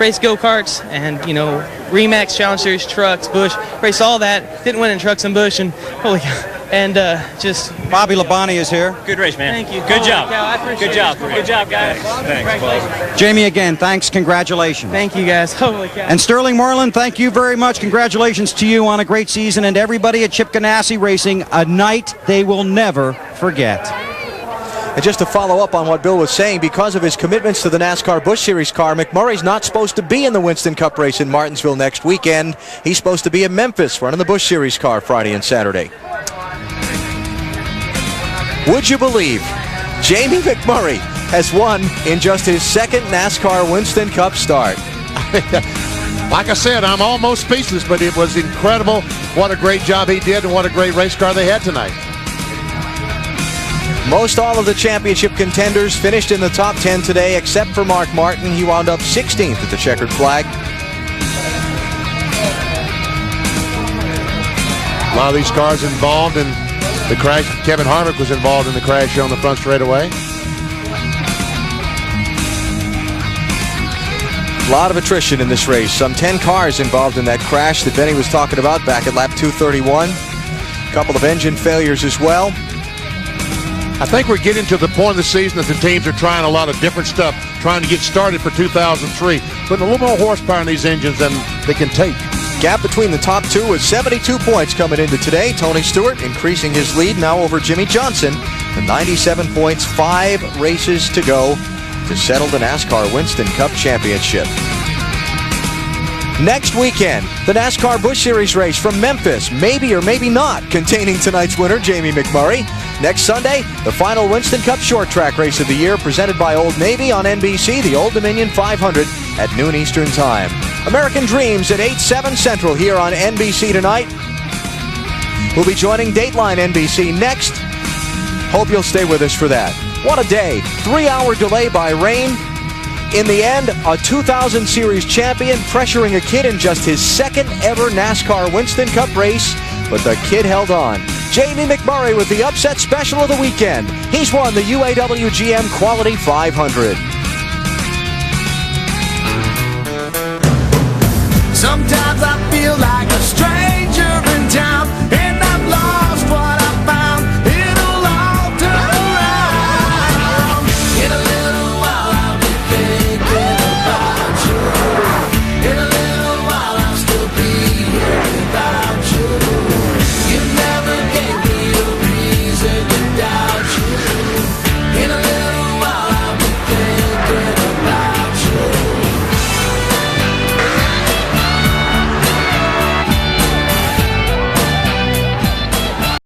Speaker 12: race go-karts and, Remax, Challenge Series, trucks, Busch, race all that. Didn't win in trucks and Busch, and holy cow. And just
Speaker 11: Bobby Labonte is here.
Speaker 22: Good race, man.
Speaker 12: Thank you.
Speaker 22: Good job.
Speaker 12: Cow, I appreciate
Speaker 22: Good job.
Speaker 12: it.
Speaker 22: Good job, guys.
Speaker 12: Thanks.
Speaker 11: Jamie, again, thanks. Congratulations.
Speaker 12: Thank you, guys. Holy cow.
Speaker 11: And Sterling Moreland, thank you very much. Congratulations to you on a great season, and everybody at Chip Ganassi Racing, a night they will never forget.
Speaker 3: And just to follow up on what Bill was saying, because of his commitments to the NASCAR Busch Series car, McMurray's not supposed to be in the Winston Cup race in Martinsville next weekend. He's supposed to be in Memphis running the Busch Series car Friday and Saturday. Would you believe Jamie McMurray has won in just his second NASCAR Winston Cup start?
Speaker 16: Like I said, I'm almost speechless, but it was incredible. What a great job he did, and what a great race car they had tonight.
Speaker 3: Most all of the championship contenders finished in the top 10 today, except for Mark Martin. He wound up 16th at the checkered flag.
Speaker 16: A lot of these cars involved in the crash. Kevin Harvick was involved in the crash here on the front straightaway.
Speaker 3: A lot of attrition in this race. Some 10 cars involved in that crash that Benny was talking about back at lap 231. A couple of engine failures as well.
Speaker 16: I think we're getting to the point of the season that the teams are trying a lot of different stuff, trying to get started for 2003, putting a little more horsepower in these engines than they can take.
Speaker 3: Gap between the top two is 72 points coming into today. Tony Stewart increasing his lead now over Jimmy Johnson to 97 points, 5 races to go to settle the NASCAR Winston Cup Championship. Next weekend, the NASCAR Busch Series race from Memphis, maybe or maybe not containing tonight's winner, Jamie McMurray. Next Sunday, the final Winston Cup short track race of the year presented by Old Navy on NBC, the Old Dominion 500 at noon Eastern Time. American Dreams at 8/7 Central here on NBC tonight. We'll be joining Dateline NBC next. Hope you'll stay with us for that. What a day. 3-hour delay by rain. In the end, a 2000 Series champion pressuring a kid in just his second ever NASCAR Winston Cup race, but the kid held on. Jamie McMurray with the upset special of the weekend. He's won the UAW-GM Quality 500.